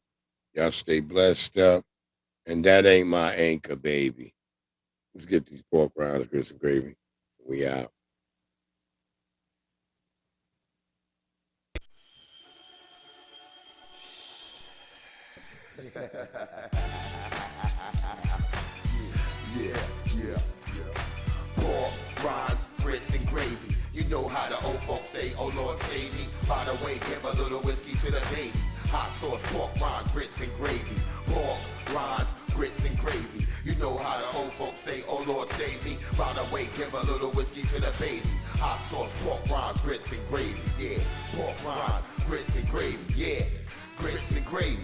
Y'all stay blessed up. And that ain't my anchor, baby. Let's get these pork rinds, grits, and gravy. We out. Yeah. Pork, rinds, grits, and gravy. You know how the old folks say, oh Lord save me. By the way, give a little whiskey to the babies. Hot sauce, pork, rinds, grits, and gravy. Pork, rinds, grits, and gravy. You know how the old folks say, oh Lord save me. By the way, give a little whiskey to the babies. Hot sauce, pork, rinds, grits, and gravy. Yeah, pork, rinds, grits, and gravy. Yeah, grits and gravy.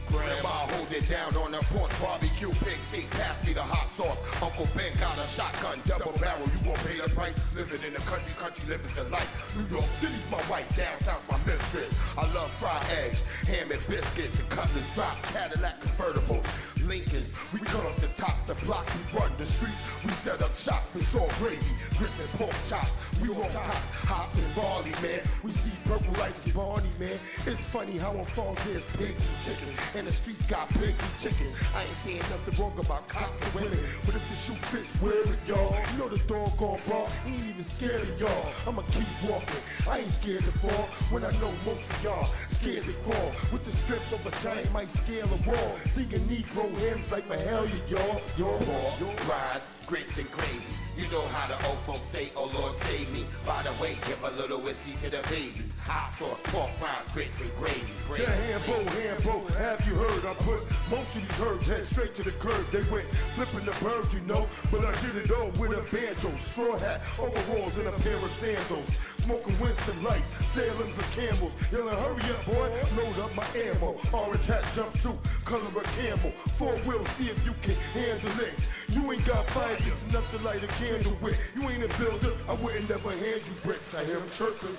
Grandma hold it down on the porch barbecue, pig feet, pass me the hot sauce. Uncle Ben got a shotgun, double barrel, you won't pay the price. Living in the country living the life. New York City's my wife, downtown's my mistress. I love fried eggs, ham and biscuits, and cutlass drop, Cadillac convertibles. Lincolns, we cut off the top, the block, we run the streets, we set up shop, it's all gravy, grits and pork chops, we want tops, hops and barley, man, we see purple like the Barney, man, it's funny how on falls there's pigs and chickens, and the streets got pigs and chickens, I ain't saying nothing wrong about cops and women, but if the shoe fits, wear it, y'all, you know the doggone bar, he ain't even scared of y'all, I'ma keep walking, I ain't scared to fall, when I know most of y'all scared to crawl, with the strength of a giant might scale a wall, singing Negro hymns like Mahalia, y'all. Pork, rinds, grits, and gravy. You know how the old folks say, oh Lord save me. By the way, give a little whiskey to the babies. Hot sauce, pork rinds, grits, and gravy. The Hambo, have you heard? I put most of these herbs head straight to the curb. They went flipping the birds, you know. But I did it all with a banjo, straw hat, overalls, and a pair of sandals. Smoking Winston Lights, Salem's and Camels. Yelling, hurry up, boy, load up my ammo. Orange hat, jumpsuit, color of camel. 4-wheel, see if you can handle it. You ain't got fire, just enough to light a candle with. You ain't a builder, I wouldn't never hand you bricks. I hear them chirping.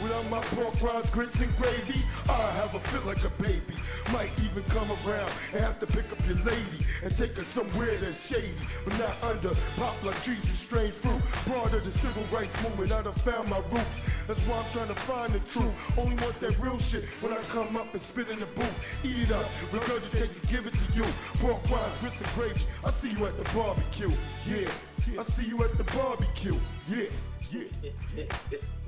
Without my pork rinds, grits, and gravy, I have a fit like a baby. Might even come around and have to pick up your lady and take her somewhere that's shady, but not under popular trees with strange fruit. Part of the civil rights movement, I done found my roots. That's why I'm trying to find the truth. Only want that real shit when I come up and spit in the booth. Eat it up, regurgitate to give it to you. Pork rinds, grits, and gravy. I see you at the barbecue. Yeah, I see you at the barbecue. Yeah.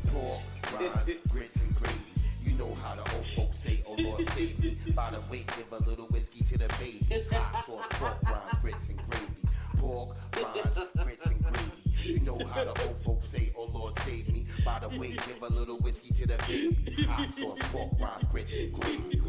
Pork, rinds, grits, and gravy. You know how the old folks say, oh Lord save me. By the way, give a little whiskey to the babies. Hot sauce, pork rinds, grits, and gravy. Pork, rinds, grits, and gravy. You know how the old folks say, oh Lord save me. By the way, give a little whiskey to the babies. Hot sauce, pork rinds, grits, and gravy.